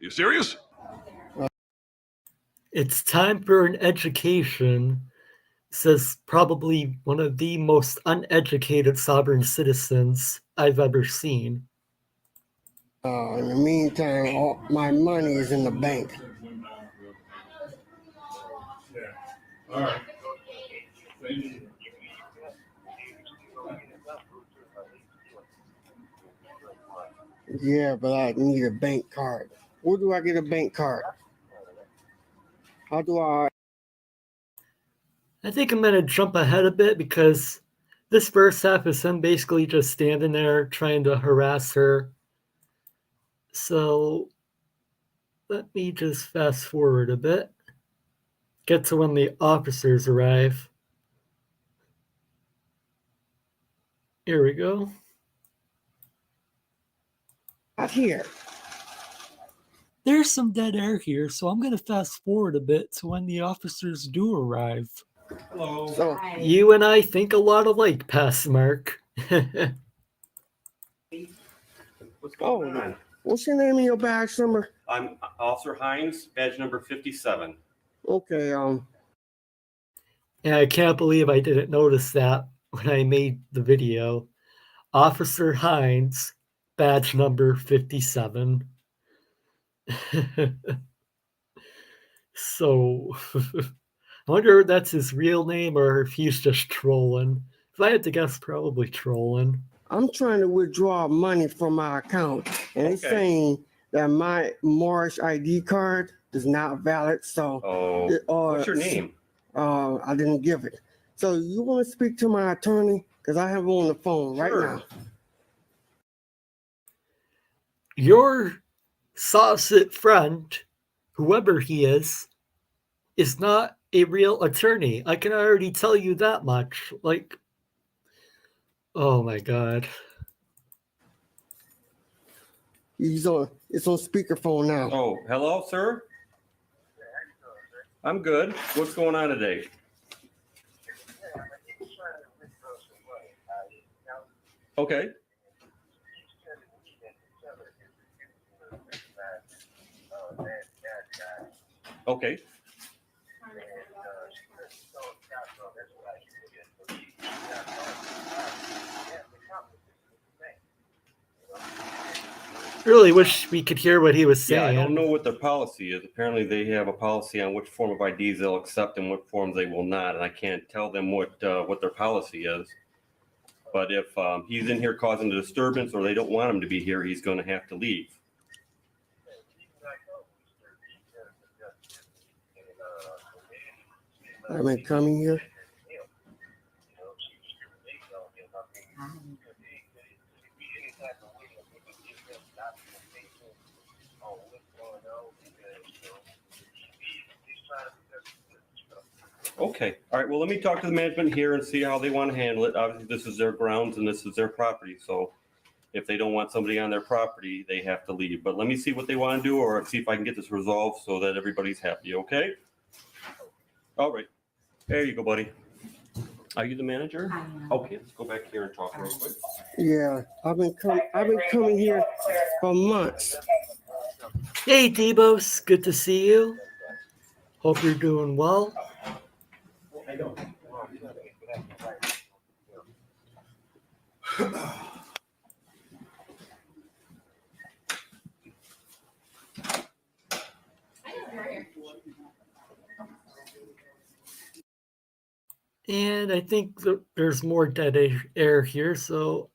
You serious? It's time for an education, says probably one of the most uneducated sovereign citizens I've ever seen. In the meantime, all my money is in the bank. All right. Yeah, but I need a bank card. Where do I get a bank card? How do I? I think I'm going to jump ahead a bit because this first half is him basically just standing there trying to harass her. So let me just fast forward a bit. Get to when the officers arrive. Here we go. Out here. There's some dead air here, so I'm going to fast forward a bit to when the officers do arrive. Hello. So, you and I think a lot alike, Passmark. What's going on? What's your name and your badge number? I'm Officer Hines, badge number 57. Okay, And I can't believe I didn't notice that when I made the video. Officer Hines, badge number 57. So, I wonder if that's his real name or if he's just trolling. If I had to guess, probably trolling. I'm trying to withdraw money from my account, and it's saying that my Moorish ID card is not valid. So, what's your name? I didn't give it. So, you want to speak to my attorney? Because I have him on the phone right now. Your saucet friend, whoever he is not a real attorney. I can already tell you that much. Like, oh my God. It's on speakerphone now. Oh, hello, sir? I'm good. What's going on today? Okay. Okay. Really wish we could hear what he was saying. Yeah, I don't know what their policy is. Apparently, they have a policy on which form of IDs they'll accept and what forms they will not, and I can't tell them what their policy is. But if he's in here causing a disturbance or they don't want him to be here, he's going to have to leave. I've been coming here. Okay. All right. Well, let me talk to the management here and see how they want to handle it. Obviously, this is their grounds and this is their property. So If they don't want somebody on their property, they have to leave. But let me see what they want to do, or see if I can get this resolved so that everybody's happy, okay? All right. There you go, buddy. Are you the manager? I am. Okay, let's go back here and talk real quick. Yeah, I've been coming here for months. Hey, Debos, good to see you. Hope you're doing well. And I think there's more dead air here, so...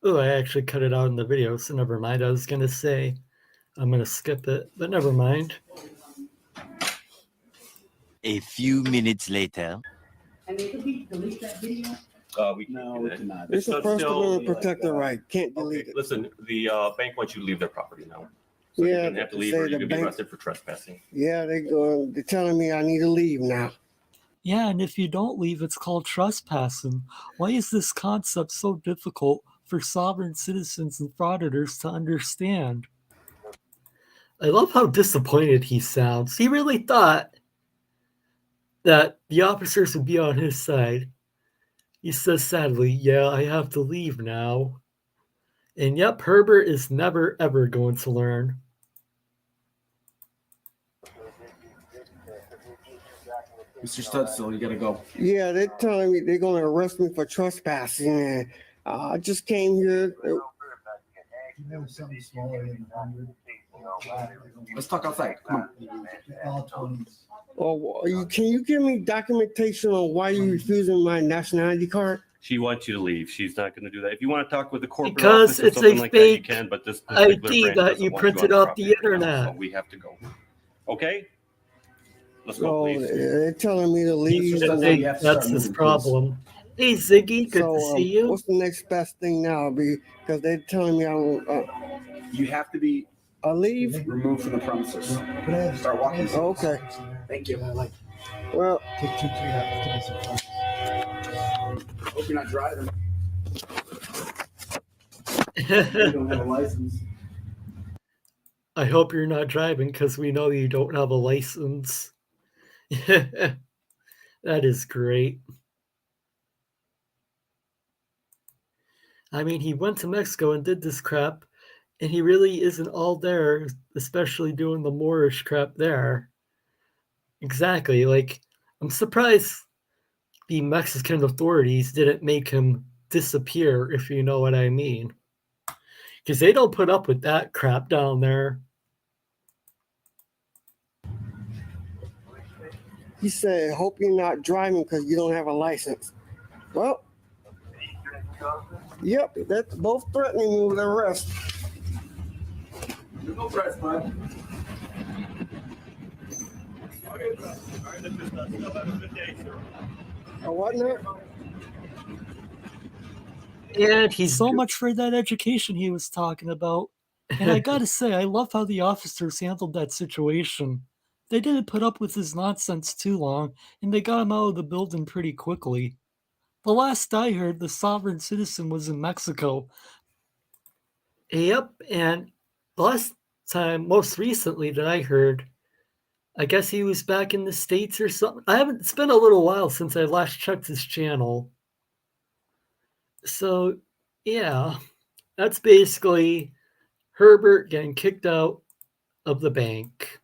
Oh, I actually cut it out in the video, so never mind. I was going to say I'm going to skip it, but never mind. A few minutes later. And could we delete that video? We cannot. It's a First Amendment protected right. Can't delete it. Listen, the bank wants you to leave their property now. So Yeah, you're going to have to leave, say or you the could be bank- arrested for trespassing. Yeah, they're telling me I need to leave now. Yeah, and if you don't leave, it's called trespassing. Why is this concept so difficult for sovereign citizens and frauditors to understand? I love how disappointed he sounds. He really thought that the officers would be on his side. He says sadly, yeah, I have to leave now. And yep, Herbert is never ever going to learn. Mr. Studstill, you gotta go. Yeah, they're telling me they're going to arrest me for trespassing. And I just came here. Let's talk outside. Come on. Can you give me documentation on why you're refusing my nationality card? She wants you to leave. She's not going to do that. If you want to talk with the corporate Because office or it's something a like that, you fake can, but this particular ID branch that doesn't you want printed on off the property right now, internet. so we have to go. Okay? Let's Oh, go, please. they're telling me to leave. That's his problem. Hey, Ziggy, good to see you. What's the next best thing now? Because they're telling me You have to be leave? removed from the premises. Start walking. Oh, okay. Thank you. Well, hope you're not driving. You don't have a license. I hope you're not driving because we know you don't have a license. That is great. I mean, he went to Mexico and did this crap, and he really isn't all there, especially doing the Moorish crap there. Exactly. Like, I'm surprised the Mexican authorities didn't make him disappear, if you know what I mean. Because they don't put up with that crap down there. he said, hope you're not driving because you don't have a license. Well, yep, that's both threatening me with arrest. No threats, bud. What now? And he's so much for that education he was talking about. And I gotta say, I love how the officers handled that situation. They didn't put up with his nonsense too long, and they got him out of the building pretty quickly. The last I heard, the sovereign citizen was in Mexico. Yep, and the last time, most recently that I heard, I guess he was back in the States or something. It's been a little while since I last checked his channel. So, yeah, that's basically Herbert getting kicked out of the bank.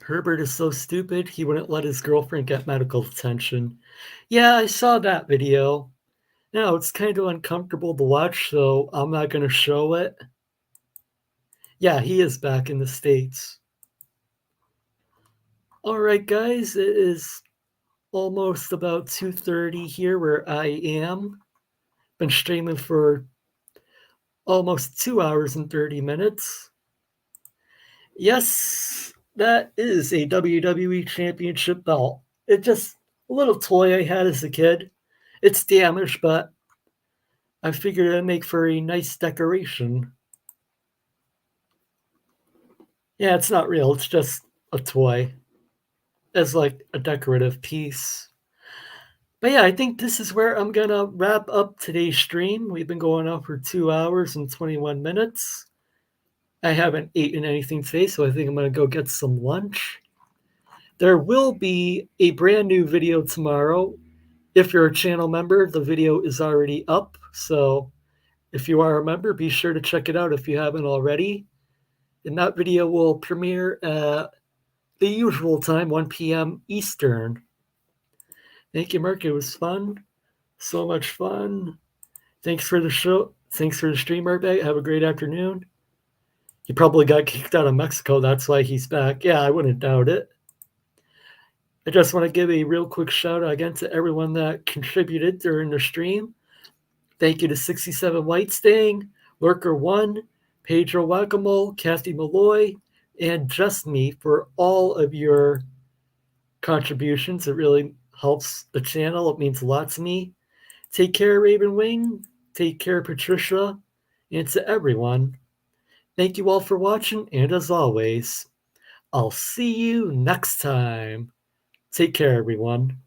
Herbert is so stupid, he wouldn't let his girlfriend get medical attention. Yeah, I saw that video. Now, it's kind of uncomfortable to watch, so I'm not going to show it. Yeah, he is back in the States. All right, guys, it is almost about 2:30 here where I am. Been streaming for almost 2 hours and 30 minutes. Yes, that is a WWE Championship belt. It's just a little toy I had as a kid. It's damaged, but I figured it'd make for a nice decoration. Yeah, it's not real. It's just a toy. As like a decorative piece. But yeah, I think this is where I'm going to wrap up today's stream. We've been going on for 2 hours and 21 minutes. I haven't eaten anything today, so I think I'm going to go get some lunch. There will be a brand new video tomorrow. If you're a channel member, the video is already up. So if you are a member, be sure to check it out if you haven't already. And that video will premiere at the usual time, 1 p.m. Eastern. Thank you, Mark. It was fun. So much fun. Thanks for the show. Thanks for the stream, Mark. Have a great afternoon. He probably got kicked out of Mexico. That's why he's back. Yeah, I wouldn't doubt it. I just want to give a real quick shout out again to everyone that contributed during the stream. Thank you to 67 White Stang, Lurker1, Pedro Wacamole, Kathy Molloy, and Just Me for all of your contributions. It really helps the channel. It means a lot to me. Take care, Ravenwingg. Take care, Patricia. And to everyone, thank you all for watching. And as always, I'll see you next time. Take care, everyone.